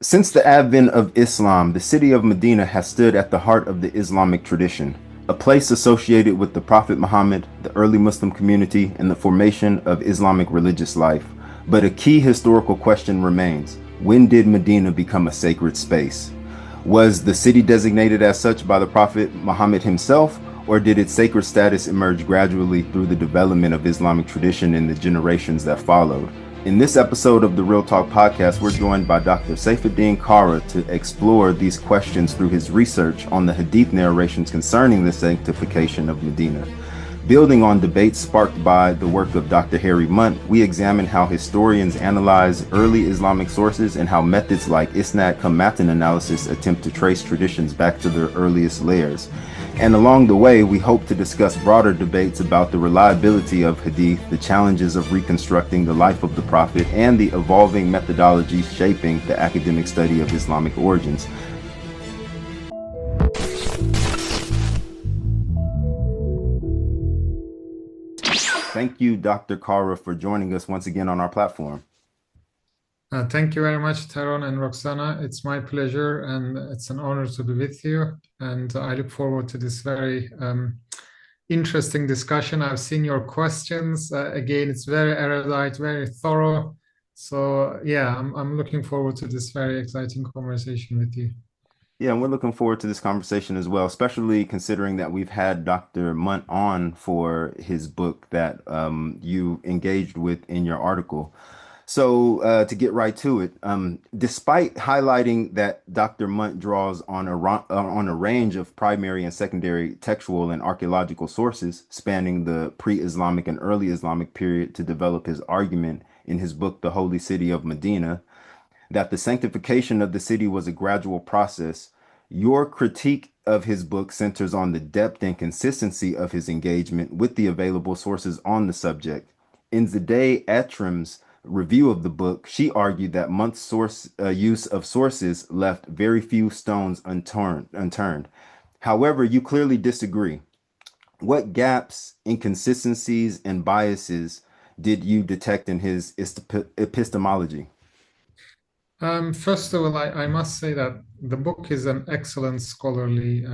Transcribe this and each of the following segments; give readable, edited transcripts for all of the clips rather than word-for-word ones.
Since the advent of Islam, the city of Medina has stood at the heart of the Islamic tradition, a place associated with the Prophet Muhammad, the early Muslim community, and the formation of Islamic religious life. But a key historical question remains: when did Medina become a sacred space? Was the city designated as such by the Prophet Muhammad himself, or did its sacred status emerge gradually through the development of Islamic tradition in the generations that followed? In this episode of the Real Talk podcast, we're joined by Dr. Seyfeddin Kara to explore these questions through his research on the Hadith narrations concerning the sanctification of Medina. Building on debates sparked by the work of Dr. Harry Munt, we examine how historians analyze early Islamic sources and how methods like isnād-cum-matn analysis attempt to trace traditions back to their earliest layers. And along the way, we hope to discuss broader debates about the reliability of Hadith, the challenges of reconstructing the life of the Prophet, and the evolving methodologies shaping the academic study of Islamic origins. Thank you, Dr. Kara, for joining us once again on our platform. Thank you very much, Taron and Roxana. It's my pleasure and it's an honor to be with you. And I look forward to this very interesting discussion. I've seen your questions. Again, it's very erudite, very thorough. So yeah, I'm looking forward to this very exciting conversation with you. Yeah, and we're looking forward to this conversation as well, especially considering that we've had Dr. Munt on for his book that you engaged with in your article. So to get right to it, despite highlighting that Dr. Munt draws on a range of primary and secondary textual and archaeological sources spanning the pre-Islamic and early Islamic period to develop his argument in his book, The Holy City of Medina, that the sanctification of the city was a gradual process, your critique of his book centers on the depth and consistency of his engagement with the available sources on the subject. In Zadeh Atram's review of the book, she argued that Munt's use of sources left very few stones unturned. However, you clearly disagree. What gaps, inconsistencies, and biases did you detect in his epistemology? First of all, I must say that the book is an excellent scholarly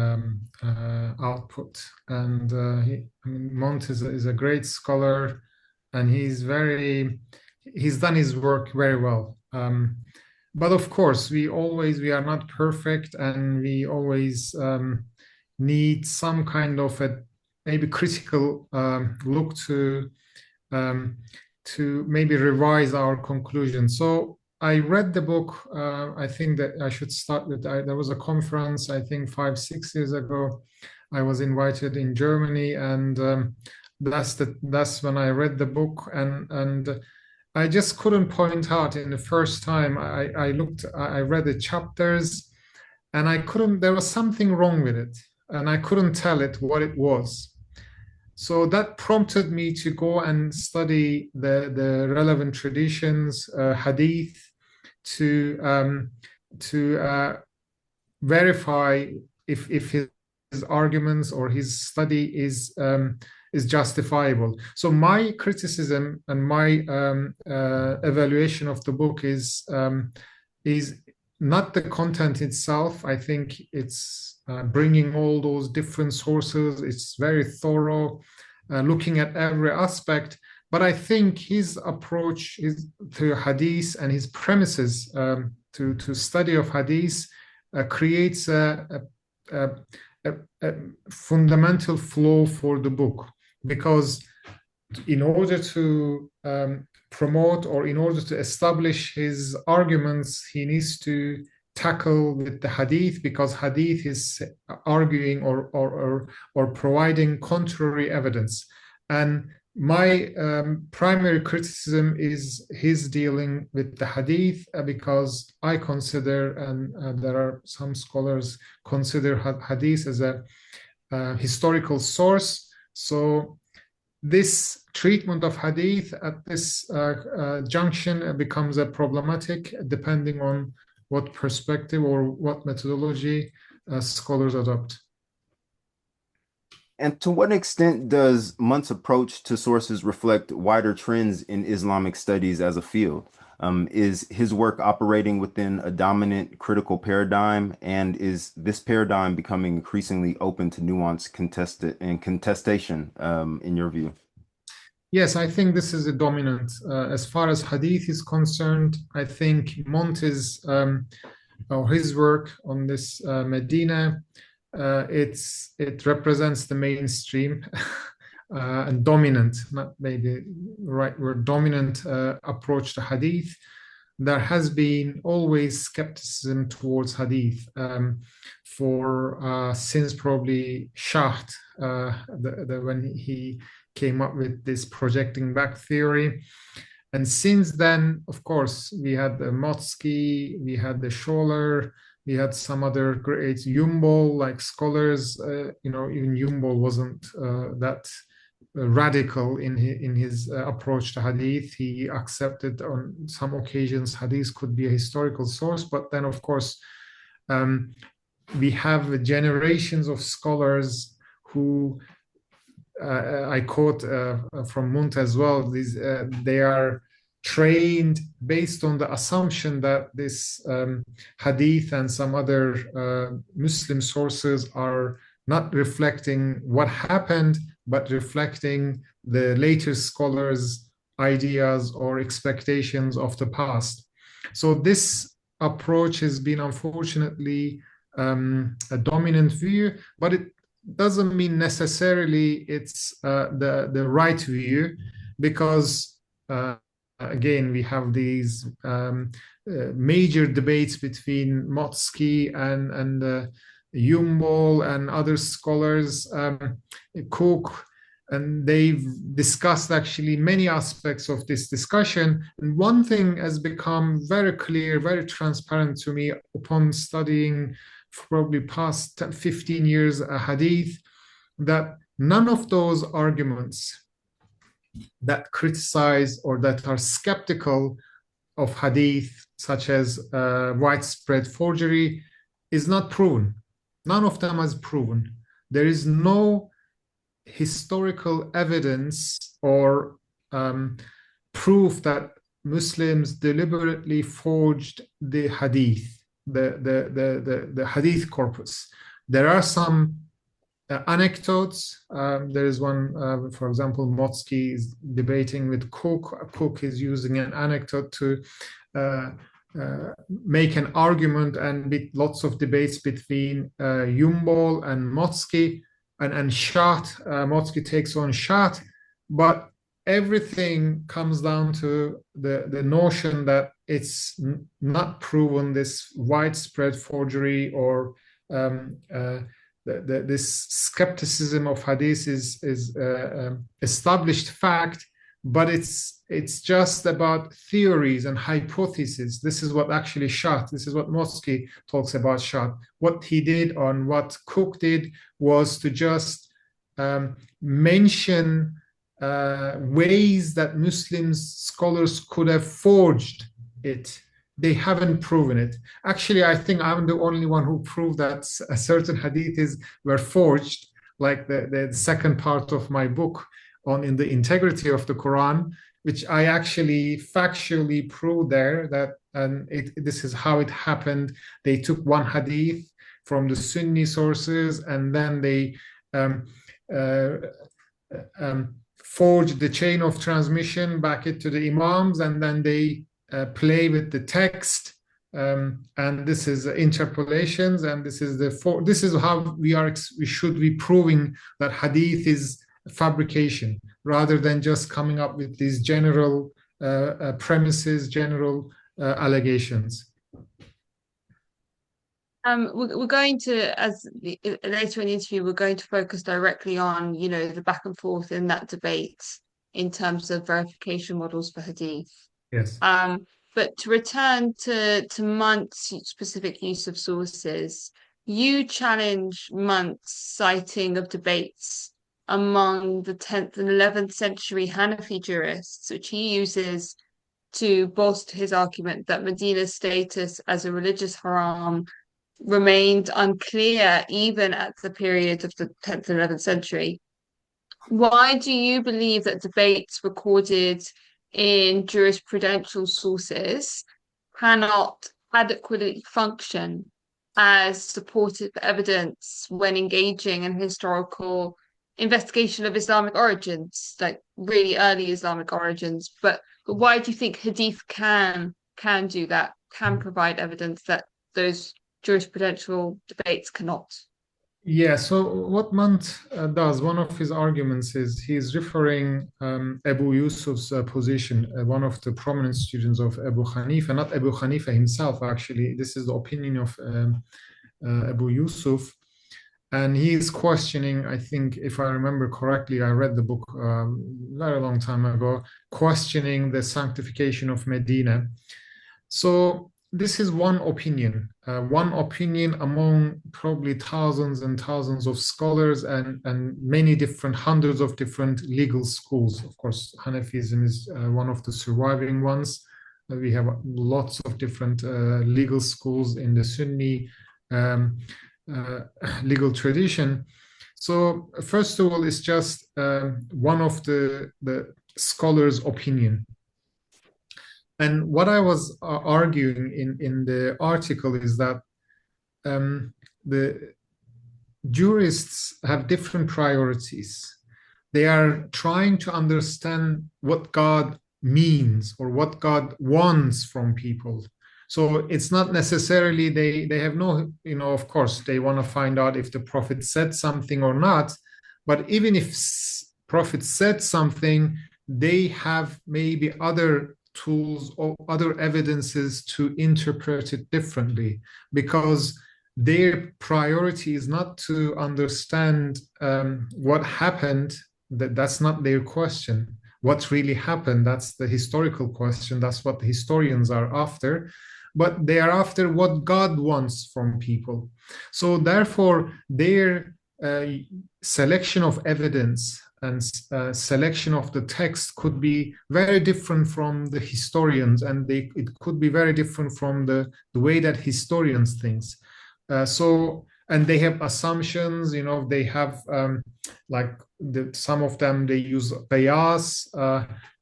output. And Munt is a great scholar, and he's done his work very well. But of course, we are not perfect, and we always need some kind of a maybe critical look to maybe revise our conclusion. So I read the book. I think that I should start with, there was a conference, I think 5, 6 years ago. I was invited in Germany, and that's when I read the book, and I just couldn't point out in the first time I read the chapters, and there was something wrong with it, and I couldn't tell it what it was. So that prompted me to go and study the relevant traditions, Hadith, to verify if his arguments or his study is justifiable. So my criticism and my evaluation of the book is not the content itself. I think it's bringing all those different sources. It's very thorough, looking at every aspect. But I think his approach to Hadith and his premises to study of Hadith creates a fundamental flow for the book, because in order to promote or in order to establish his arguments, he needs to tackle with the Hadith, because Hadith is arguing or providing contrary evidence. And my primary criticism is his dealing with the Hadith, because I consider, and there are some scholars consider Hadith as a historical source. So this treatment of Hadith at this junction becomes a problematic, depending on what perspective or what methodology scholars adopt. And to what extent does Munt's approach to sources reflect wider trends in Islamic studies as a field? Is his work operating within a dominant critical paradigm, and is this paradigm becoming increasingly open to nuance, contestation, in your view? Yes, I think this is a dominant. As far as Hadith is concerned, I think Munt is, or his work on this Medina, it represents the mainstream and dominant, not maybe right word, dominant approach to Hadith. There has been always skepticism towards Hadith for since probably Shaht, when he came up with this projecting back theory. And since then, of course, we had the Motsky, we had the Scholar, we had some other great Yumbol like scholars. Even Yumbol wasn't that radical in his approach to Hadith. He accepted on some occasions Hadith could be a historical source, but then, of course, we have generations of scholars who I quote from Munt as well. They are trained based on the assumption that this Hadith and some other Muslim sources are not reflecting what happened, but reflecting the later scholars' ideas or expectations of the past. So this approach has been unfortunately a dominant view, but it doesn't mean necessarily it's the right view, because again, we have these major debates between Motsky and Yumbol and other scholars, Cook, and they've discussed actually many aspects of this discussion. And one thing has become very clear, very transparent to me upon studying for probably past 15 years a Hadith, that none of those arguments that criticize or that are skeptical of Hadith, such as widespread forgery, is not proven. None of them is proven. There is no historical evidence or proof that Muslims deliberately forged the Hadith, the Hadith corpus. There are some anecdotes. There is one, for example, Motsky is debating with Cook. Cook is using an anecdote to make an argument, and with lots of debates between Yumbol and Motsky and Shaht. Motsky takes on Shaht, but everything comes down to the notion that it's not proven, this widespread forgery or this skepticism of Hadith is established fact, but it's just about theories and hypotheses. This is what actually Shaht, this is what Motsky talks about Shaht. What he did on what Cook did was to just mention ways that Muslim scholars could have forged it. They haven't proven it. Actually, I think I'm the only one who proved that a certain hadiths were forged, like the second part of my book on in the integrity of the Quran, which I actually factually proved there that this is how it happened. They took one hadith from the Sunni sources, and then they forged the chain of transmission back into the Imams, and then they play with the text, and this is interpolations, and this is how we should be proving that hadith is fabrication, rather than just coming up with these general premises, general allegations. We're going to, later in the interview, we're going to focus directly on, the back and forth in that debate in terms of verification models for hadith. Yes. But to return to Munt's specific use of sources, you challenge Munt's citing of debates among the 10th and 11th century Hanafi jurists, which he uses to bolster his argument that Medina's status as a religious haram remained unclear even at the period of the 10th and 11th century. Why do you believe that debates recorded in jurisprudential sources cannot adequately function as supportive evidence when engaging in historical investigation of Islamic origins, like really early Islamic origins? But why do you think Hadith can do that, can provide evidence that those jurisprudential debates cannot? Yeah, so what Munt does, one of his arguments is he's referring Abu Yusuf's position, one of the prominent students of Abu Hanifa, not Abu Hanifa himself, actually. This is the opinion of Abu Yusuf. And he's questioning, I think, if I remember correctly, I read the book a very long time ago, questioning the sanctification of Medina. So this is one opinion among probably thousands and thousands of scholars and many different, hundreds of different legal schools. Of course, Hanafism is one of the surviving ones. We have lots of different legal schools in the Sunni legal tradition. So first of all, it's just one of the scholars' opinion. And what I was arguing in the article is that the jurists have different priorities. They are trying to understand what God means or what God wants from people. So it's not necessarily they have no, of course, they want to find out if the Prophet said something or not. But even if Prophet said something, they have maybe other tools or other evidences to interpret it differently, because their priority is not to understand what happened. That's not their question. What really happened, that's the historical question. That's what the historians are after. But they are after what God wants from people. So therefore, their selection of evidence and selection of the text could be very different from the historians, and it could be very different from the way that historians think. And they have assumptions, they have some of them, they use qiyas,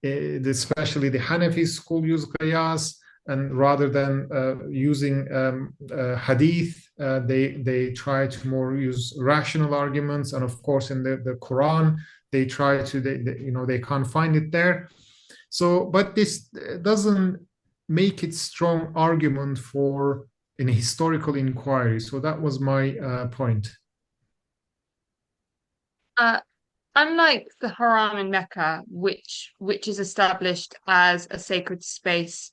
especially the Hanafi school use qiyas, and rather than using hadith, they try to more use rational arguments. And of course, in the Quran, they try to, they can't find it there. So, but this doesn't make it strong argument for in a historical inquiry. So that was my point. Unlike the haram in Mecca, which is established as a sacred space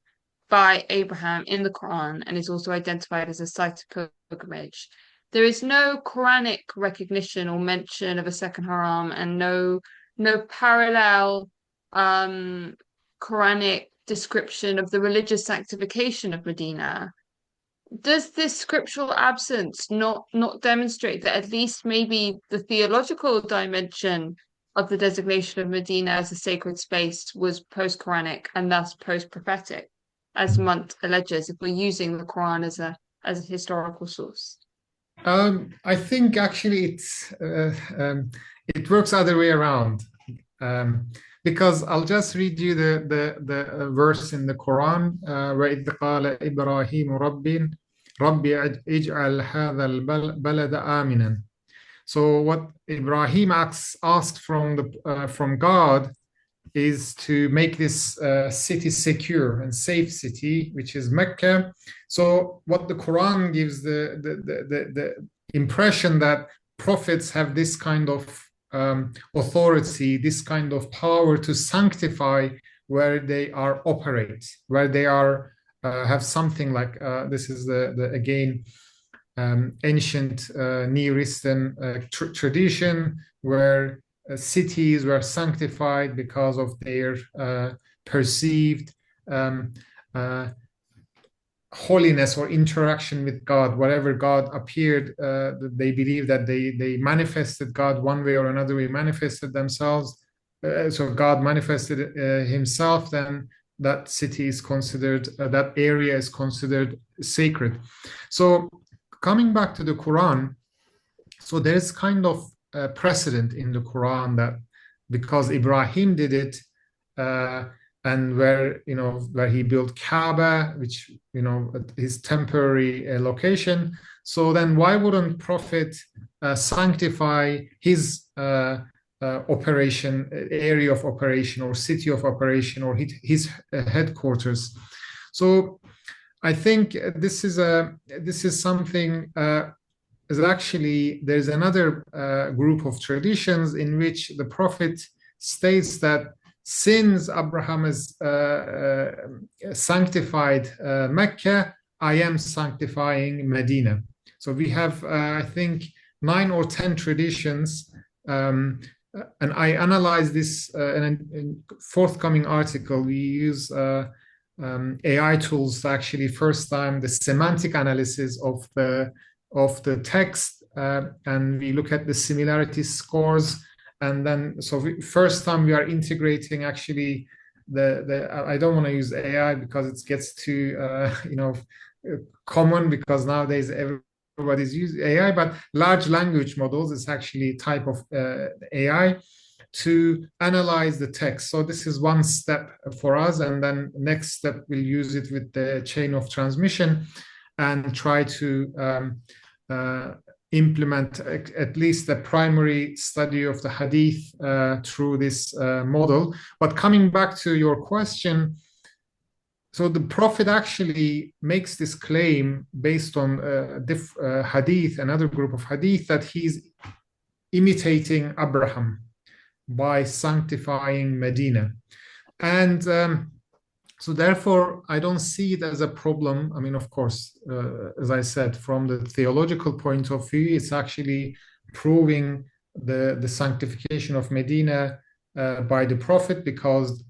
by Abraham in the Quran and is also identified as a site of pilgrimage, there is no Quranic recognition or mention of a second haram, and no parallel Quranic description of the religious sanctification of Medina. Does this scriptural absence not demonstrate that at least maybe the theological dimension of the designation of Medina as a sacred space was post-Quranic and thus post-prophetic, as Munt alleges, if we're using the Quran as a historical source? I think actually it works other way around, because I'll just read you the verse in the Quran وَإِذْ قَالَ إِبْرَاهِيمُ رَبِّ اجْعَلْ هَذَا الْبَلَدَ آمِنًا. So what Ibrahim asked from God is to make this city secure and safe city, which is Mecca. So what the Quran gives the impression that prophets have this kind of authority, this kind of power to sanctify where they are operate, where they are have something like this is the again ancient Near Eastern tradition where cities were sanctified because of their perceived holiness or interaction with God. Wherever God appeared, they believe that they manifested God one way or another way, manifested themselves. So God manifested himself, then that city is considered, that area is considered sacred. So coming back to the Quran, so there's kind of a precedent in the Quran that because Ibrahim did it, and where he built Kaaba, which his temporary location. So then, why wouldn't Prophet sanctify his operation, area of operation, or city of operation, or his headquarters? So I think this is something. Is actually there's another group of traditions in which the Prophet states that since Abraham has sanctified Mecca, I am sanctifying Medina. So we have, I think, 9 or 10 traditions, and I analyze this in a forthcoming article. We use AI tools to actually first time the semantic analysis of the text, and we look at the similarity scores. And then, first time we are integrating actually I don't want to use AI because it gets too, common, because nowadays everybody's using AI, but large language models is actually type of AI to analyze the text. So this is one step for us. And then next step, we'll use it with the chain of transmission and try to implement at least the primary study of the Hadith through this model. But coming back to your question, so the Prophet actually makes this claim based on Hadith, another group of Hadith, that he's imitating Abraham by sanctifying Medina. And so therefore, I don't see it as a problem. I mean, of course, as I said, from the theological point of view, it's actually proving the sanctification of Medina by the Prophet, because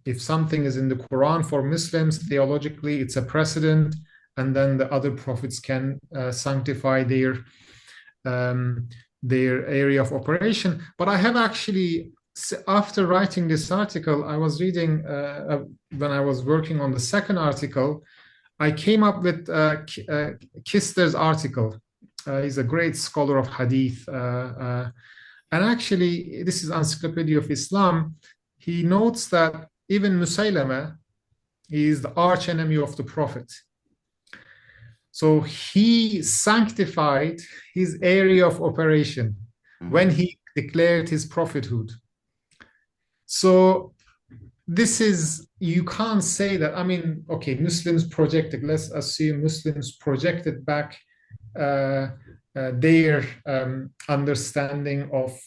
if something is in the Quran for Muslims, theologically, it's a precedent, and then the other prophets can sanctify their area of operation. But I have actually, after writing this article, I was reading, when I was working on the second article, I came up with Kister's article. He's a great scholar of Hadith. And actually, this is Encyclopedia of Islam. He notes that even Musaylama is the arch enemy of the Prophet. So he sanctified his area of operation when he declared his prophethood. So this is, you can't say that, I mean, okay, Muslims projected, let's assume Muslims projected back their understanding of,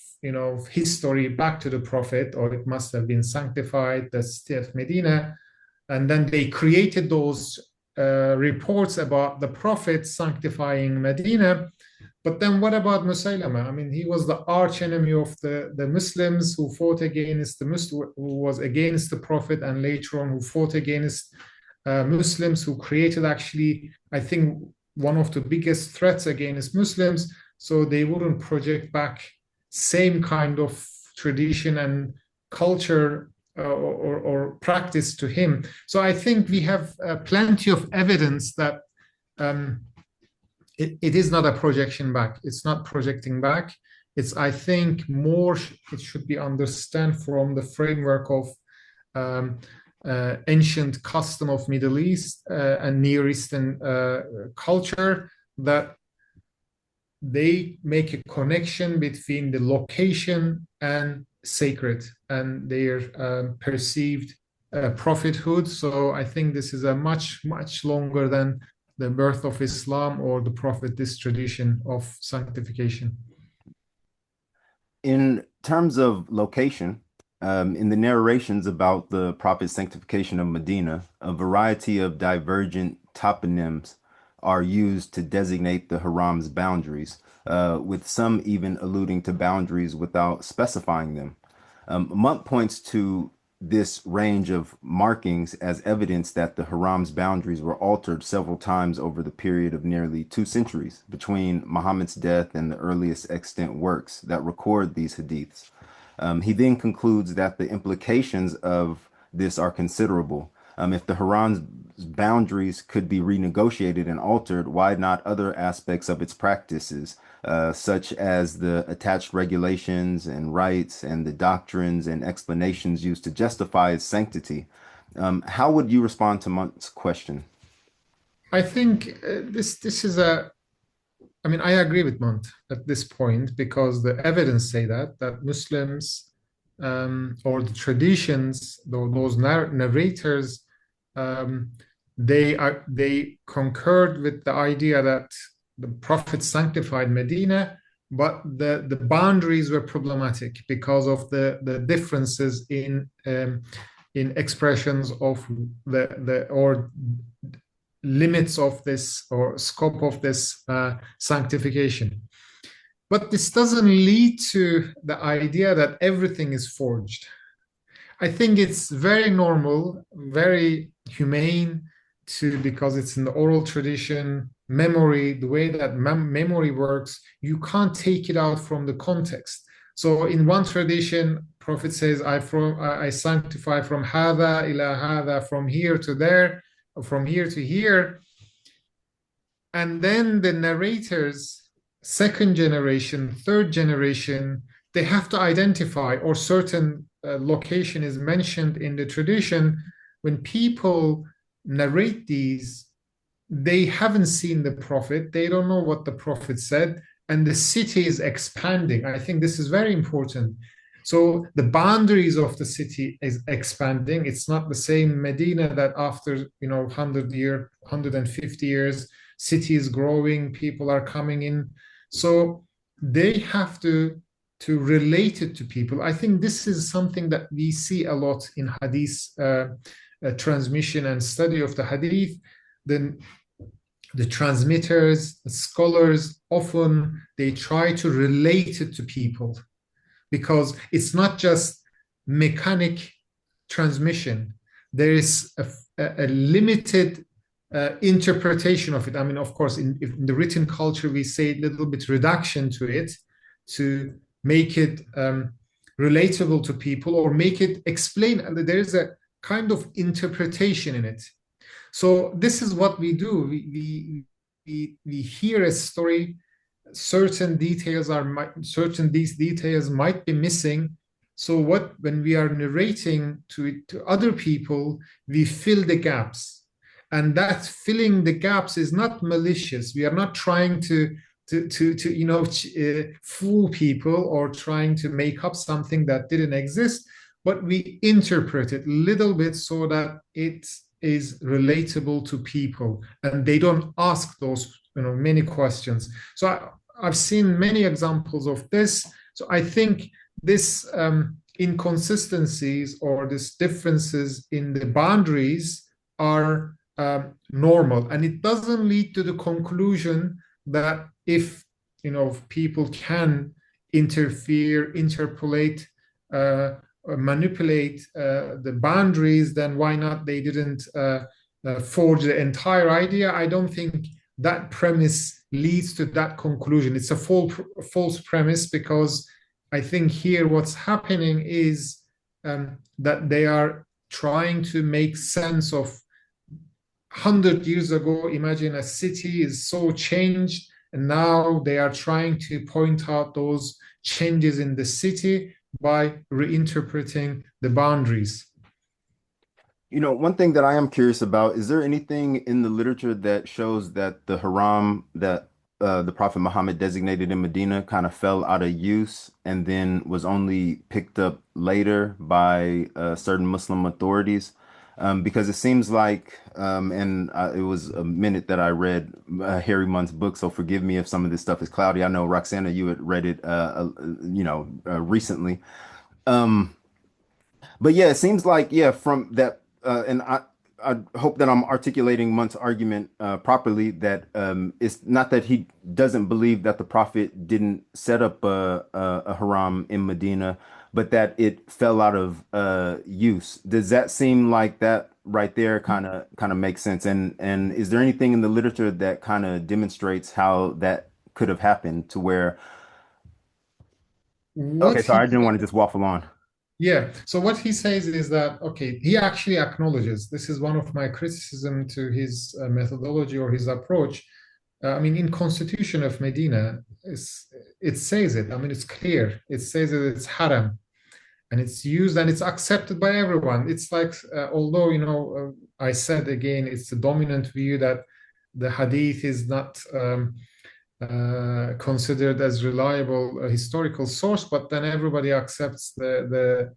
history back to the Prophet, or it must have been sanctified, the city of Medina, and then they created those reports about the Prophet sanctifying Medina. But then what about Musaylama? I mean, he was the arch enemy of the Muslims, who fought against who was against the Prophet, and later on who fought against Muslims, who created actually, I think, one of the biggest threats against Muslims. So they wouldn't project back same kind of tradition and culture or practice to him. So I think we have plenty of evidence that it is not a projection back. It's not projecting back. It's, I think, more, it should be understood from the framework of ancient custom of Middle East and Near Eastern culture, that they make a connection between the location and sacred and their perceived prophethood. So I think this is a much longer than the birth of Islam or the Prophet, this tradition of sanctification. In terms of location, in the narrations about the Prophet's sanctification of Medina, a variety of divergent toponyms are used to designate the haram's boundaries, with some even alluding to boundaries without specifying them. Munt points to this range of markings as evidence that the haram's boundaries were altered several times over the period of nearly 2 centuries between Muhammad's death and the earliest extant works that record these hadiths. He then concludes that the implications of this are considerable. If the Haram's boundaries could be renegotiated and altered, why not other aspects of its practices, such as the attached regulations and rights and the doctrines and explanations used to justify its sanctity? How would you respond to Munt's question? I think this is a. I mean, I agree with Munt at this point because the evidence say that Muslims or the traditions, those narrators, um, they concurred with the idea that the Prophet sanctified Medina, but the boundaries were problematic because of the differences in expressions of the or limits of this or scope of this sanctification. But this doesn't lead to the idea that everything is forged. I think it's very normal, very humane to, because it's an oral tradition, memory, the way that memory works, you can't take it out from the context. So in one tradition, Prophet says, I sanctify from hada ila hada, from here to there, from here to here. And then the narrators, second generation, third generation, they have to identify, or certain location is mentioned in the tradition. When people narrate these, they haven't seen the Prophet, they don't know what the Prophet said, and the city is expanding. I think this is very important. So the boundaries of the city is expanding. It's not the same Medina that after 150 years, city is growing, people are coming in. So they have to relate it to people. I think this is something that we see a lot in Hadith transmission and study of the Hadith. Then the transmitters, the scholars, often they try to relate it to people because it's not just mechanic transmission. There is a limited interpretation of it. I mean, of course, in the written culture, we say a little bit reduction to it to make it relatable to people or make it explain. There's a kind of interpretation in it. So this is what we do. We hear a story, certain these details might be missing. So when we are narrating to other people, we fill the gaps. And that filling the gaps is not malicious. We are not trying to fool people or trying to make up something that didn't exist, but we interpret it a little bit so that it is relatable to people and they don't ask those many questions. So I've seen many examples of this. So I think this inconsistencies or these differences in the boundaries are normal, and it doesn't lead to the conclusion that if people can interfere, interpolate, manipulate the boundaries, then why not they didn't forge the entire idea? I don't think that premise leads to that conclusion. It's a false premise, because I think here what's happening is that they are trying to make sense of 100 years ago. Imagine a city is so changed, and now they are trying to point out those changes in the city by reinterpreting the boundaries. One thing that I am curious about, is there anything in the literature that shows that the haram that the Prophet Muhammad designated in Medina kind of fell out of use and then was only picked up later by certain Muslim authorities? Because it seems like, it was a minute that I read Harry Munt's book, so forgive me if some of this stuff is cloudy. I know, Roxana, you had read it, recently. Um, but yeah, it seems like, yeah, from that, and I hope that I'm articulating Munt's argument properly, that it's not that he doesn't believe that the Prophet didn't set up a haram in Medina, but that it fell out of use. Does that seem like that right there kind of makes sense? And is there anything in the literature that kind of demonstrates how that could have happened to where? What Okay, sorry, I he didn't want to just waffle on. Yeah. So what he says is that, okay, he actually acknowledges, this is one of my criticism to his methodology or his approach. I mean, in Constitution of Medina, it says it. I mean, it's clear. It says that it's haram, and it's used and it's accepted by everyone. It's like, although, I said again, it's the dominant view that the Hadith is not considered as reliable historical source, but then everybody accepts the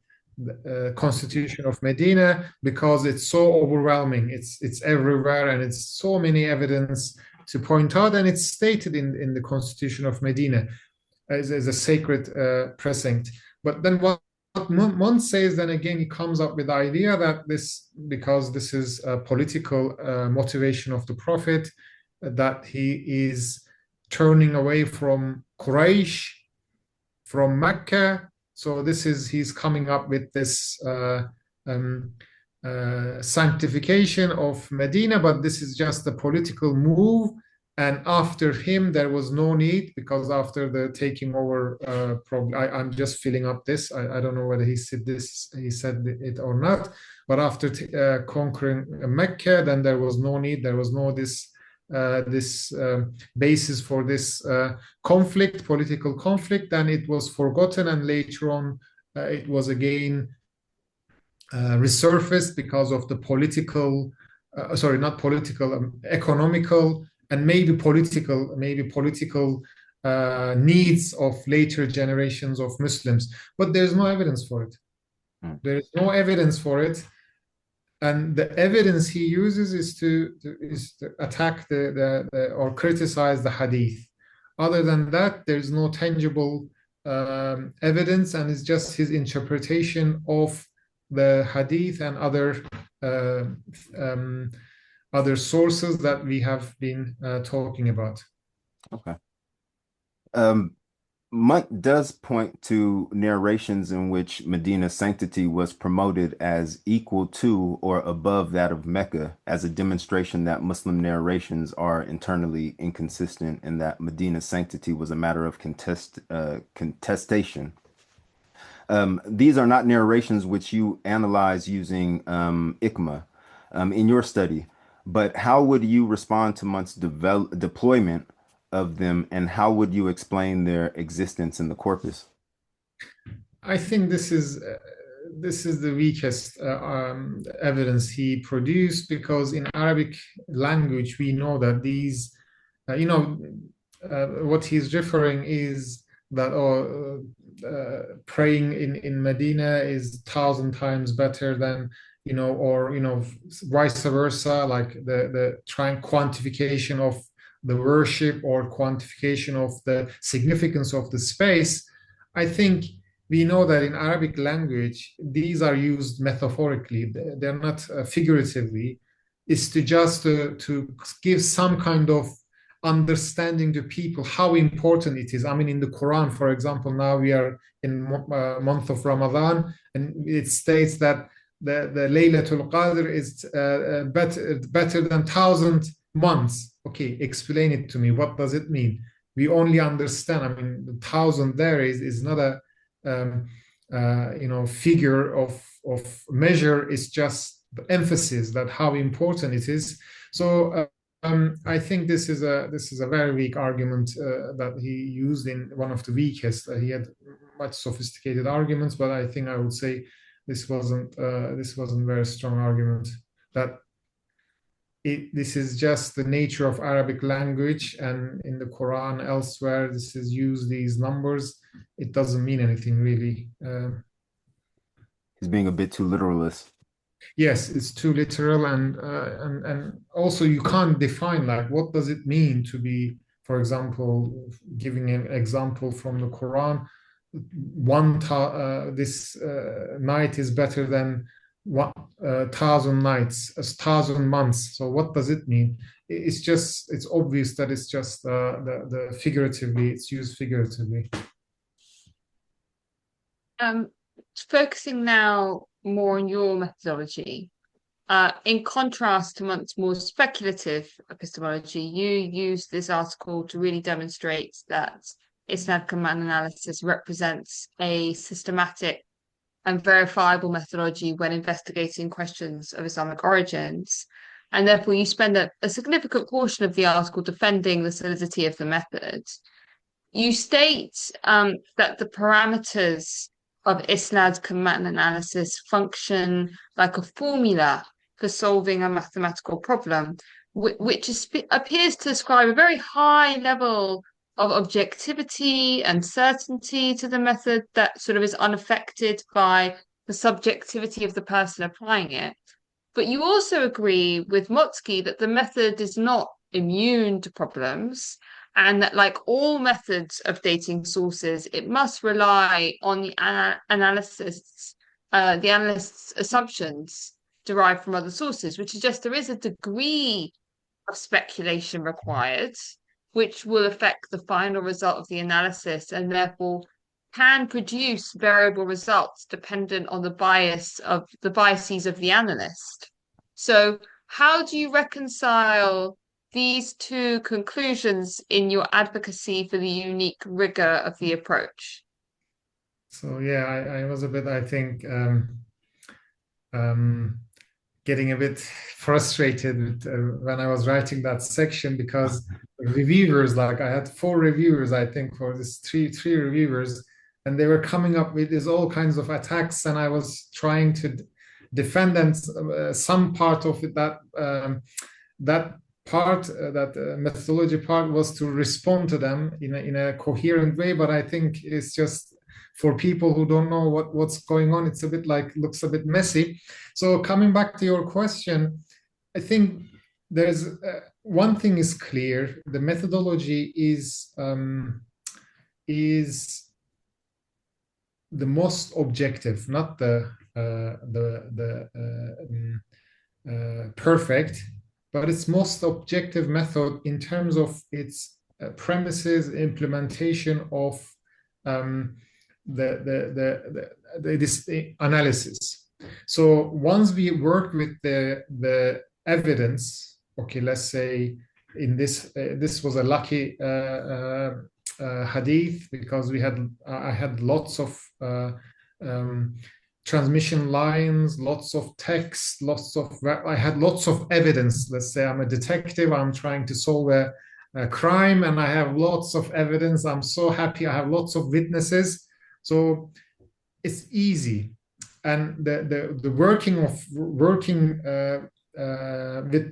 Constitution of Medina because it's so overwhelming. It's everywhere, and it's so many evidence to point out, and it's stated in the Constitution of Medina as a sacred precinct. But then what Munt says, then again, he comes up with the idea that because this is a political motivation of the Prophet, that he is turning away from Quraysh, from Mecca. So he's coming up with this sanctification of Medina, but this is just a political move. And after him, there was no need, because after the taking over, I'm just filling up this. I don't know whether he said it or not. But after conquering Mecca, then there was no need. There was no this basis for this political conflict, and it was forgotten. And later on, it was again resurfaced because of the economical, and maybe political needs of later generations of Muslims. But there's no evidence for it. There is no evidence for it. And the evidence he uses is to attack or criticize the Hadith. Other than that, there's no tangible evidence, and it's just his interpretation of the Hadith and other sources that we have been talking about. Okay. Munt does point to narrations in which Medina's sanctity was promoted as equal to or above that of Mecca, as a demonstration that Muslim narrations are internally inconsistent and that Medina's sanctity was a matter of contestation. These are not narrations which you analyze using ICMA in your study, but how would you respond to Munt's deployment of them, and how would you explain their existence in the corpus? I think this is the weakest evidence he produced, because in Arabic language we know that these, what he's referring is that praying in Medina is 1,000 times better than, or vice versa, like the trying quantification of the worship or quantification of the significance of the space. I think we know that in Arabic language, these are used metaphorically. They're not figuratively. It's to just to give some kind of understanding to people how important it is. I mean, in the Quran, for example, now we are in month of Ramadan, and it states that the Laylatul Qadr is better than 1,000 months. Okay, explain it to me. What does it mean? We only understand. I mean, the 1,000 there is not a figure of measure. It's just the emphasis that how important it is. So I think this is a very weak argument that he used, in one of the weakest. He had much sophisticated arguments, but I think I would say this wasn't very strong argument. That this is just the nature of Arabic language, and in the Quran elsewhere, this is used, these numbers. It doesn't mean anything really. He's being a bit too literalist. Yes, it's too literal, and also you can't define, like, what does it mean to be, for example, giving an example from the Quran, this night is better than 1,000 nights, 1,000 months. So what does it mean? It's obvious that it's just the figuratively, it's used figuratively. Focusing now more on your methodology, in contrast to Munt's more speculative epistemology, you use this article to really demonstrate that Isnad-Kamatan analysis represents a systematic and verifiable methodology when investigating questions of Islamic origins. And therefore, you spend a significant portion of the article defending the solidity of the method. You state that the parameters of isnad-cum-matn analysis function like a formula for solving a mathematical problem, which appears to ascribe a very high level of objectivity and certainty to the method that sort of is unaffected by the subjectivity of the person applying it. But you also agree with Motzki that the method is not immune to problems, and that, like all methods of dating sources, it must rely on the analyst's assumptions derived from other sources, which suggests there is a degree of speculation required, which will affect the final result of the analysis and therefore can produce variable results dependent on the biases of the analyst. So how do you reconcile these two conclusions in your advocacy for the unique rigor of the approach? So yeah, I was a bit, I think, getting a bit frustrated when I was writing that section, because reviewers, like I had 4 reviewers, I think, for this three reviewers, and they were coming up with these all kinds of attacks, and I was trying to defend them. Some part of it, that methodology part, was to respond to them in a coherent way, but I think it's just for people who don't know what's going on, it's a bit looks a bit messy. So coming back to your question, I think there's one thing is clear: the methodology is the most objective, not the perfect, but it's most objective method in terms of its premises, implementation of this analysis. So once we work with the evidence, okay, let's say in this was a lucky hadith, because I had lots of transmission lines, lots of text, I had lots of evidence. Let's say I'm a detective, I'm trying to solve a crime, and I have lots of evidence. I'm so happy I have lots of witnesses. So it's easy. And the working with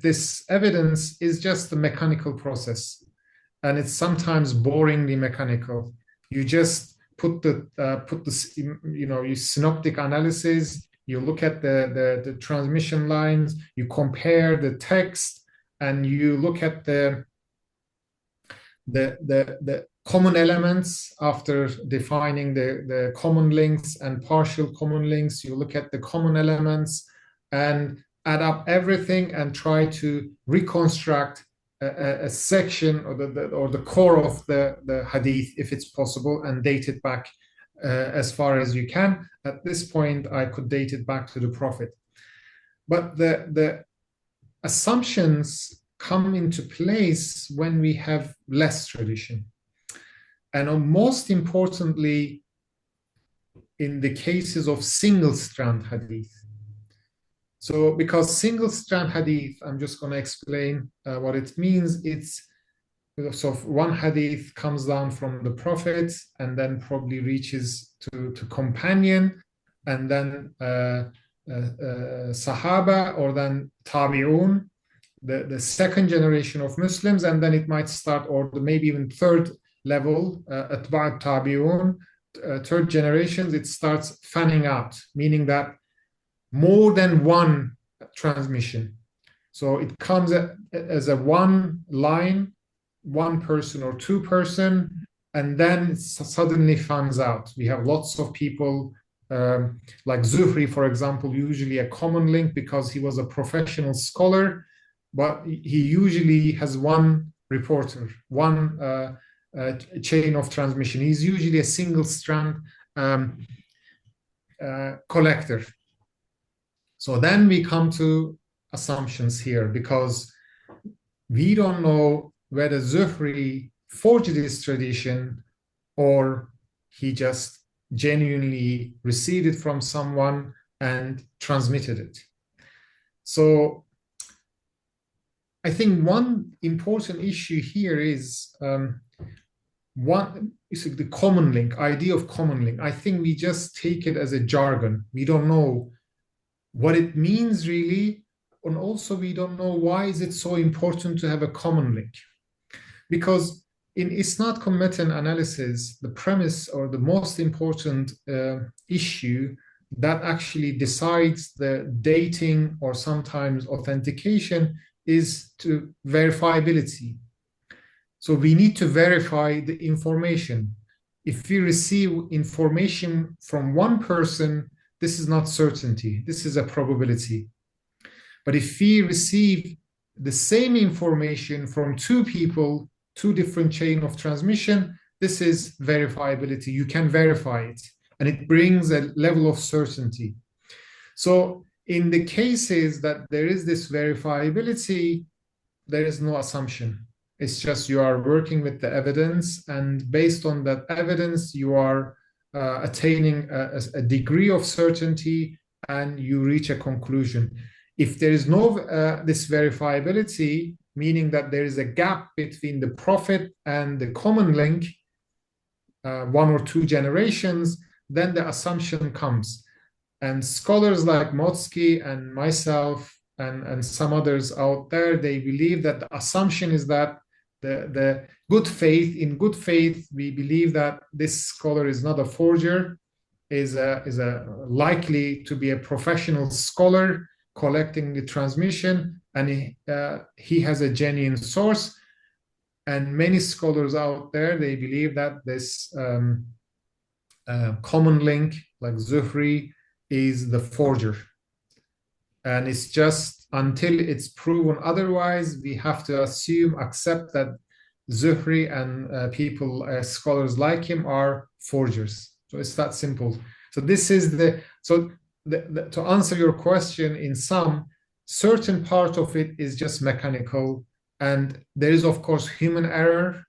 this evidence is just a mechanical process. And it's sometimes boringly mechanical. You just put the you synoptic analysis, you look at the transmission lines, you compare the text, and you look at the common elements after defining the common links and partial common links. You look at the common elements and add up everything and try to reconstruct a section or the core of the hadith, if it's possible, and date it back as far as you can. At this point, I could date it back to the Prophet. But the assumptions come into place when we have less tradition. And most importantly, in the cases of single-strand hadith. So because single-strand hadith, I'm just going to explain what it means. It's so one hadith comes down from the Prophet and then probably reaches to companion, and then Sahaba, or then Tabi'un, the second generation of Muslims, and then it might start, or maybe even third level, Atba' Tabi'un, third generations, it starts fanning out, meaning that more than one transmission. So it comes as a one line, one person or two person, and then it suddenly fans out. We have lots of people, like Zuhri, for example, usually a common link because he was a professional scholar, but he usually has one reporter, one chain of transmission. He's usually a single strand collector. So then we come to assumptions here, because we don't know whether Zuhri forged this tradition or he just genuinely received it from someone and transmitted it. So I think one important issue here is the common link, idea of common link. I think we just take it as a jargon. We don't know what it means really, and also we don't know why is it so important to have a common link. Because in isnad-cum-matn analysis, the premise or the most important issue that actually decides the dating or sometimes authentication is to verifiability. So we need to verify the information. If we receive information from one person, this is not certainty, this is a probability. But if we receive the same information from two people, two different chain of transmission, this is verifiability. You can verify it, and it brings a level of certainty. So in the cases that there is this verifiability, there is no assumption. It's just you are working with the evidence, and based on that evidence, you are attaining a degree of certainty, and you reach a conclusion. If there is no this verifiability, meaning that there is a gap between the prophet and the common link, one or two generations, then the assumption comes. And scholars like Motsky and myself and some others out there, they believe that the assumption is that the good faith, in good faith, we believe that this scholar is not a forger, is a likely to be a professional scholar collecting the transmission, and he has a genuine source. And many scholars out there, they believe that this common link, like Zuhri, is the forger. And it's just until it's proven otherwise, we have to accept that Zuhri and people, scholars like him, are forgers. So it's that simple. So this is to answer your question, in some, certain part of it is just mechanical, and there is of course human error,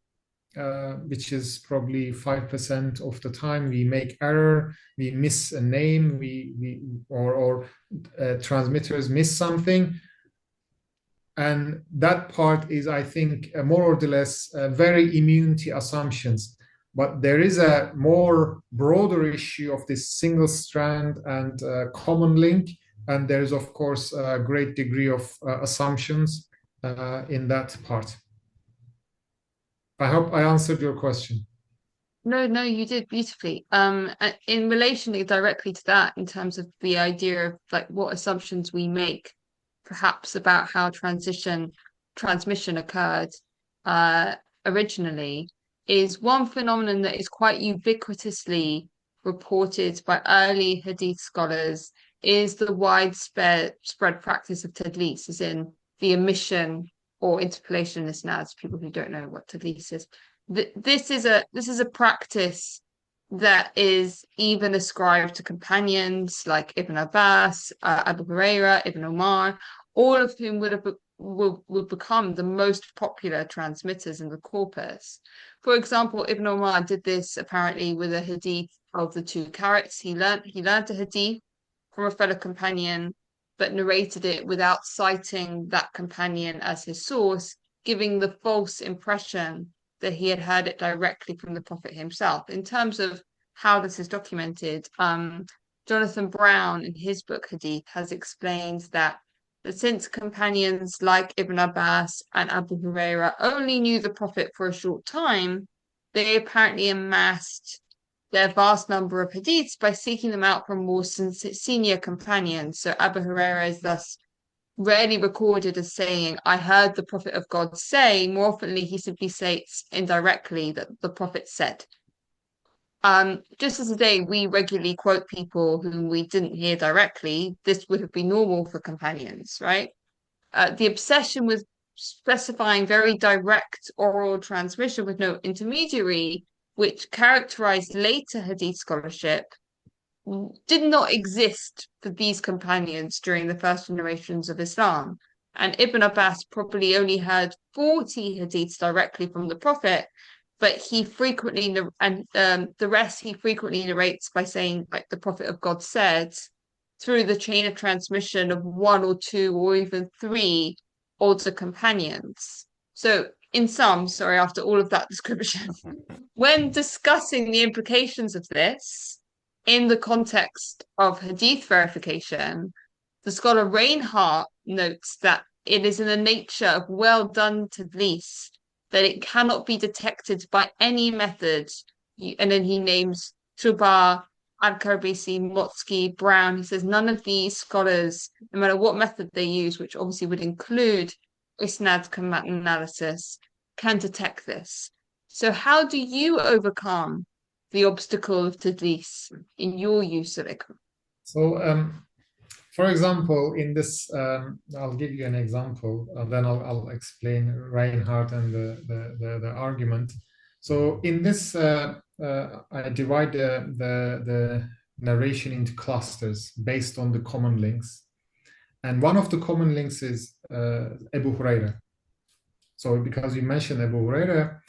which is probably 5% of the time we make error, we miss a name, or transmitters miss something, and that part is, I think, more or less very immunity assumptions. But there is a more broader issue of this single strand and common link, and there is of course a great degree of assumptions in that part. I hope I answered your question. No, you did beautifully. In relation directly to that, in terms of the idea of like what assumptions we make, perhaps about how transmission occurred originally, is one phenomenon that is quite ubiquitously reported by early Hadith scholars is the widespread practice of Tadlis, as in the omission or interpolation in isnads. People who don't know what Tadlis is, this is a practice that is even ascribed to companions like Ibn Abbas, Abu Huraira, Ibn Umar, all of whom would become the most popular transmitters in the corpus. For example, Ibn Umar did this apparently with a hadith of the two carrots. He learned a hadith from a fellow companion, but narrated it without citing that companion as his source, giving the false impression that he had heard it directly from the Prophet himself. In terms of how this is documented, Jonathan Brown, in his book Hadith, has explained that since companions like Ibn Abbas and Abu Huraira only knew the Prophet for a short time, they apparently amassed their vast number of hadiths by seeking them out from more senior companions. So Abu Huraira is thus rarely recorded as saying, I heard the Prophet of God say. More oftenly, he simply states indirectly that the Prophet said. Just as today we regularly quote people whom we didn't hear directly, this would have been normal for companions, right? The obsession with specifying very direct oral transmission with no intermediary, which characterized later Hadith scholarship, did not exist for these companions during the first generations of Islam. And Ibn Abbas probably only heard 40 hadiths directly from the Prophet, but he frequently the rest he frequently narrates by saying, like the Prophet of God said, through the chain of transmission of one or two or even three older companions. So in sum, sorry, after all of that description, when discussing the implications of this in the context of Hadith verification, the scholar Reinhardt notes that it is in the nature of well done Tadlis that it cannot be detected by any method. And then he names Truba, Al-Karbisi, Motsky, Brown. He says none of these scholars, no matter what method they use, which obviously would include isnad-cum-matn analysis, can detect this. So how do you overcome the obstacle of Tadlis in your use of it? So, for example, in this, I'll give you an example, then I'll explain Reinhardt and the argument. So in this, I divide the narration into clusters based on the common links. And one of the common links is Abu Huraira. So because you mentioned Abu Huraira,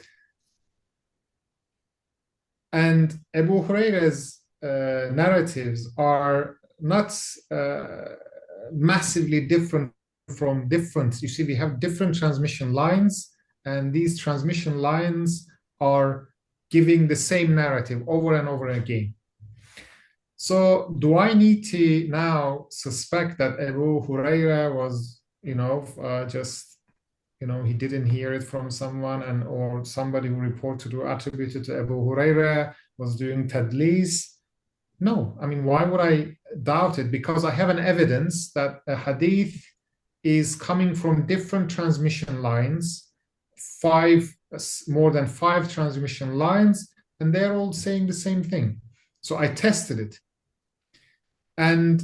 and Abu Huraira's narratives are not massively different from different. You see, we have different transmission lines, and these transmission lines are giving the same narrative over and over again. So do I need to now suspect that Abu Huraira was, just, he didn't hear it from someone, or somebody who reported or attributed to Abu Huraira was doing Tadlis? No, I mean, why would I doubt it? Because I have an evidence that a hadith is coming from different transmission lines, more than five transmission lines, and they're all saying the same thing. So I tested it. And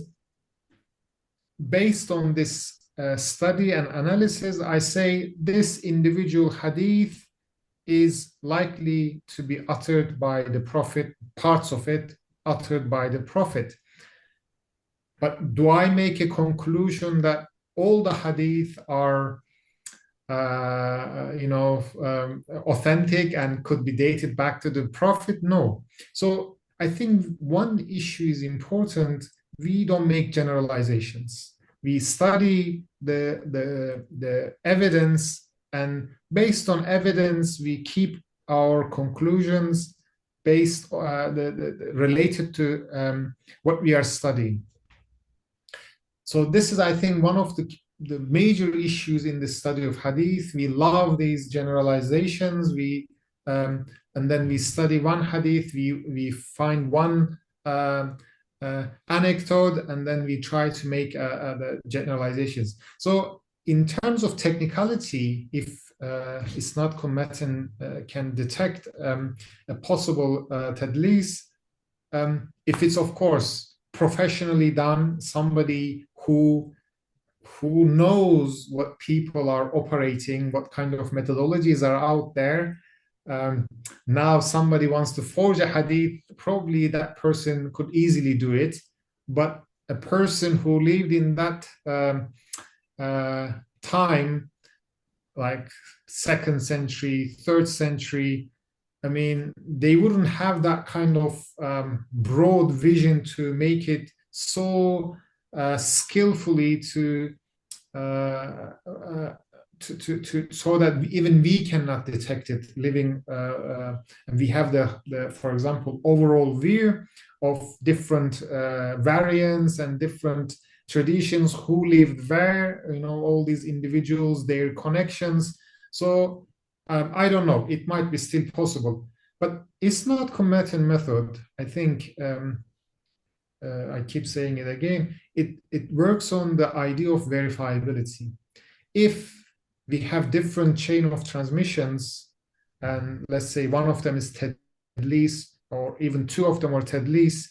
based on this study and analysis, I say this individual hadith is likely to be uttered by the Prophet, parts of it uttered by the Prophet. But do I make a conclusion that all the hadith are authentic and could be dated back to the Prophet? No. So I think one issue is important. We don't make generalizations. We study the evidence, and based on evidence, we keep our conclusions based related to what we are studying. So this is, I think, one of the major issues in the study of hadith. We love these generalizations. And then we study one hadith. We find one anecdote, and then we try to make the generalizations. So in terms of technicality, if isnad-cum-matn can detect a possible tadlis, if it's, of course, professionally done, somebody who knows what people are operating, what kind of methodologies are out there. Now somebody wants to forge a hadith, probably that person could easily do it, but a person who lived in that time, like 2nd century, 3rd century, I mean, they wouldn't have that kind of broad vision to make it so skillfully so that even we cannot detect it living, and we have the, for example, overall view of different variants and different traditions, who lived where, all these individuals, their connections. So I don't know, it might be still possible, but isnad-cum-matn method, I think, I keep saying it again, it works on the idea of verifiability. If we have different chain of transmissions, and let's say one of them is Tadlis, or even two of them are Tadlis,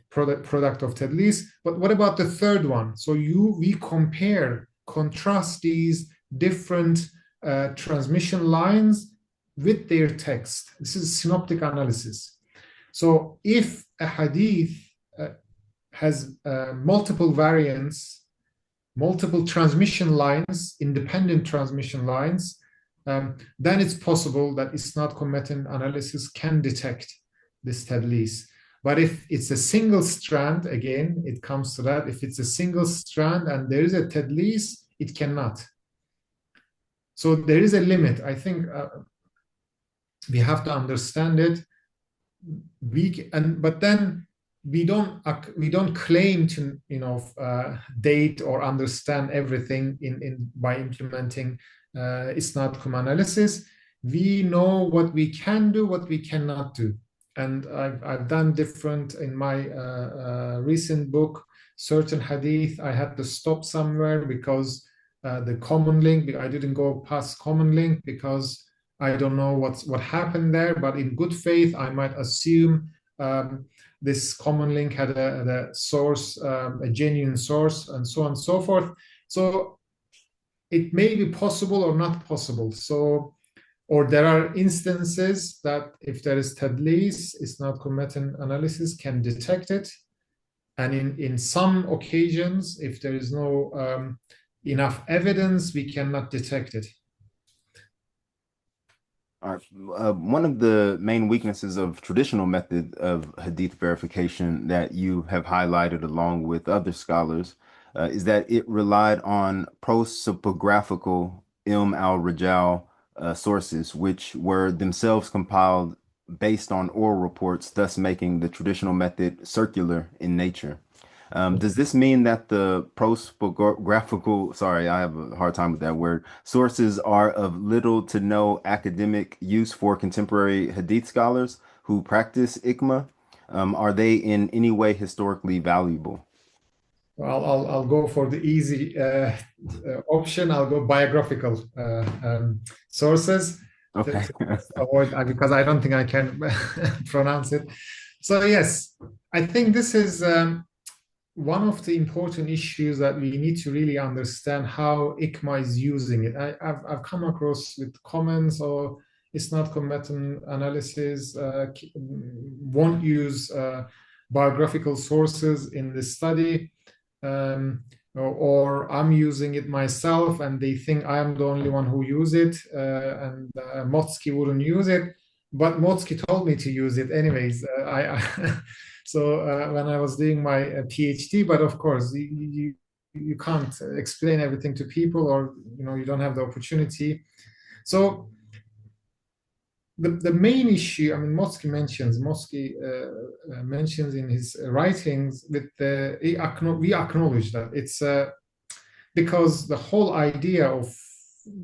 product of Tadlis, but what about the third one? So we contrast these different transmission lines with their text. This is synoptic analysis. So if a hadith has multiple variants, multiple transmission lines, independent transmission lines, then it's possible that isnād-cum-matn analysis can detect this Tadlis. But if it's a single strand, again, it comes to that. If it's a single strand and there is a Tadlis, it cannot. So there is a limit. I think we have to understand it. But then we don't claim to date or understand everything by implementing isnād-cum analysis. We know what we can do, what we cannot do. And I've done different in my recent book. Certain hadith I had to stop somewhere because the common link, I didn't go past common link because I don't know what happened there. But in good faith, I might assume this common link had a source, a genuine source, and so on and so forth. So it may be possible or not possible. So, or there are instances that if there is Tadlis, isnād-cum-matn analysis can detect it. And in some occasions, if there is no enough evidence, we cannot detect it. All right. One of the main weaknesses of traditional method of hadith verification that you have highlighted along with other scholars is that it relied on prosopographical ilm al-rijal sources, which were themselves compiled based on oral reports, thus making the traditional method circular in nature. Does this mean that the prosopographical, sorry, I have a hard time with that word, sources are of little to no academic use for contemporary hadith scholars who practice ICMA? Are they in any way historically valuable? Well, I'll go for the easy option. I'll go biographical sources. Okay. To avoid, because I don't think I can pronounce it. So yes, I think this is one of the important issues that we need to really understand how ICMA is using it. I've come across with comments or isnād-cum-matn analysis won't use biographical sources in this study, or I'm using it myself and they think I'm the only one who use it, and Motsky wouldn't use it, but Motsky told me to use it anyways. So when I was doing my PhD, but of course you can't explain everything to people, or you don't have the opportunity. So the main issue, I mean, Motsky mentions in his writings with we acknowledge that it's because the whole idea of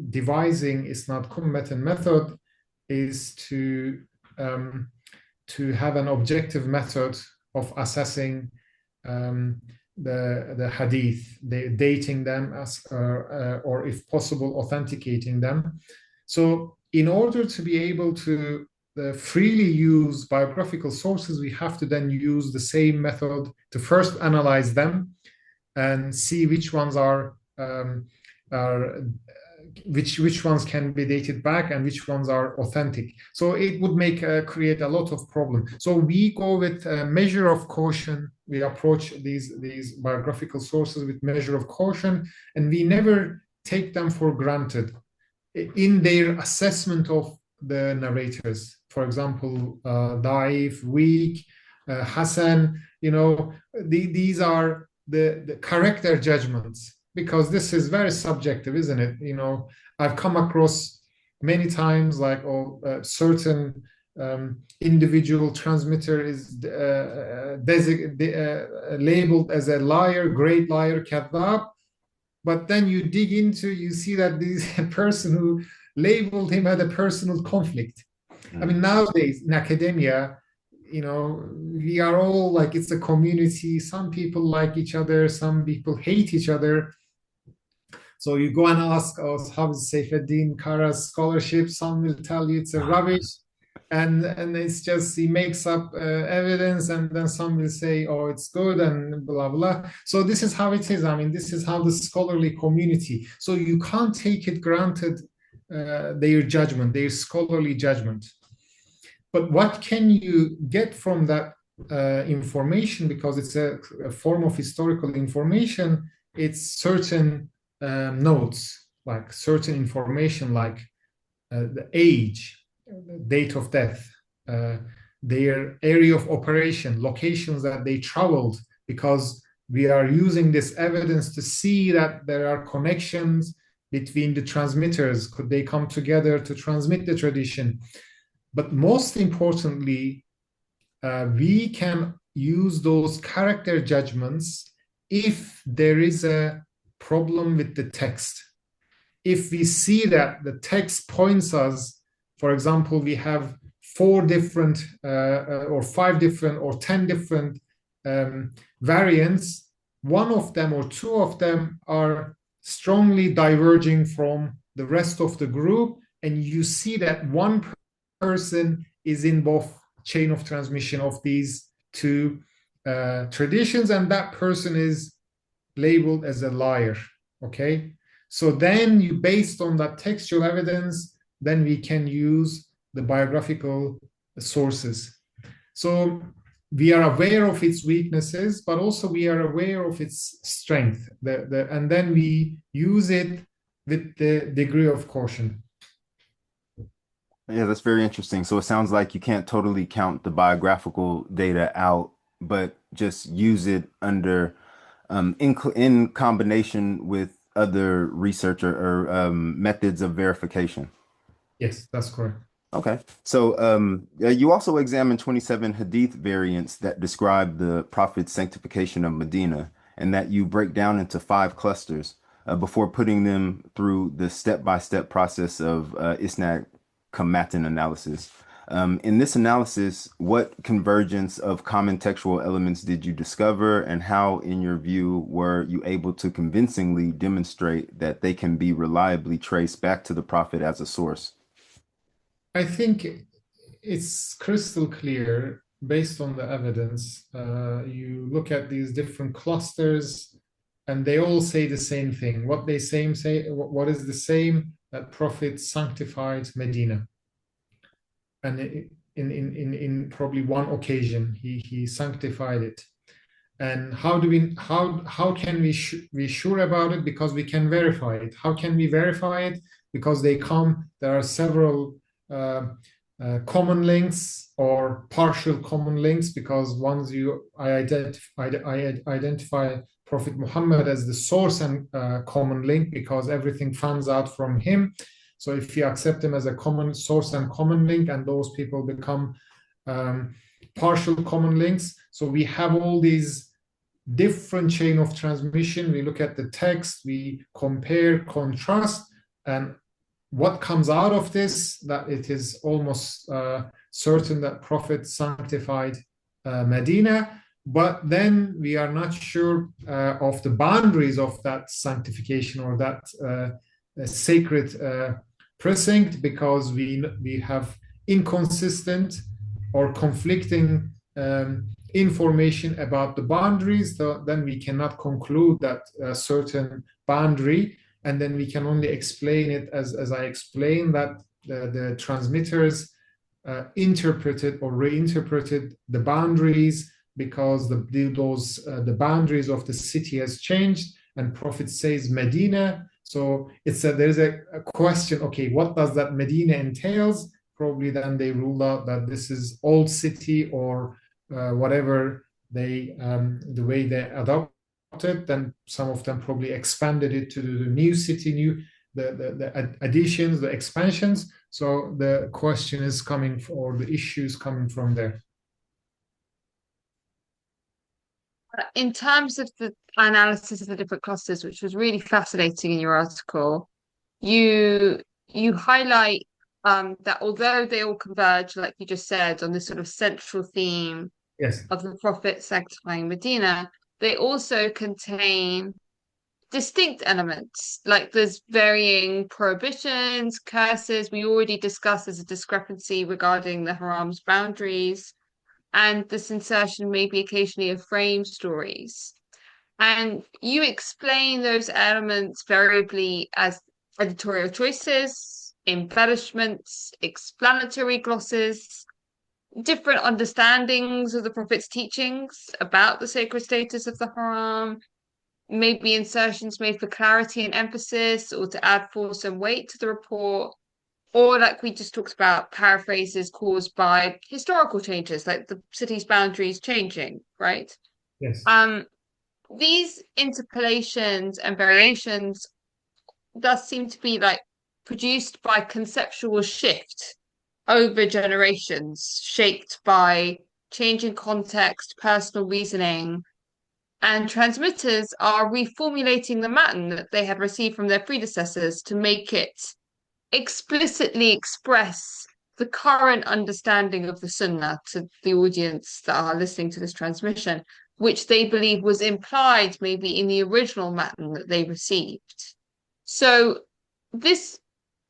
devising isnād-cum-matn method is to have an objective method of assessing the hadith, dating them as or if possible authenticating them. So in order to be able to freely use biographical sources, we have to then use the same method to first analyze them and see which ones are which ones can be dated back and which ones are authentic. So it would create a lot of problem. So we go with a measure of caution. We approach these biographical sources with measure of caution, and we never take them for granted in their assessment of the narrators. For example, Daif, weak, Hassan, these are the character judgments, because this is very subjective, isn't it? I've come across many times like certain individual transmitter is labeled as a liar, great liar, kadhab. But then you dig into, you see that this person who labeled him had a personal conflict. I mean, nowadays in academia, we are all like, it's a community. Some people like each other, some people hate each other. So you go and ask us, how is Seyfeddin Kara's scholarship? Some will tell you it's a rubbish, and it's just he makes up evidence, and then some will say, oh, it's good, and blah blah. So this is how it is. I mean, this is how the scholarly community. So you can't take it granted their judgment, their scholarly judgment. But what can you get from that information? Because it's a form of historical information. It's certain notes, like certain information, like the age, date of death, their area of operation, locations that they traveled, because we are using this evidence to see that there are connections between the transmitters. Could they come together to transmit the tradition? But most importantly, we can use those character judgments if there is a problem with the text. If we see that the text points us, for example, we have 4 different or 5 different or 10 different variants, one of them or 2 of them are strongly diverging from the rest of the group, and you see that one person is in both chain of transmission of these 2 traditions, and that person is labeled as a liar. Okay, so then you, based on that textual evidence, then we can use the biographical sources. So we are aware of its weaknesses, but also we are aware of its strength, and then we use it with the degree of caution. Yeah, that's very interesting. So it sounds like you can't totally count the biographical data out, but just use it under in combination with other research or methods of verification. Yes, that's correct. Okay. So you also examined 27 Hadith variants that describe the Prophet's sanctification of Medina, and that you break down into 5 clusters before putting them through the step-by-step process of Isnad-Kamatan analysis. In this analysis, what convergence of common textual elements did you discover, and how, in your view, were you able to convincingly demonstrate that they can be reliably traced back to the Prophet as a source? I think it's crystal clear based on the evidence. You look at these different clusters, and they all say the same thing. What they say, what is the same? That Prophet sanctified Medina, and in probably one occasion he sanctified it. And how can we be sure about it? Because we can verify it. How can we verify it? Because there are several common links or partial common links, because once I identify Prophet Muhammad as the source and common link, because everything fans out from him. So if you accept him as a common source and common link, and those people become partial common links. So we have all these different chain of transmission. We look at the text, we compare, contrast, and what comes out of this, that it is almost certain that Prophet sanctified Medina, but then we are not sure of the boundaries of that sanctification or that sacred precinct, because we have inconsistent or conflicting information about the boundaries. Then we cannot conclude that a certain boundary, and then we can only explain it as I explained, that the transmitters interpreted or reinterpreted the boundaries, because the boundaries of the city has changed, and Prophet says Medina. So there's a question, okay, what does that Medina entails? Probably then they ruled out that this is old city or whatever the way they adopted. Then some of them probably expanded it to the new city, the additions, the expansions. So the question is coming, or the issue is coming from there. In terms of the analysis of the different clusters, which was really fascinating in your article, you highlight that although they all converge, like you just said, on this sort of central theme of the Prophet sanctifying Medina, they also contain distinct elements, like there's varying prohibitions, curses. We already discussed there's a discrepancy regarding the haram's boundaries, and this insertion may be occasionally of frame stories. And you explain those elements variably as editorial choices, embellishments, explanatory glosses, different understandings of the Prophet's teachings about the sacred status of the haram, maybe insertions made for clarity and emphasis, or to add force and weight to the report. Or like we just talked about, paraphrases caused by historical changes, like the city's boundaries changing, right? Yes. These interpolations and variations does seem to be like produced by conceptual shift over generations, shaped by changing context, personal reasoning, and transmitters are reformulating the matn that they had received from their predecessors to make it explicitly express the current understanding of the Sunnah to the audience that are listening to this transmission, which they believe was implied maybe in the original matn that they received. So this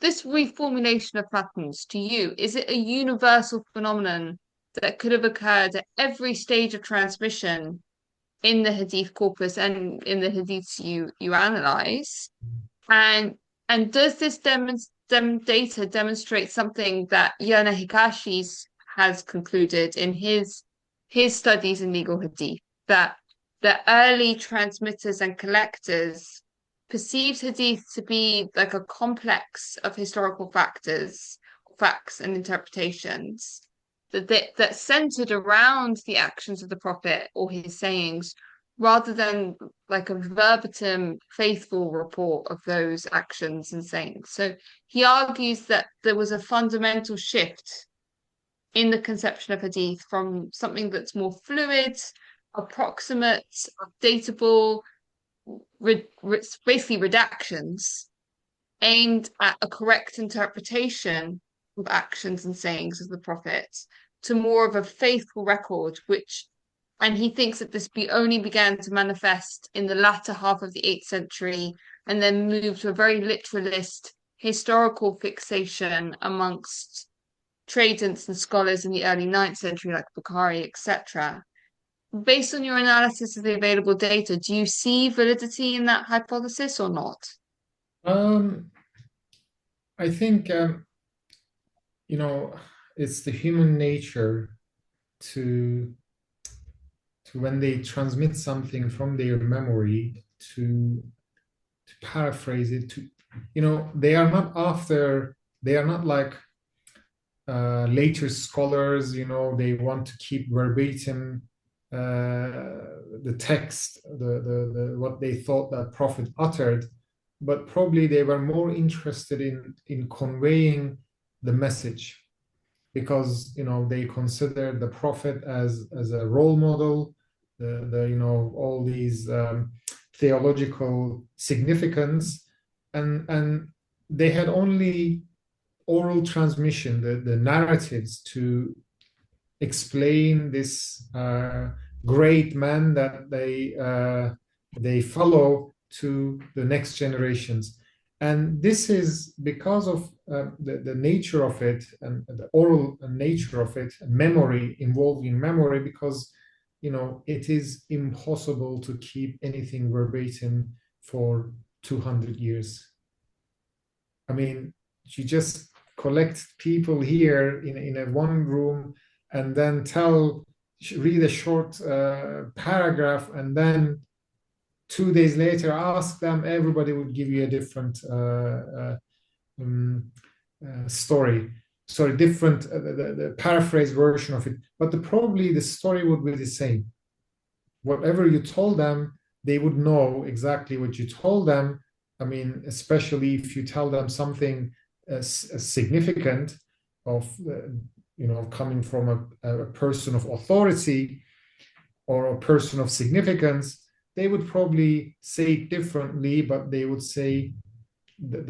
reformulation of patterns to you, is it a universal phenomenon that could have occurred at every stage of transmission in the Hadith corpus and in the Hadiths you analyze? And does this data demonstrate something that Yana Hikashi's has concluded in his studies in legal Hadith, that the early transmitters and collectors perceived Hadith to be like a complex of historical facts and interpretations that centered around the actions of the Prophet or his sayings, rather than like a verbatim faithful report of those actions and sayings. So he argues that there was a fundamental shift in the conception of Hadith from something that's more fluid, approximate, updatable, basically redactions aimed at a correct interpretation of actions and sayings of the Prophet, to more of a faithful record, and he thinks that this only began to manifest in the latter half of the 8th century and then moved to a very literalist historical fixation amongst tradents and scholars in the early 9th century, like Bukhari, etc. Based on your analysis of the available data, do you see validity in that hypothesis or not? I think, it's the human nature to when they transmit something from their memory to paraphrase it, they are not like later scholars, they want to keep verbatim the text, the what they thought that Prophet uttered, but probably they were more interested in conveying the message, because they considered the Prophet as a role model, all these theological significance, and they had only oral transmission, the narratives, to explain this great man that they follow to the next generations. And this is because of the nature of it, and the oral nature of it, memory, involving memory, because it is impossible to keep anything verbatim for 200 years. I mean, you just collect people here in a one room and then read a short paragraph, and then 2 days later ask them, everybody would give you a different story. Sorry, different, the paraphrase version of it. But probably the story would be the same. Whatever you told them, they would know exactly what you told them. I mean, especially if you tell them something significant of, coming from a person of authority or a person of significance, they would probably say it differently, but they would say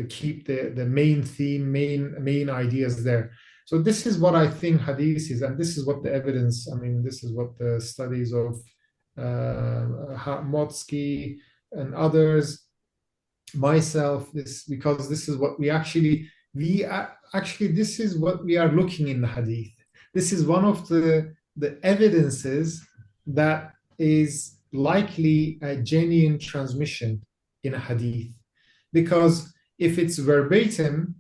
keep the main theme, main ideas there. So this is what I think Hadith is, and this is what the evidence, this is what the studies of Motsky and others, myself, because this is what this is what we are looking in the Hadith. This is one of the evidences that is likely a genuine transmission in a Hadith. Because if it's verbatim,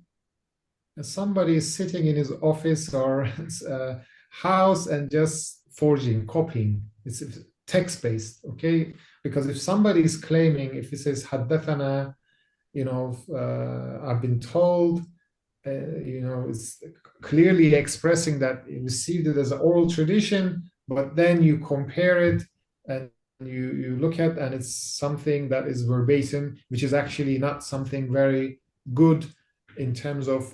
somebody is sitting in his office or house and just forging, copying. It's text-based, okay? Because if somebody is claiming, if he says, Haddathana, I've been told, it's clearly expressing that you received it as an oral tradition, but then you compare it and you look at, and it's something that is verbatim, which is actually not something very good in terms of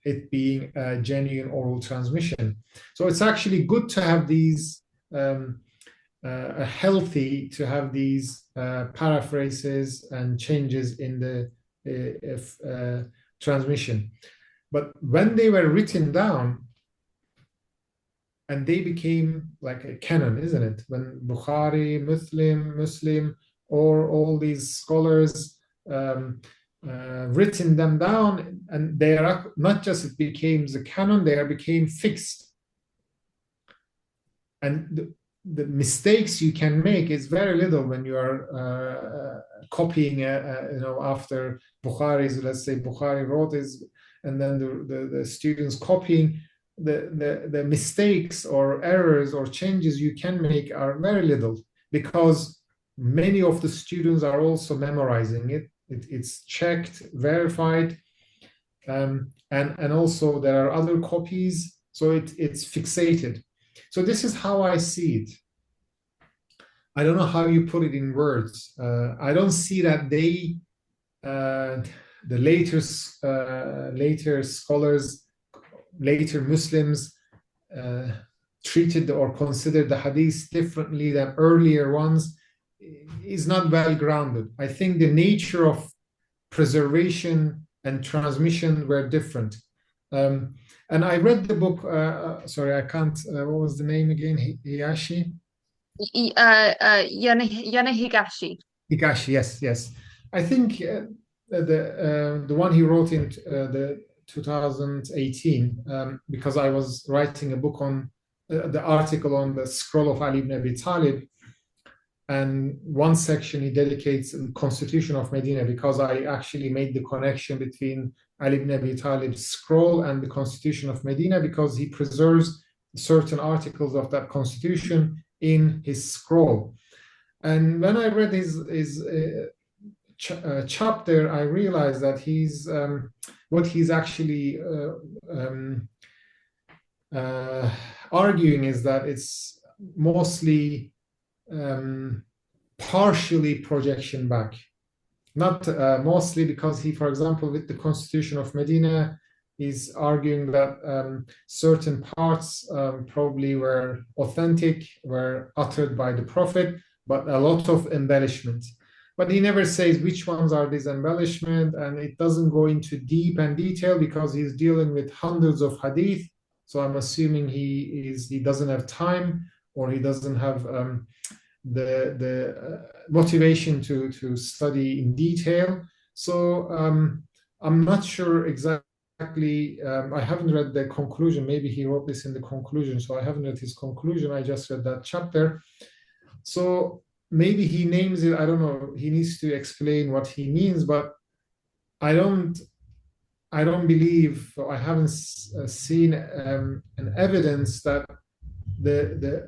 it being a genuine oral transmission. So it's actually good to have these healthy to have these paraphrases and changes in the transmission. But when they were written down, and they became like a canon, isn't it? When Bukhari, Muslim, or all these scholars written them down, and they are not just it became the canon, they became fixed. And the mistakes you can make is very little when you are copying, after Bukhari's, let's say Bukhari wrote this, and then the students copying, the mistakes or errors or changes you can make are very little, because many of the students are also memorizing it. It's checked, verified, and also there are other copies, so it's fixated. So this is how I see it. I don't know how you put it in words. I don't see that the later scholars, later Muslims treated or considered the hadith differently than earlier ones. Is not well grounded. I think the nature of preservation and transmission were different. And I read the book, sorry, I can't, what was the name again? Higashi? Higashi. Higashi, yes. I think the one he wrote in the 2018, because I was writing a book on the article on the scroll of Ali ibn Abi Talib, and one section he dedicates the Constitution of Medina, because I actually made the connection between Ali ibn Abi Talib's scroll and the Constitution of Medina, because he preserves certain articles of that constitution in his scroll. And when I read his chapter, I realized that what he's actually arguing is that it's mostly partially projection back, not mostly, because he, for example, with the Constitution of Medina, is arguing that certain parts probably were authentic, were uttered by the Prophet, but a lot of embellishment. But he never says which ones are these embellishment, and it doesn't go into deep and detail because he's dealing with hundreds of hadith. So I'm assuming he doesn't have time, or he doesn't have the motivation to study in detail. So I'm not sure exactly. I haven't read the conclusion. Maybe he wrote this in the conclusion, so I haven't read his conclusion. I just read that chapter. So maybe he names it. I don't know. He needs to explain what he means, but I don't believe. I haven't seen an evidence that the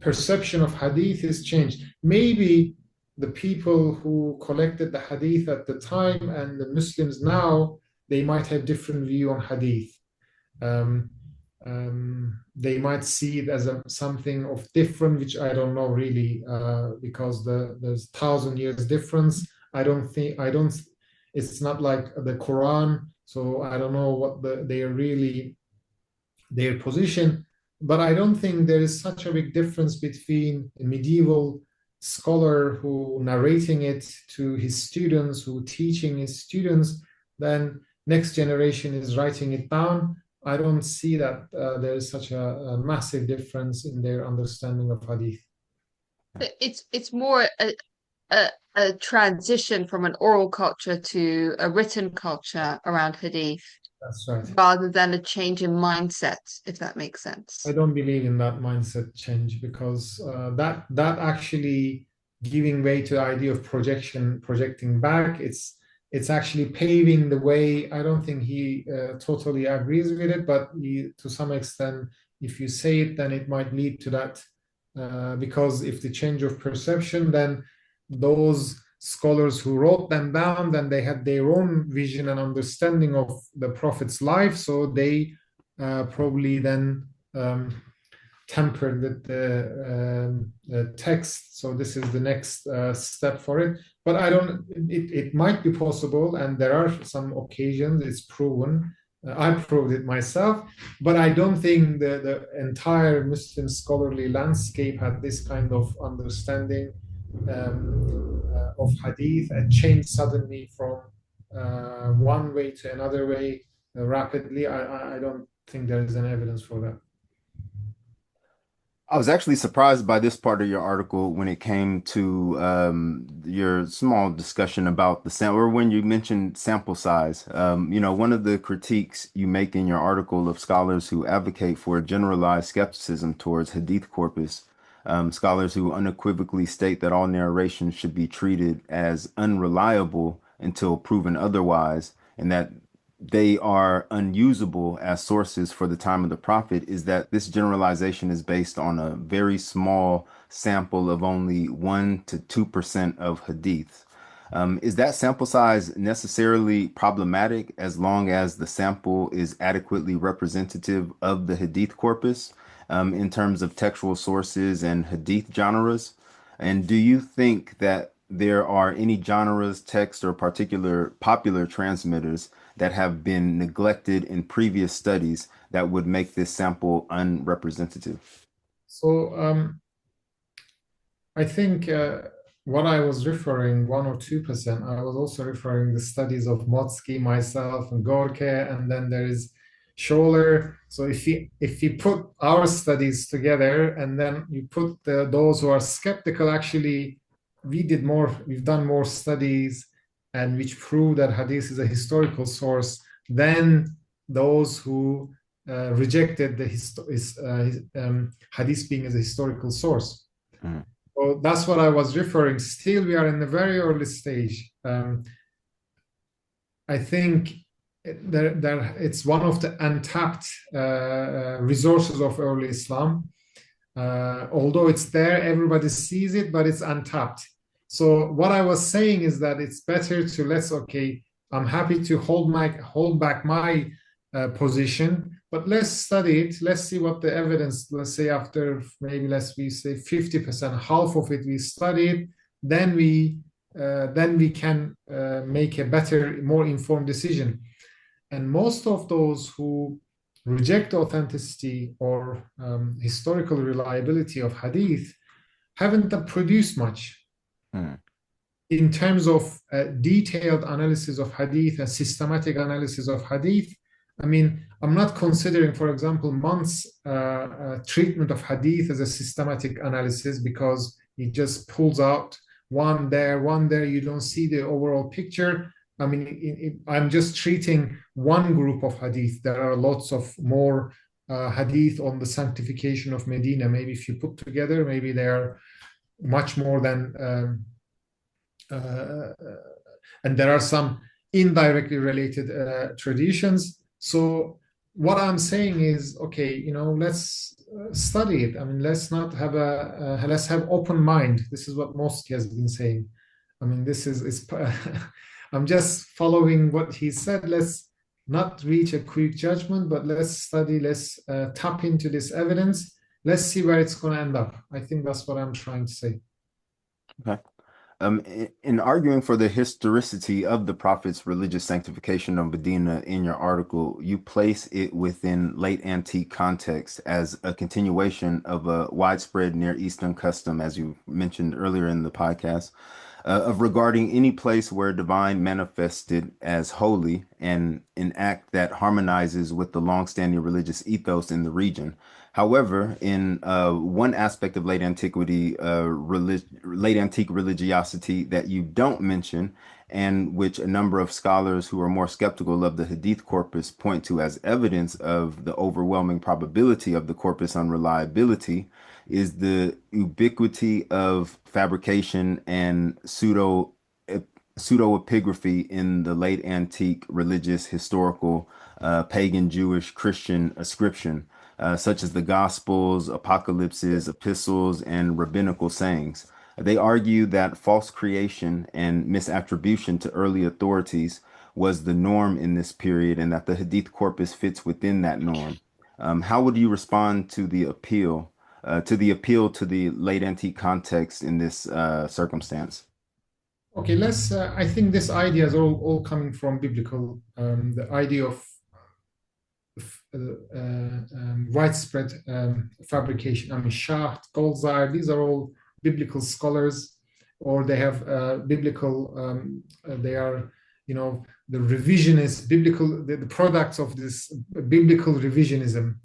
perception of hadith is changed. Maybe the people who collected the hadith at the time and the Muslims now, they might have different view on hadith. They might see it as something of different, which I don't know really, because there's 1,000 years difference. It's not like the Quran, so I don't know what their position. But I don't think there is such a big difference between a medieval scholar who narrating it to his students, who teaching his students, then next generation is writing it down. I don't see that there is such a massive difference in their understanding of hadith. It's more a transition from an oral culture to a written culture around hadith. That's right. Rather than a change in mindset, if that makes sense. I don't believe in that mindset change, because that actually giving way to the idea of projecting back, it's actually paving the way. I don't think he totally agrees with it, but to some extent, if you say it, then it might lead to that, because if the change of perception, then those scholars who wrote them down, then they had their own vision and understanding of the Prophet's life, so they probably then tempered with the text. So this is the next step for it. But I don't, it might be possible, and there are some occasions it's proven. I proved it myself, but I don't think the entire Muslim scholarly landscape had this kind of understanding of hadith and changed suddenly from one way to another way rapidly. I don't think there is an evidence for that. I was actually surprised by this part of your article when it came to your small discussion about the sample, or when you mentioned sample size. One of the critiques you make in your article of scholars who advocate for a generalized skepticism towards Hadith corpus, scholars who unequivocally state that all narrations should be treated as unreliable until proven otherwise, and that they are unusable as sources for the time of the Prophet, is that this generalization is based on a very small sample of only 1 to 2% of hadith. Is that sample size necessarily problematic as long as the sample is adequately representative of the hadith corpus in terms of textual sources and hadith genres? And do you think that there are any genres, text, or particular popular transmitters that have been neglected in previous studies that would make this sample unrepresentative? So I think what I was referring, 1 or 2%, I was also referring the studies of Motsky, myself, and Gorke, and then there is Scholler. So if you put our studies together and then you put those who are skeptical, actually, we've done more studies and which prove that hadith is a historical source than those who rejected the hadith being as a historical source. Mm. So that's what I was referring. Still, we are in the very early stage. I think it's one of the untapped resources of early Islam. Although it's there, everybody sees it, but it's untapped. So what I was saying is that it's better to I'm happy to hold back my position, but let's study it. Let's see what the evidence, let's say after maybe we say 50%, half of it we study it, then we can make a better, more informed decision. And most of those who reject authenticity or historical reliability of hadith haven't produced much. In terms of detailed analysis of hadith and systematic analysis of hadith. I mean, I'm not considering, for example, Munt's treatment of hadith as a systematic analysis, because he just pulls out one there, you don't see the overall picture. I mean, I'm just treating one group of hadith. There are lots of more hadith on the sanctification of Medina. Maybe if you put together, maybe they are much more than, and there are some indirectly related traditions. So what I'm saying is, let's study it. I mean, let's not have let's have open mind. This is what Moski has been saying. I mean, this is I'm just following what he said. Let's not reach a quick judgment, but let's study, let's tap into this evidence. Let's see where it's going to end up. I think that's what I'm trying to say. Okay. In arguing for the historicity of the Prophet's religious sanctification of Medina in your article, you place it within late antique context as a continuation of a widespread Near Eastern custom, as you mentioned earlier in the podcast, of regarding any place where divine manifested as holy and an act that harmonizes with the longstanding religious ethos in the region. However, in one aspect of late antiquity, late antique religiosity that you don't mention, and which a number of scholars who are more skeptical of the Hadith corpus point to as evidence of the overwhelming probability of the corpus unreliability, is the ubiquity of fabrication and pseudo-epigraphy in the late antique religious, historical, pagan, Jewish, Christian ascription. Such as the Gospels, Apocalypses, Epistles, and rabbinical sayings. They argue that false creation and misattribution to early authorities was the norm in this period and that the Hadith corpus fits within that norm. How would you respond to the appeal to the late antique context in this circumstance? Okay, let's. I think this idea is all coming from biblical. The idea of widespread fabrication. I mean, Shaht, Goldzar, these are all biblical scholars, or they have biblical. They are, the revisionist biblical, the products of this biblical revisionism,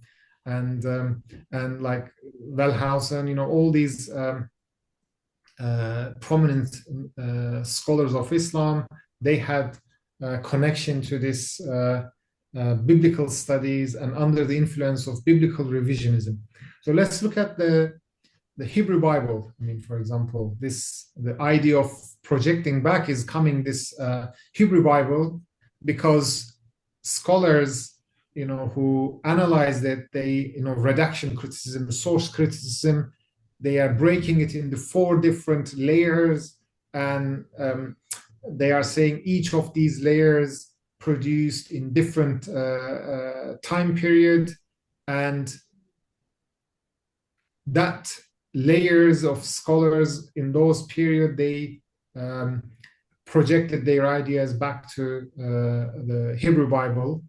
and like Wellhausen, all these. Prominent scholars of Islam, they had connection to this biblical studies and under the influence of biblical revisionism. So let's look at the Hebrew Bible. I mean, for example, the idea of projecting back is coming this Hebrew Bible, because scholars, who analyze that, they, redaction criticism, source criticism, they are breaking it into 4 different layers, and they are saying each of these layers produced in different time period, and that layers of scholars in those period, they projected their ideas back to the Hebrew Bible.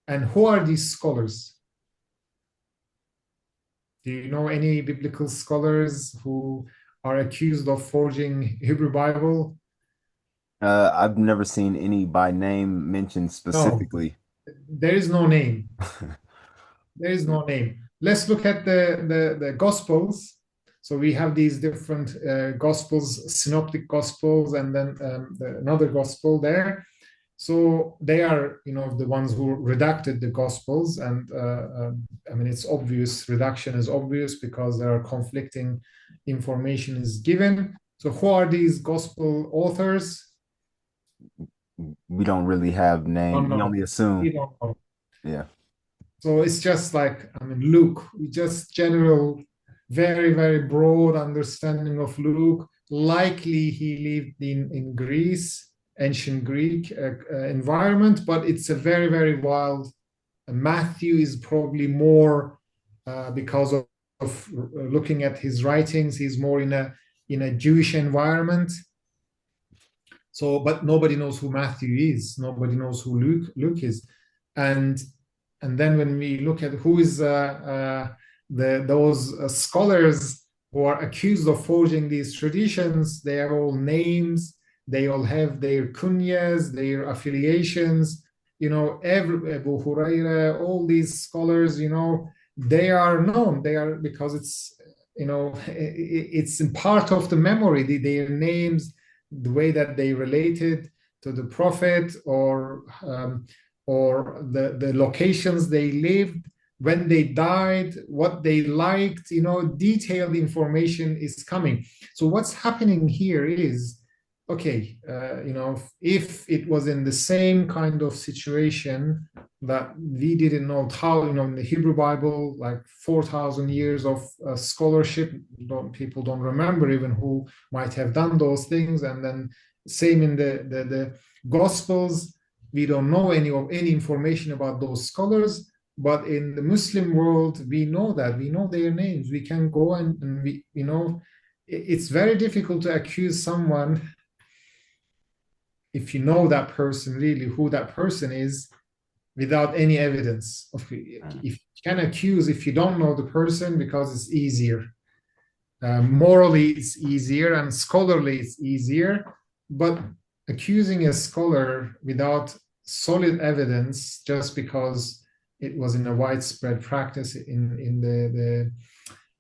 And who are these scholars? Do you know any biblical scholars who are accused of forging Hebrew Bible? I've never seen any by name mentioned specifically. No, there is no name. There is no name. Let's look at the Gospels. So we have these different Gospels, synoptic Gospels, and then another Gospel there. So they are, the ones who redacted the Gospels, and I mean, it's obvious, redaction is obvious because there are conflicting information is given. So who are these Gospel authors? We don't really have names. We only assume. We don't know. Yeah. So it's just like, I mean, Luke, just general, very, very broad understanding of Luke. Likely he lived in Greece, ancient Greek environment, but it's a very, very wild. Matthew is probably more because of looking at his writings, he's more in a Jewish environment. So, but nobody knows who Matthew is. Nobody knows who Luke is, and then when we look at who is those scholars who are accused of forging these traditions, they are all names. They all have their kunyas, their affiliations, every Abu Huraira, all these scholars, they are known. They are, because it's, it's in part of the memory, their names, the way that they related to the Prophet, or the locations they lived, when they died, what they liked, detailed information is coming. So what's happening here is, okay, if it was in the same kind of situation that we didn't know how, in the Hebrew Bible, like 4,000 years of scholarship, people don't remember even who might have done those things. And then same in the Gospels, we don't know any information about those scholars. But in the Muslim world, we know that, we know their names. We can go and we, it's very difficult to accuse someone if you know that person, really who that person is, without any evidence. If you can accuse if you don't know the person, because it's easier. Morally, it's easier, and scholarly, it's easier. But accusing a scholar without solid evidence, just because it was in a widespread practice in the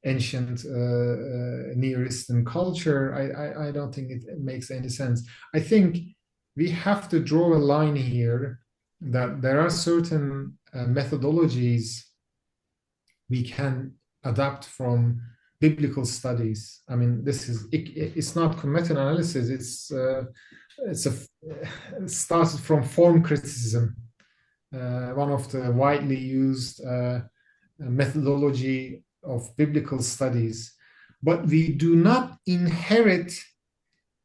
ancient Near Eastern culture, I don't think it makes any sense. I think we have to draw a line here that there are certain methodologies we can adapt from biblical studies. I mean, it's not isnād-cum-matn analysis. It started from form criticism, one of the widely used methodology of biblical studies. but we do not inherit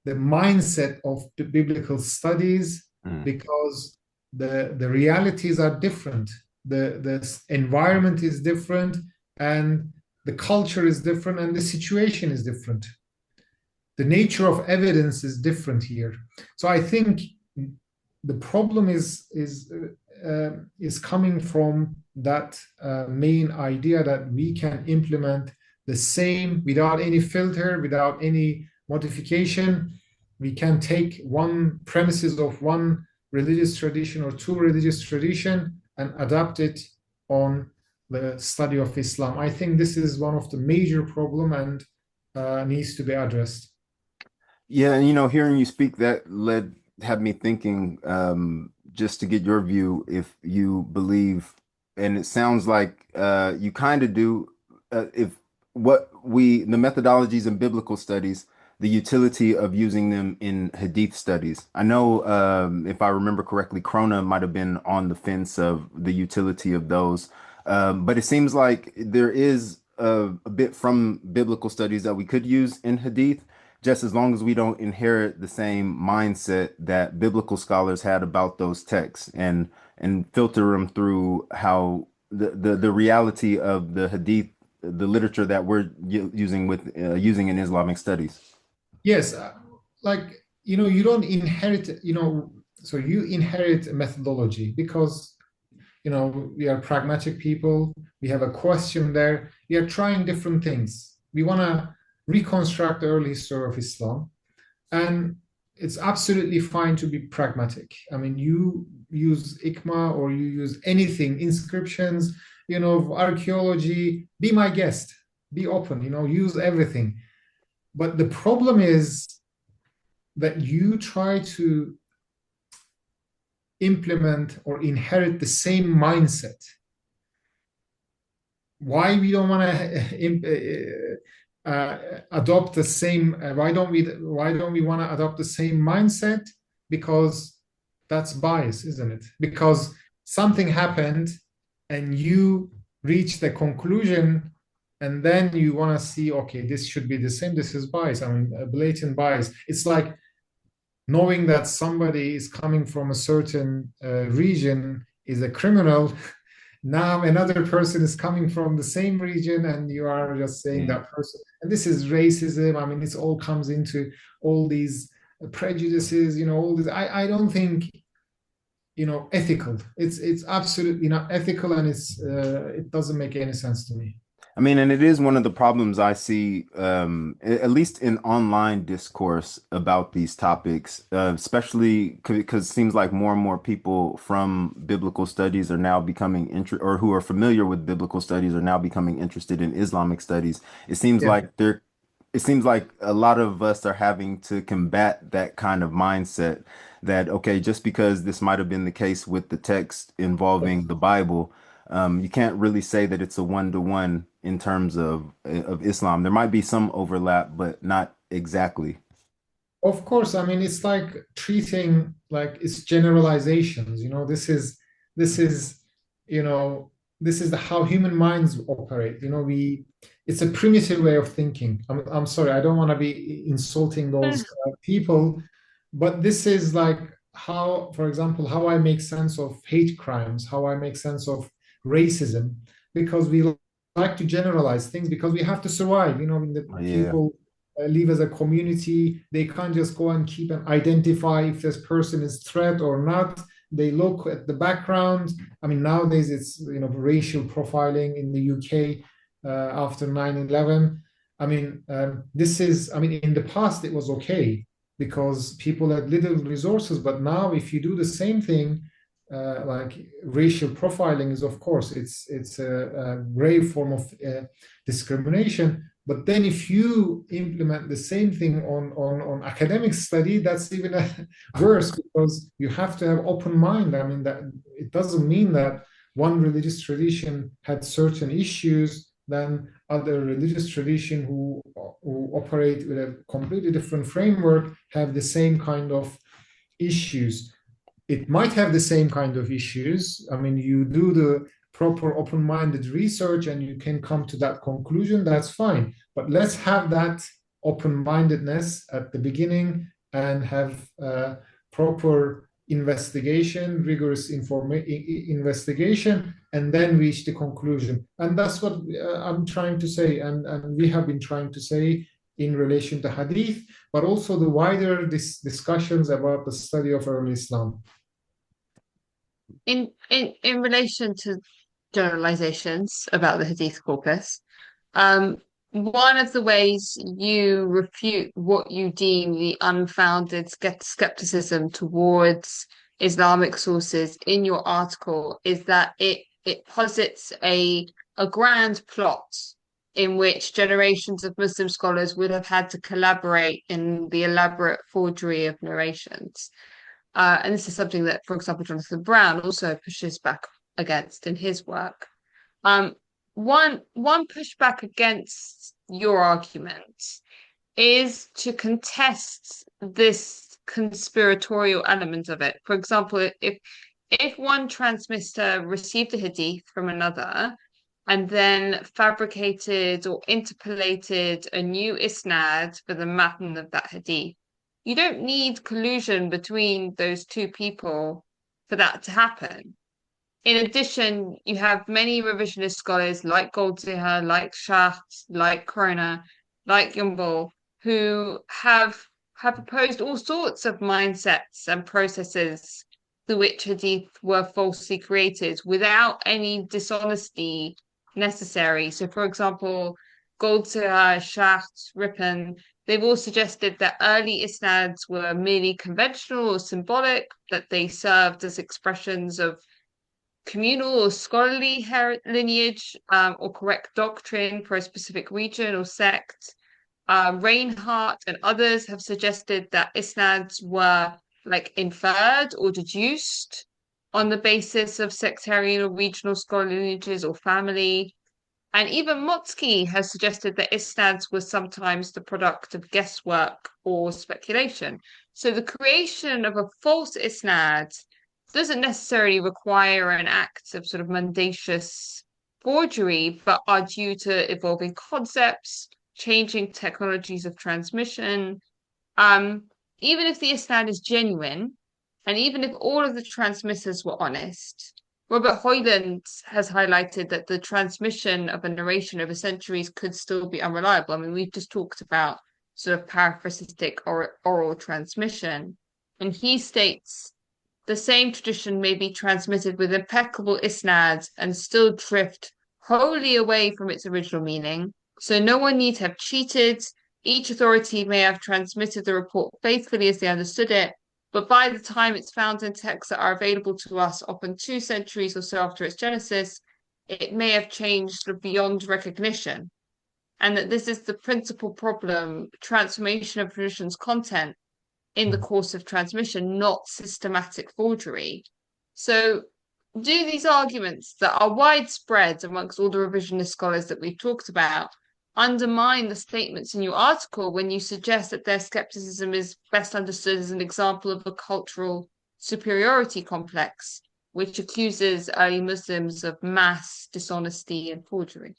the mindset of the biblical studies because the realities are different. The environment is different, and the culture is different, and the situation is different. The nature of evidence is different here. So I think the problem is coming from that main idea that we can implement the same without any filter, without any modification. We can take one premises of one religious tradition or two religious tradition and adapt it on the study of Islam. I think this is one of the major problem and needs to be addressed. Yeah, and hearing you speak, that had me thinking, just to get your view, if you believe, and it sounds like you kind of do, if the methodologies in biblical studies, the utility of using them in Hadith studies. I know, if I remember correctly, Krona might have been on the fence of the utility of those, but it seems like there is a bit from biblical studies that we could use in Hadith, just as long as we don't inherit the same mindset that biblical scholars had about those texts and filter them through how the reality of the Hadith, the literature that we're using in Islamic studies. Yes, you don't inherit, so you inherit a methodology because, we are pragmatic people. We have a question there. We are trying different things. We want to reconstruct the early history of Islam, and it's absolutely fine to be pragmatic. I mean, you use ICMA or you use anything, inscriptions, archaeology. Be my guest. Be open. Use everything. But the problem is that you try to implement or inherit the same mindset. Why we don't want to adopt the same? Why don't we want to adopt the same mindset? Because that's bias, isn't it? Because something happened and you reach the conclusion, and then you want to see, okay, this should be the same. This is bias. I mean, a blatant bias. It's like knowing that somebody is coming from a certain region is a criminal. Now another person is coming from the same region, and you are just saying that person. And this is racism. I mean, it all comes into all these prejudices. All this. I don't think ethical. It's absolutely not ethical, and it doesn't make any sense to me. I mean, and it is one of the problems I see, at least in online discourse about these topics, especially because it seems like more and more people from biblical studies are now becoming or who are familiar with biblical studies are now becoming interested in Islamic studies. It seems like a lot of us are having to combat that kind of mindset that, okay, just because this might have been the case with the text involving the Bible, you can't really say that it's a one-to-one in terms of Islam. There might be some overlap, but not exactly. Of course, I mean, it's like treating like it's generalizations. This is how human minds operate. It's a primitive way of thinking. I'm sorry, I don't want to be insulting those people, but this is like how, for example, how I make sense of hate crimes, how I make sense of racism, because we like to generalize things because we have to survive. People live as a community. They can't just go and keep and identify if this person is threat or not. They look at the background. I mean, nowadays it's racial profiling in the UK after 9/11. I mean, in the past it was okay because people had little resources, but now if you do the same thing, like racial profiling is, of course, it's a grave form of discrimination. But then if you implement the same thing on academic study, that's even worse because you have to have open mind. I mean, that it doesn't mean that one religious tradition had certain issues than other religious tradition who operate with a completely different framework have the same kind of issues. It might have the same kind of issues. I mean, you do the proper open-minded research and you can come to that conclusion, that's fine. But let's have that open-mindedness at the beginning and have proper investigation, rigorous investigation, and then reach the conclusion. And that's what I'm trying to say, and we have been trying to say in relation to Hadith, but also the wider discussions about the study of early Islam. In relation to generalizations about the Hadith corpus, one of the ways you refute what you deem the unfounded skepticism towards Islamic sources in your article is that it posits a grand plot in which generations of Muslim scholars would have had to collaborate in the elaborate forgery of narrations. And this is something that, for example, Jonathan Brown also pushes back against in his work. One pushback against your argument is to contest this conspiratorial element of it. For example, if one transmitter received a hadith from another and then fabricated or interpolated a new isnad for the matn of that hadith, you don't need collusion between those two people for that to happen. In addition, you have many revisionist scholars like Goldziher, like Schacht, like Kroner, like Yumbel, who have proposed all sorts of mindsets and processes through which hadith were falsely created without any dishonesty necessary. So, for example, Goldziher, Schacht, Rippon, they've all suggested that early isnads were merely conventional or symbolic, that they served as expressions of communal or scholarly lineage or correct doctrine for a specific region or sect. Reinhardt and others have suggested that isnads were like inferred or deduced on the basis of sectarian or regional scholarly lineages or family. And even Motzki has suggested that isnads were sometimes the product of guesswork or speculation. So the creation of a false isnad doesn't necessarily require an act of sort of mendacious forgery, but are due to evolving concepts, changing technologies of transmission. Even if the isnad is genuine, and even if all of the transmitters were honest, Robert Hoyland has highlighted that the transmission of a narration over centuries could still be unreliable. I mean, we've just talked about sort of paraphrastic or oral transmission, and he states the same tradition may be transmitted with impeccable isnads and still drift wholly away from its original meaning. So no one need have cheated. Each authority may have transmitted the report faithfully as they understood it, but by the time it's found in texts that are available to us, often 2 centuries or so after its genesis, it may have changed beyond recognition. And that this is the principal problem, transformation of tradition's content in the course of transmission, not systematic forgery. So do these arguments that are widespread amongst all the revisionist scholars that we've talked about undermine the statements in your article when you suggest that their skepticism is best understood as an example of a cultural superiority complex, which accuses early Muslims of mass dishonesty and forgery?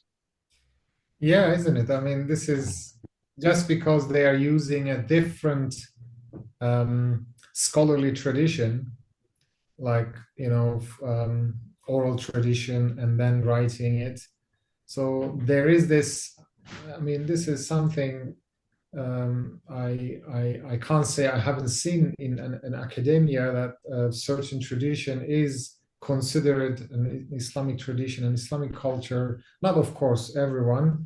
Yeah, isn't it? I mean, this is just because they are using a different scholarly tradition, like, oral tradition and then writing it. So there is this, I mean, this is something I can't say I haven't seen in an academia, that a certain tradition is considered an Islamic tradition, an Islamic culture. Not, of course, everyone,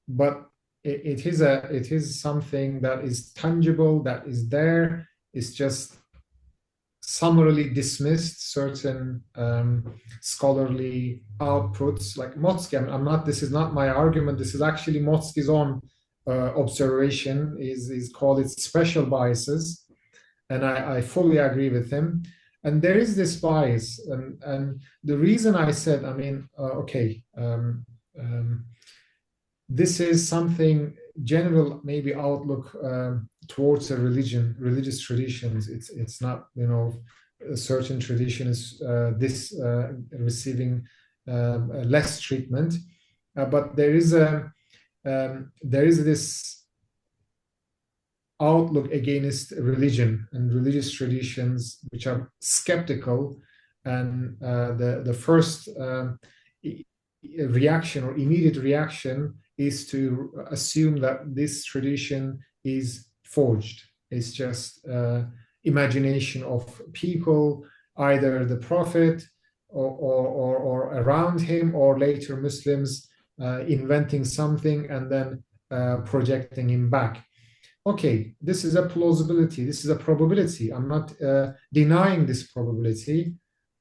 but it is something that is tangible, that is there. It's just summarily dismissed certain scholarly outputs, like Motzki. I'm not. This is not my argument. This is actually Motzki's own observation. Is called its special biases, and I fully agree with him. And there is this bias, and the reason I said, I mean, this is something general, maybe outlook towards a religious traditions. It's not, a certain tradition is receiving less treatment, but there is there is this outlook against religion and religious traditions which are skeptical, and the first reaction or immediate reaction is to assume that this tradition is forged. It's just imagination of people, either the Prophet or around him, or later Muslims inventing something and then projecting him back. Okay, this is a plausibility, this is a probability. I'm not denying this probability,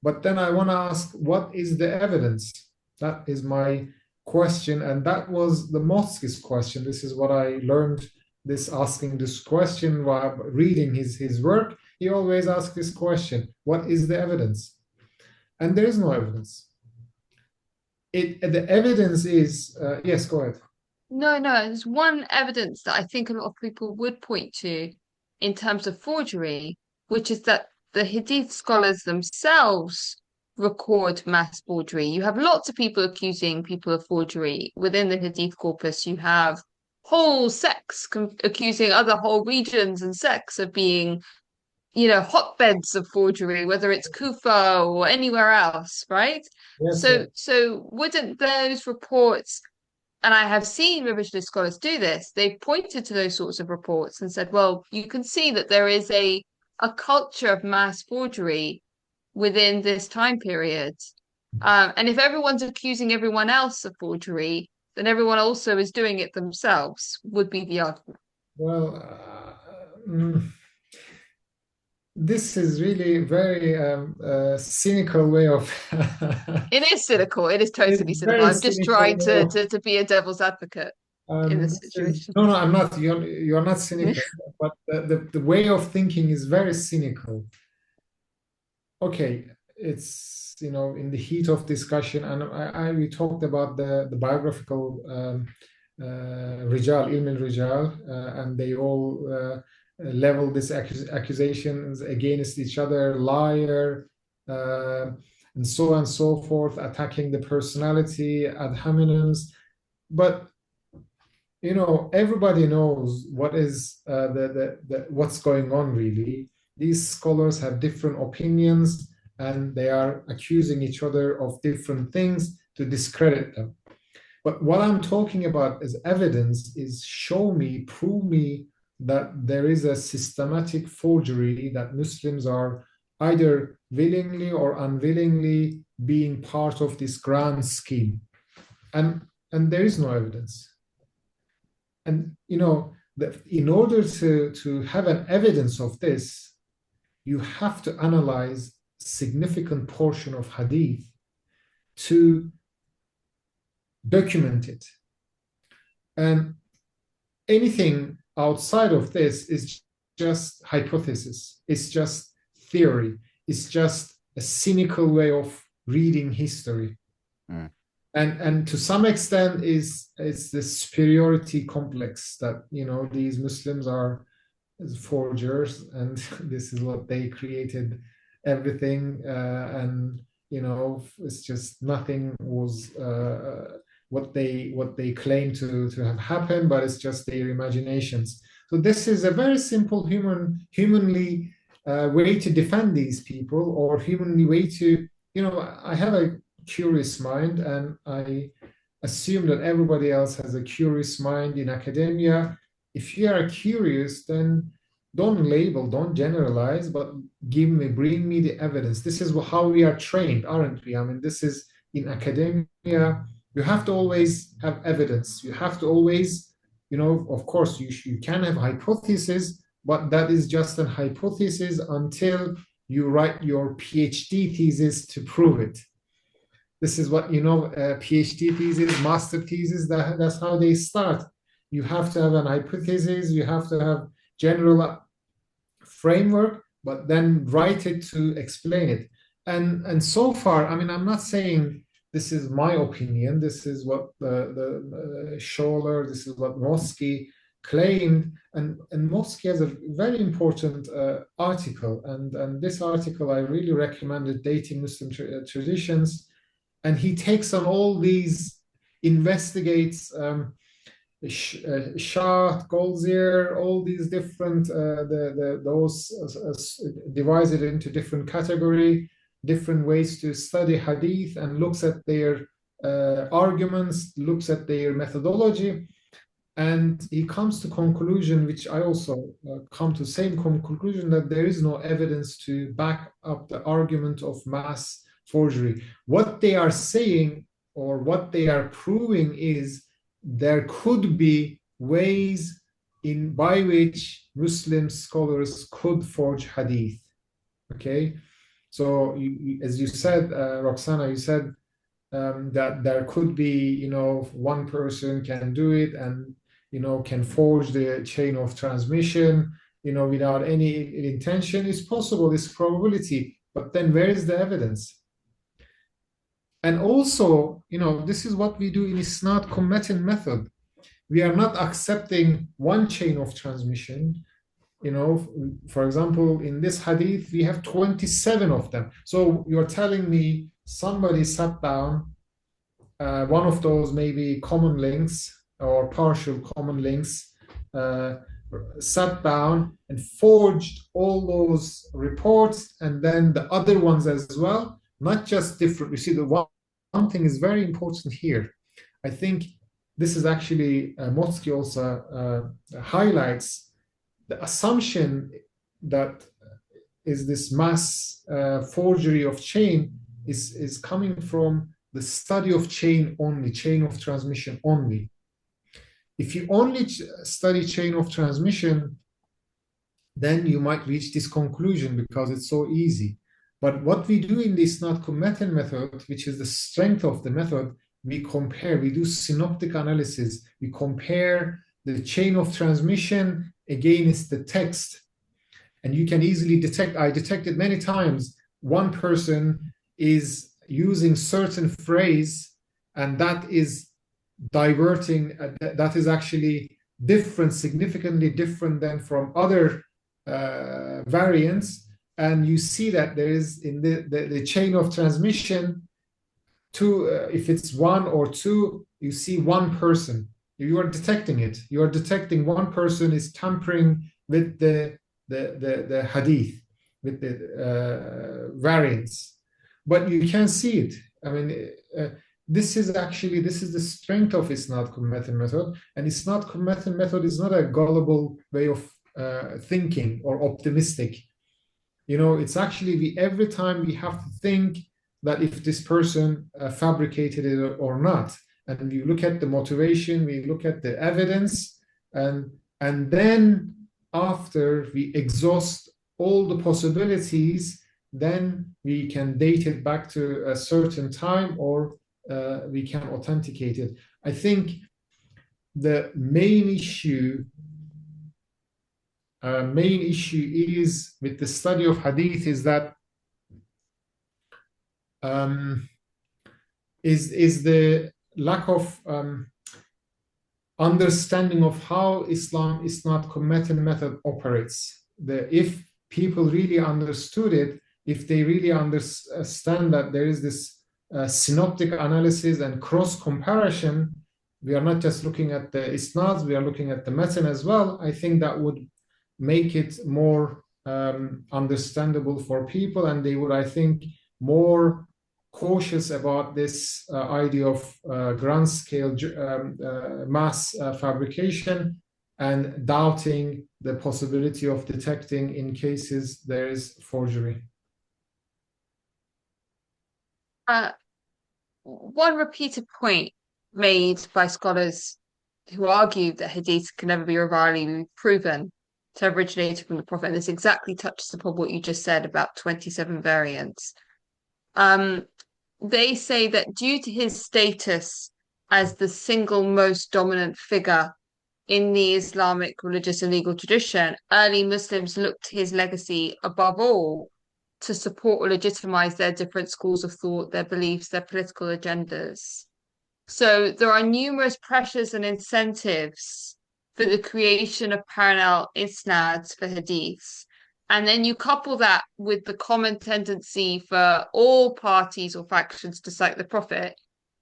but then I want to ask, what is the evidence? That is my question, and that was the mosque's question. This is what I learned, this asking this question while reading his work. He always asks this question, what is the evidence? And there is no evidence. The evidence is, yes, go ahead. No, there's one evidence that I think a lot of people would point to in terms of forgery, which is that the Hadith scholars themselves record mass forgery. You have lots of people accusing people of forgery. Within the Hadith corpus, you have whole sects accusing other whole regions and sects of being, hotbeds of forgery, whether it's Kufa or anywhere else, right? Yes, so wouldn't those reports, and I have seen revisionist scholars do this, they've pointed to those sorts of reports and said, well, you can see that there is a culture of mass forgery within this time period. And if everyone's accusing everyone else of forgery, then everyone also is doing it themselves, would be the argument. Well, this is really very cynical way of It is cynical. It is totally cynical. I'm just trying to be a devil's advocate in this situation. No, I'm not. You're not cynical, but the way of thinking is very cynical. Okay, it's in the heat of discussion, and we talked about the biographical Rijal, Ilm al-Rijal, and they all level these accusations against each other, liar, and so on and so forth, attacking the personality ad hominems. But everybody knows what is what's going on really. These scholars have different opinions, and they are accusing each other of different things to discredit them. But what I'm talking about as evidence is show me, prove me that there is a systematic forgery, that Muslims are either willingly or unwillingly being part of this grand scheme. And there is no evidence. And in order to have an evidence of this, you have to analyze significant portion of Hadith to document it. And anything outside of this is just hypothesis. It's just theory. It's just a cynical way of reading history. And to some extent it's the superiority complex that these Muslims are forgers, and this is what they created everything, and it's just nothing was what they claim to have happened, but it's just their imaginations. So this is a very simple humanly way to defend these people, or humanly way to I have a curious mind, and I assume that everybody else has a curious mind in academia. If you are curious, then don't label, don't generalize, but bring me the evidence. This is how we are trained, aren't we? I mean, this is in academia. You have to always have evidence. You have to always, of course, you can have hypotheses, but that is just a hypothesis until you write your PhD thesis to prove it. This is what, PhD thesis, master thesis, that's how they start. You have to have an hypothesis, you have to have general framework, but then write it to explain it. And so far, I mean, I'm not saying this is my opinion, this is what the Scholar, this is what Mosky claimed, and Mosky has a very important article, and this article I really recommended, Dating Muslim Traditions, and he takes on all these, investigates Shah, Goldzier, all these different those divided into different category, different ways to study hadith, and looks at their arguments, looks at their methodology, and he comes to conclusion, which I also come to same conclusion, that there is no evidence to back up the argument of mass forgery. What they are saying or what they are proving is there could be ways by which Muslim scholars could forge hadith. Okay, so as you said, Roxana, you said that there could be, one person can do it and can forge the chain of transmission, without any intention. It's possible, it's probability, but then where is the evidence? And also, this is what we do in isnād-cum-matn method. We are not accepting one chain of transmission. For example, in this hadith, we have 27 of them. So you're telling me somebody sat down, one of those maybe common links or partial common links, sat down and forged all those reports, and then the other ones as well, not just different. You see, the one thing is very important here. I think this is actually, Motsky also highlights the assumption that is this mass forgery of chain is coming from the study of chain only, chain of transmission only. If you only study chain of transmission, then you might reach this conclusion because it's so easy. But what we do in the isnād-cum-matn method, which is the strength of the method, we do synoptic analysis. We compare the chain of transmission against the text. And you can easily detect, I detected many times, one person is using certain phrase, and that is diverting, that is actually different, significantly different than from other variants. And you see that there is in the chain of transmission, if it's one or two, you see one person. You are detecting it. You are detecting one person is tampering with the hadith, with the variants, but you can't see it. I mean, this is the strength of isnād-cum-matn method, and isnād-cum-matn method is not a gullible way of thinking or optimistic. It's actually every time we have to think that if this person fabricated it or not, and we look at the motivation, we look at the evidence, and then after we exhaust all the possibilities, then we can date it back to a certain time, or we can authenticate it. I think the main issue is with the study of hadith is that is the lack of understanding of how Islam isnād-cum-matn method operates. If people really understood it, if they really understand that there is this synoptic analysis and cross comparison, we are not just looking at the isnads, we are looking at the matan as well. I think that would make it more understandable for people, and they would, I think, more cautious about this idea of grand scale mass fabrication, and doubting the possibility of detecting in cases there is forgery. One repeated point made by scholars who argue that hadith can never be reliably proven to have originated from the Prophet, and this exactly touches upon what you just said about 27 variants. They say that due to his status as the single most dominant figure in the Islamic religious and legal tradition, early Muslims looked to his legacy above all to support or legitimize their different schools of thought, their beliefs, their political agendas. So there are numerous pressures and incentives for the creation of parallel isnads for hadiths. And then you couple that with the common tendency for all parties or factions to cite the Prophet,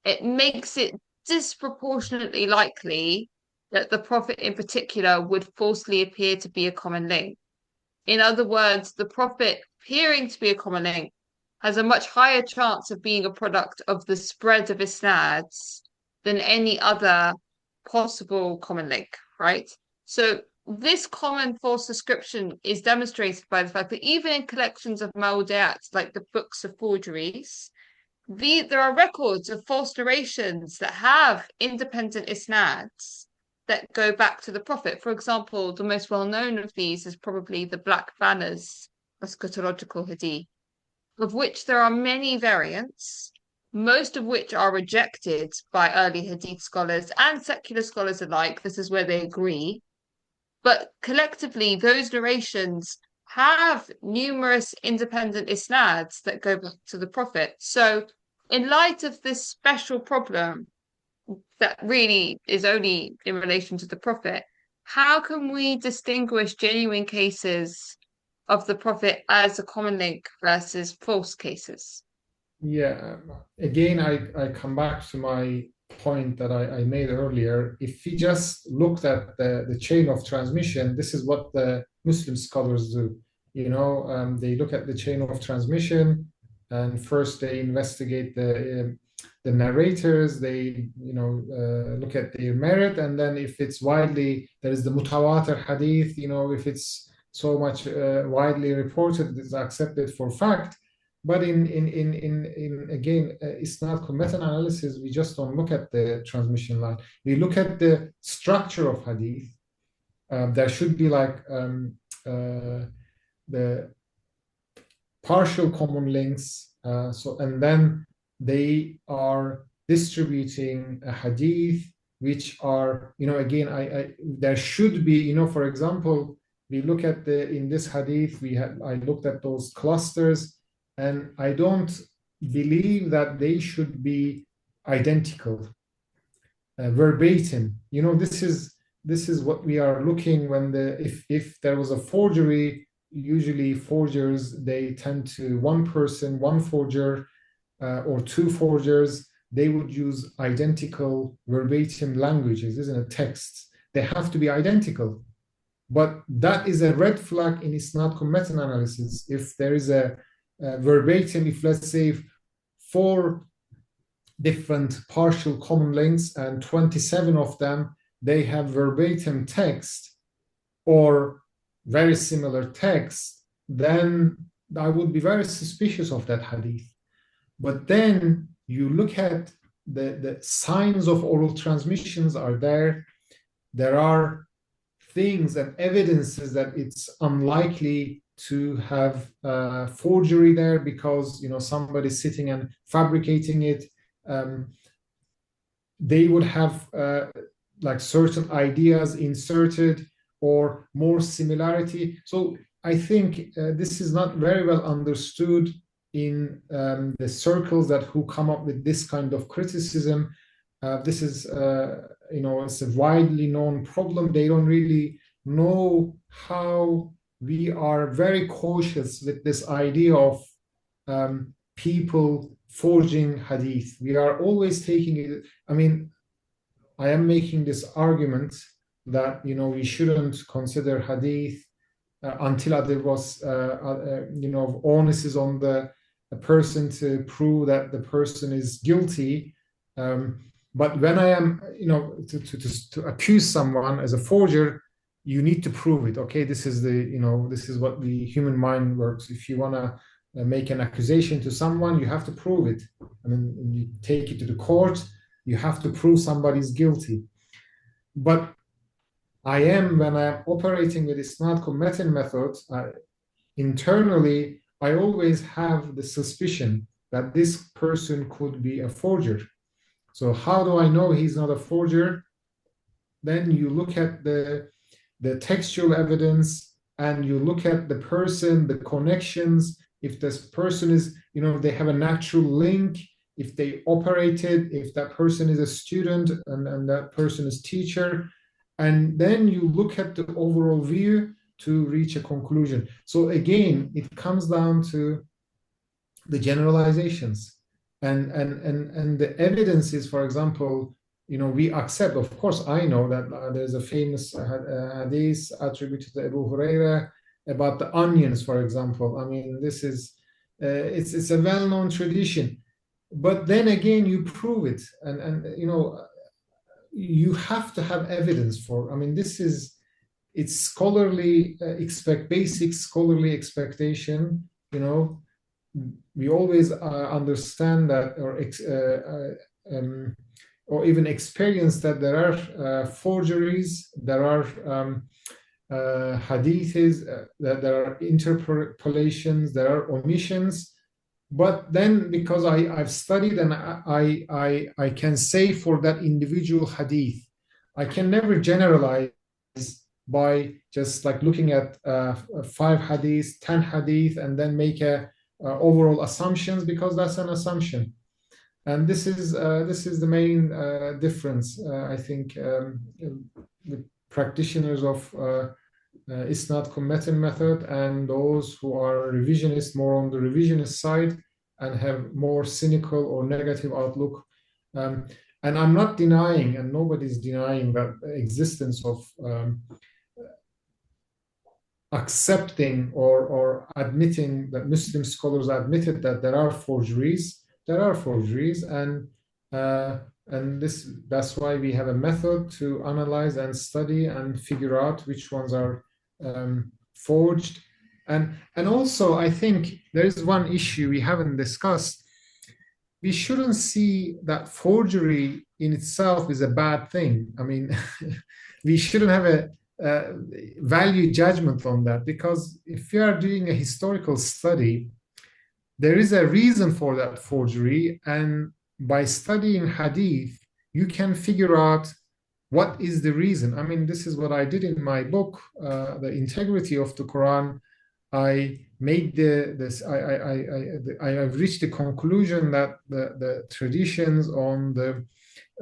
it makes it disproportionately likely that the Prophet in particular would falsely appear to be a common link. In other words, the Prophet appearing to be a common link has a much higher chance of being a product of the spread of isnads than any other possible common link, right? So this common false description is demonstrated by the fact that even in collections of mawdu'at, like the books of forgeries, there are records of false narrations that have independent isnads that go back to the Prophet. For example, the most well-known of these is probably the Black Banners eschatological Hadith, of which there are many variants, most of which are rejected by early Hadith scholars and secular scholars alike. This is where they agree. But collectively, those narrations have numerous independent isnads that go back to the Prophet. So in light of this special problem that really is only in relation to the Prophet, how can we distinguish genuine cases of the Prophet as a common link versus false cases? Yeah, again, I come back to my point that I made earlier. If we just looked at the chain of transmission, this is what the Muslim scholars do. They look at the chain of transmission, and first they investigate the narrators. They look at their merit, and then if it's widely, there is the mutawatir hadith. If it's so much widely reported, it's accepted for fact. But in again, isnad-cum-matn analysis, we just don't look at the transmission line. We look at the structure of hadith. There should be like the partial common links. And then they are distributing a hadith, which are, again, there should be, for example, we look at in this hadith, I looked at those clusters. And I don't believe that they should be identical, verbatim. This is what we are looking when if there was a forgery. Usually, forgers, they tend to one forger, or two forgers. They would use identical verbatim languages, isn't it? Texts. They have to be identical. But that is a red flag in isnad-cum-matn analysis. If there is a verbatim, if let's say 4 different partial common links and 27 of them, they have verbatim text or very similar text, then I would be very suspicious of that hadith. But then you look at the signs of oral transmissions are there. There are things and evidences that it's unlikely to have forgery there because somebody's sitting and fabricating it. They would have like certain ideas inserted or more similarity. So I think this is not very well understood in the circles who come up with this kind of criticism. This is it's a widely known problem. They don't really know how. We are very cautious with this idea of people forging hadith. We are always taking it. I am making this argument that we shouldn't consider hadith until there was onus is on the person to prove that the person is guilty. But when I am to accuse someone as a forger, you need to prove it. Okay, this is this is what the human mind works. If you want to make an accusation to someone, you have to prove it. You take it to the court, you have to prove somebody's guilty. But when I'm operating with isnad-cum-matn method, internally, I always have the suspicion that this person could be a forger. So how do I know he's not a forger? Then you look at the textual evidence, and you look at the person, the connections. If this person is, they have a natural link, if they operated, if that person is a student and that person is teacher, and then you look at the overall view to reach a conclusion. So again, it comes down to the generalizations and the evidence is, for example, we accept. Of course, I know that there's a famous hadith attributed to Abu Huraira about the onions, for example. I mean, this is it's a well-known tradition, but then again, you prove it, and you have to have evidence for. I mean, it's scholarly basic scholarly expectation. We always understand that, or even experience that there are forgeries, there are hadiths, that there are interpolations, there are omissions. But then, because I've studied and I can say for that individual hadith, I can never generalize by just like looking at 5 hadith, 10 hadith, and then make overall assumptions, because that's an assumption. And this is the main difference, I think, with practitioners of isnād-cum-matn method and those who are revisionists, more on the revisionist side, and have more cynical or negative outlook. And I'm not denying, and nobody's denying, that existence of accepting or admitting that Muslim scholars admitted that there are forgeries. There are forgeries, and that's why we have a method to analyze and study and figure out which ones are forged. And also, I think there is one issue we haven't discussed. We shouldn't see that forgery in itself is a bad thing. I mean, we shouldn't have a value judgment on that, because if you are doing a historical study, there is a reason for that forgery, and by studying hadith, you can figure out what is the reason. I mean, this is what I did in my book, The Integrity of the Quran. I made I've reached the conclusion that the traditions on the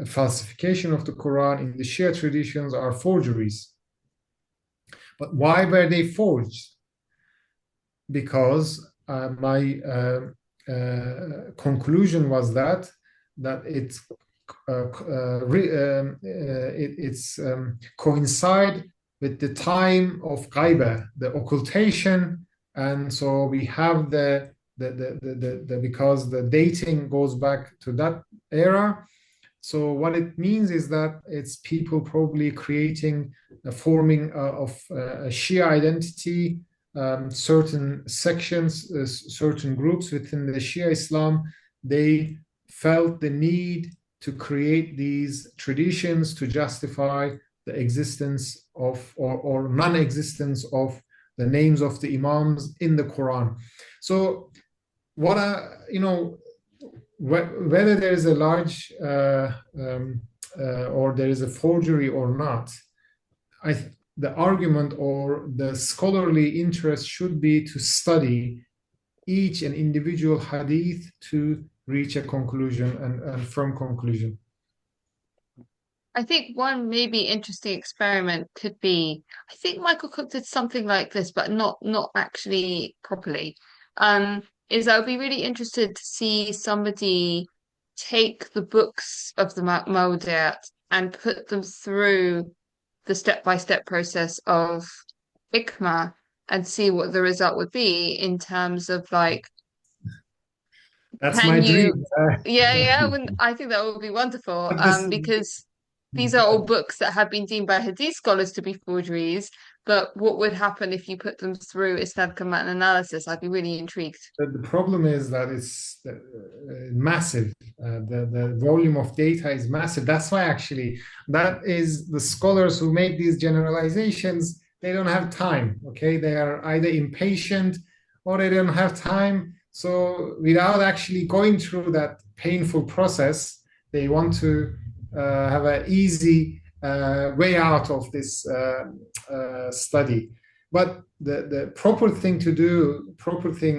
falsification of the Quran in the Shia traditions are forgeries. But why were they forged? Because my conclusion was that it's coincide with the time of ghaiba, the occultation, and so we have the because the dating goes back to that era. So what it means is that it's people probably creating a forming of a Shia identity, certain sections, certain groups within the Shia Islam. They felt the need to create these traditions to justify the existence of or non-existence of the names of the imams in the Quran. So what whether there is a large or there is a forgery or not, the argument or the scholarly interest should be to study each and individual hadith to reach a conclusion and firm conclusion. I think one maybe interesting experiment could be, I think Michael Cook did something like this, but not actually properly. Is I would be really interested to see somebody take the books of the Mawdu'at and put them through the step-by-step process of ICMA and see what the result would be in terms of like, that's my dream. I think that would be wonderful, because these are all books that have been deemed by Hadith scholars to be forgeries. But what would happen if you put them through Isnad-Kamatan analysis? I'd be really intrigued. The problem is that it's massive. The volume of data is massive. That's why actually that is the scholars who make these generalizations, they don't have time. Okay, they are either impatient or they don't have time. So without actually going through that painful process, they want to have an easy way out of this study. But the proper thing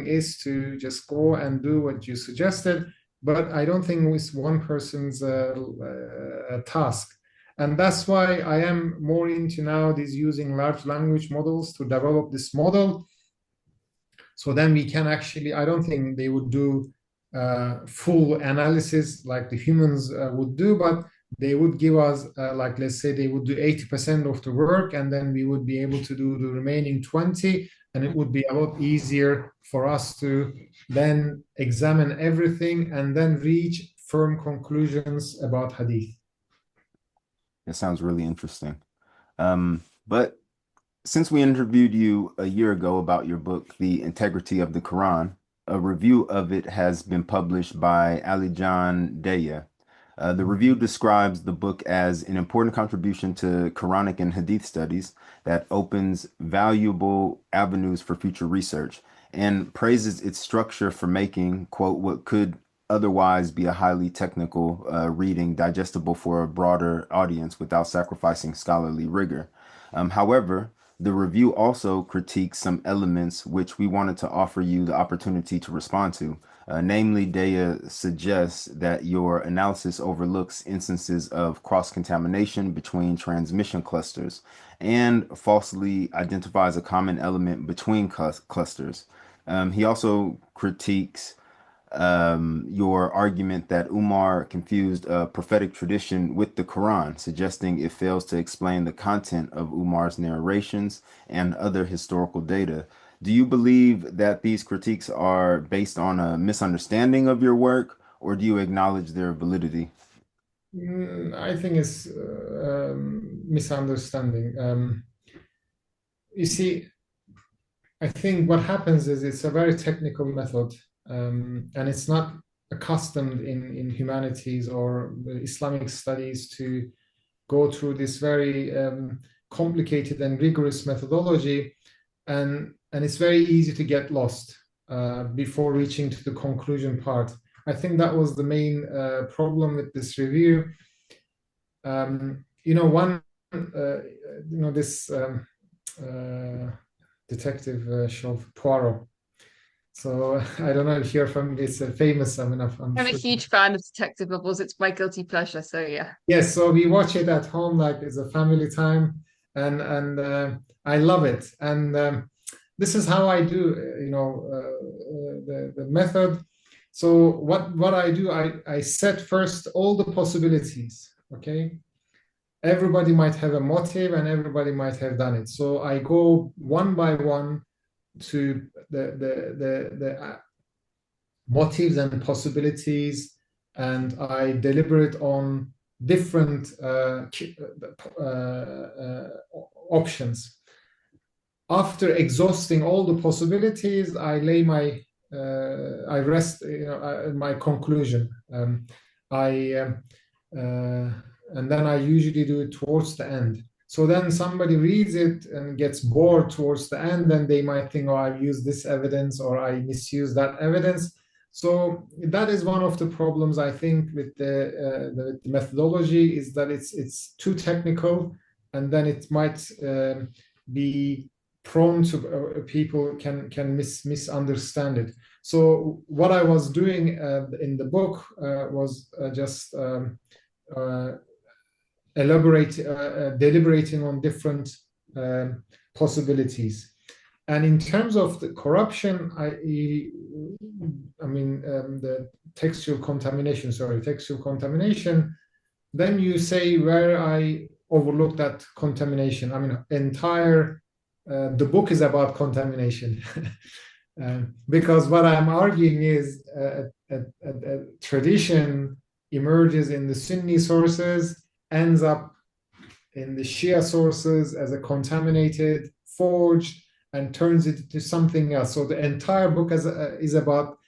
is to just go and do what you suggested. But I don't think it's one person's task. And that's why I am more into now these using large language models to develop this model. So then we can actually, I don't think they would do full analysis like the humans would do, but they would give us, like, let's say they would do 80% of the work, and then we would be able to do the remaining 20, and it would be a lot easier for us to then examine everything and then reach firm conclusions about hadith. It sounds really interesting. But since we interviewed you a year ago about your book, The Integrity of the Quran, a review of it has been published by Alijan Deya. The review describes the book as an important contribution to Quranic and Hadith studies that opens valuable avenues for future research and praises its structure for making, quote, what could otherwise be a highly technical reading digestible for a broader audience without sacrificing scholarly rigor. However, the review also critiques some elements which we wanted to offer you the opportunity to respond to. Namely, Daya suggests that your analysis overlooks instances of cross-contamination between transmission clusters and falsely identifies a common element between clusters. He also critiques your argument that Umar confused a prophetic tradition with the Quran, suggesting it fails to explain the content of Umar's narrations and other historical data. Do you believe that these critiques are based on a misunderstanding of your work, or do you acknowledge their validity? I think it's misunderstanding. You see, I think what happens is it's a very technical method, and it's not accustomed in humanities or Islamic studies to go through this very complicated and rigorous methodology, and it's very easy to get lost before reaching to the conclusion part. I think that was the main problem with this review. This detective show, Poirot. So I don't know if you're familiar. It's famous. I mean, I'm a huge fan of detective novels. It's my guilty pleasure. So yeah. Yes, so we watch it at home, like it's a family time, and I love it. And this is how I do, the method. So what I do, I set first all the possibilities. Okay, everybody might have a motive, and everybody might have done it. So I go one by one to the motives and possibilities, and I deliberate on different options. After exhausting all the possibilities, I lay I rest my conclusion. And then I usually do it towards the end. So then somebody reads it and gets bored towards the end, and they might think, oh, I've used this evidence or I misuse that evidence. So that is one of the problems, I think, with the methodology, is that it's too technical, and then it might be prone to people can misunderstand it. So what I was doing in the book was just deliberating on different possibilities. And in terms of the corruption, the textual contamination, then you say where I overlooked that contamination. I mean, the book is about contamination. Because what I'm arguing is a tradition emerges in the Sunni sources, ends up in the Shia sources as a contaminated, forged, and turns it to something else. So the entire book is about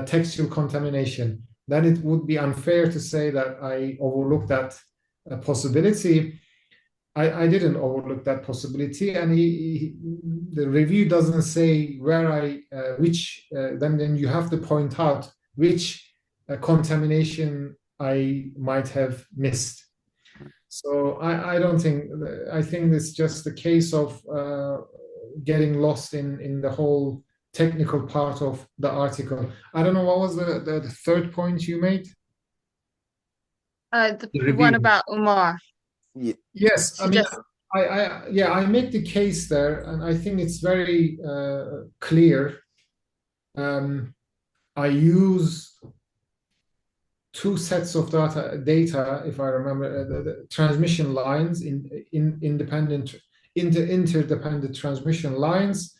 textual contamination. Then it would be unfair to say that I overlooked that possibility. I didn't overlook that possibility, and the review doesn't say where then you have to point out which contamination I might have missed. So I think it's just a case of getting lost in the whole technical part of the article. I don't know, what was the third point you made? The one about Umar. Yes, I mean, I make the case there, and I think it's very clear. I use two sets of data, if I remember, the transmission lines in interdependent transmission lines,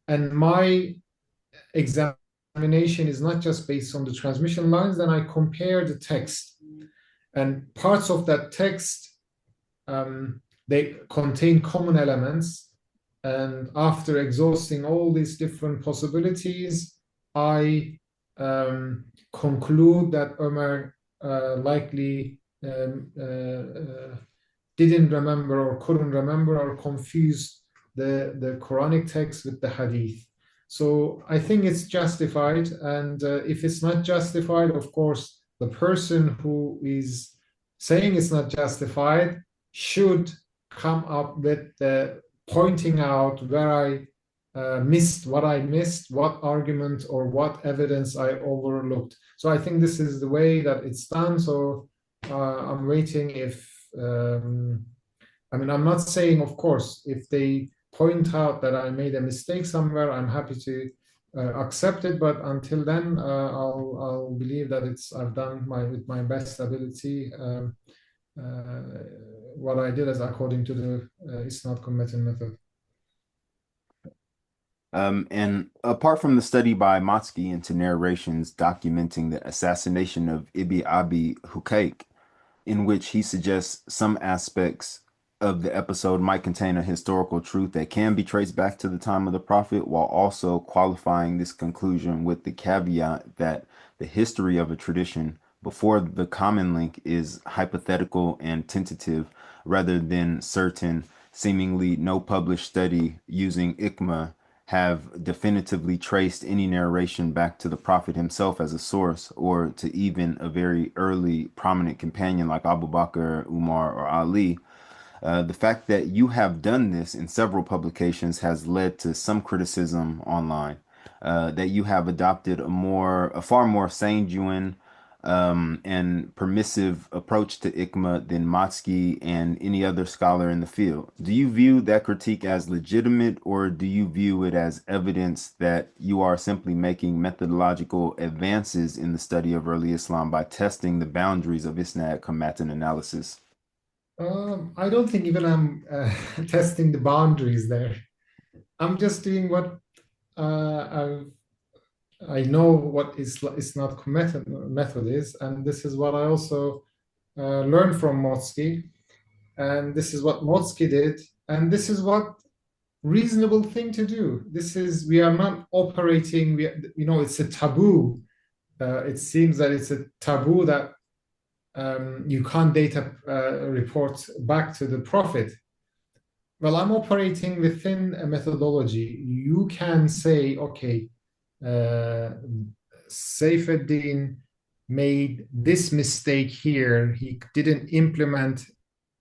and my examination is not just based on the transmission lines. Then I compare the text, and parts of that text they contain common elements, and after exhausting all these different possibilities, I conclude that Umar likely didn't remember or couldn't remember or confused the Quranic text with the Hadith. So I think it's justified, and if it's not justified, of course, the person who is saying it's not justified should come up with pointing out where I missed, what argument or what evidence I overlooked. So I think this is the way that it's done. So I'm waiting if, I mean, I'm not saying, of course, if they point out that I made a mistake somewhere, I'm happy to accept it. But until then, I'll believe that I've done with my best ability what I did as according to the isnād-cum-matn method. And apart from the study by Motsky into narrations documenting the assassination of Ibn Abi Hukayk, in which he suggests some aspects of the episode might contain a historical truth that can be traced back to the time of the Prophet, while also qualifying this conclusion with the caveat that the history of a tradition before the common link is hypothetical and tentative rather than certain. Seemingly no published study using ICMA have definitively traced any narration back to the Prophet himself as a source, or to even a very early prominent companion like Abu Bakr, Umar, or Ali. The fact that you have done this in several publications has led to some criticism online, that you have adopted a far more sanguine and permissive approach to ICMA than Motsky and any other scholar in the field. Do you view that critique as legitimate, or do you view it as evidence that you are simply making methodological advances in the study of early Islam by testing the boundaries of isnad-Kamatan analysis? I don't think even I'm testing the boundaries there. I'm just doing what I know what isnād-cum-matn method is, and this is what I also learned from Motsky, and this is what Motsky did, and this is what reasonable thing to do. We are not operating, it's a taboo. It seems that it's a taboo that you can't data report back to the Prophet. Well, I'm operating within a methodology. You can say, okay, Seyfeddin made this mistake here. He didn't implement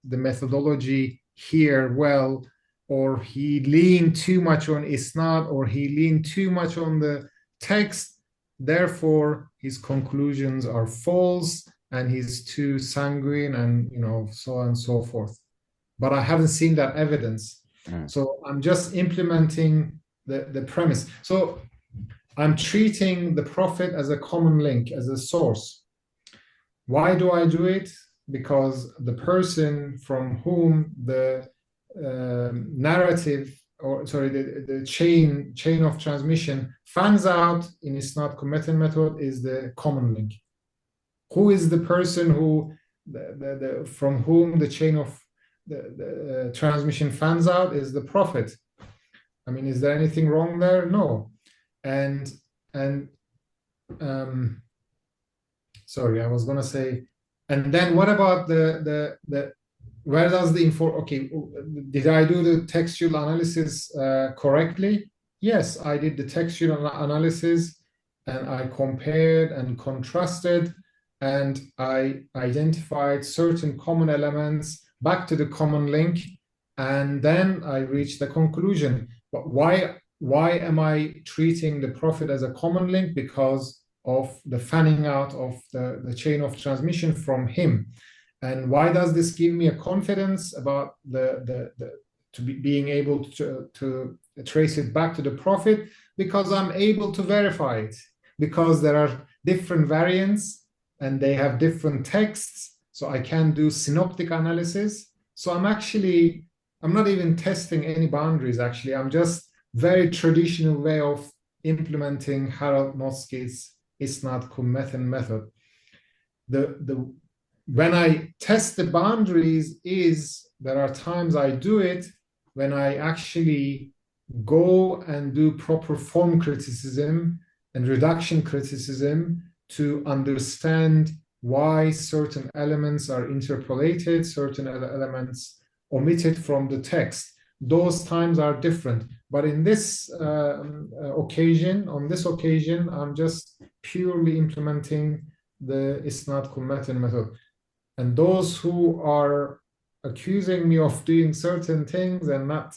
the methodology here well, or he leaned too much on isnad, or he leaned too much on the text. Therefore, his conclusions are false, and he's too sanguine, and so on and so forth. But I haven't seen that evidence. So I'm just implementing the premise. So I'm treating the Prophet as a common link, as a source. Why do I do it? Because the person from whom the narrative, or sorry, the chain of transmission fans out in isnād-cum-matn method is the common link. Who is the person from whom the chain of the transmission fans out? Is the Prophet. I mean, is there anything wrong there? No. And sorry, I was gonna say, and then what about the where does the info? Okay, did I do the textual analysis correctly? Yes, I did the textual analysis, and I compared and contrasted, and I identified certain common elements back to the common link, and then I reached the conclusion. But why am I treating the Prophet as a common link? Because of the fanning out of the chain of transmission from him. And why does this give me a confidence about being able to trace it back to the Prophet? Because I'm able to verify it. Because there are different variants, and they have different texts, so I can do synoptic analysis. So I'm not even testing any boundaries, actually. I'm just very traditional way of implementing Harold Motzki's Isnad-cum-matn method. When I test the boundaries there are times I do it when I actually go and do proper form criticism and reduction criticism to understand why certain elements are interpolated, certain elements omitted from the text. Those times are different. But in this occasion, I'm just purely implementing the isnād-cum-matn method. And those who are accusing me of doing certain things and not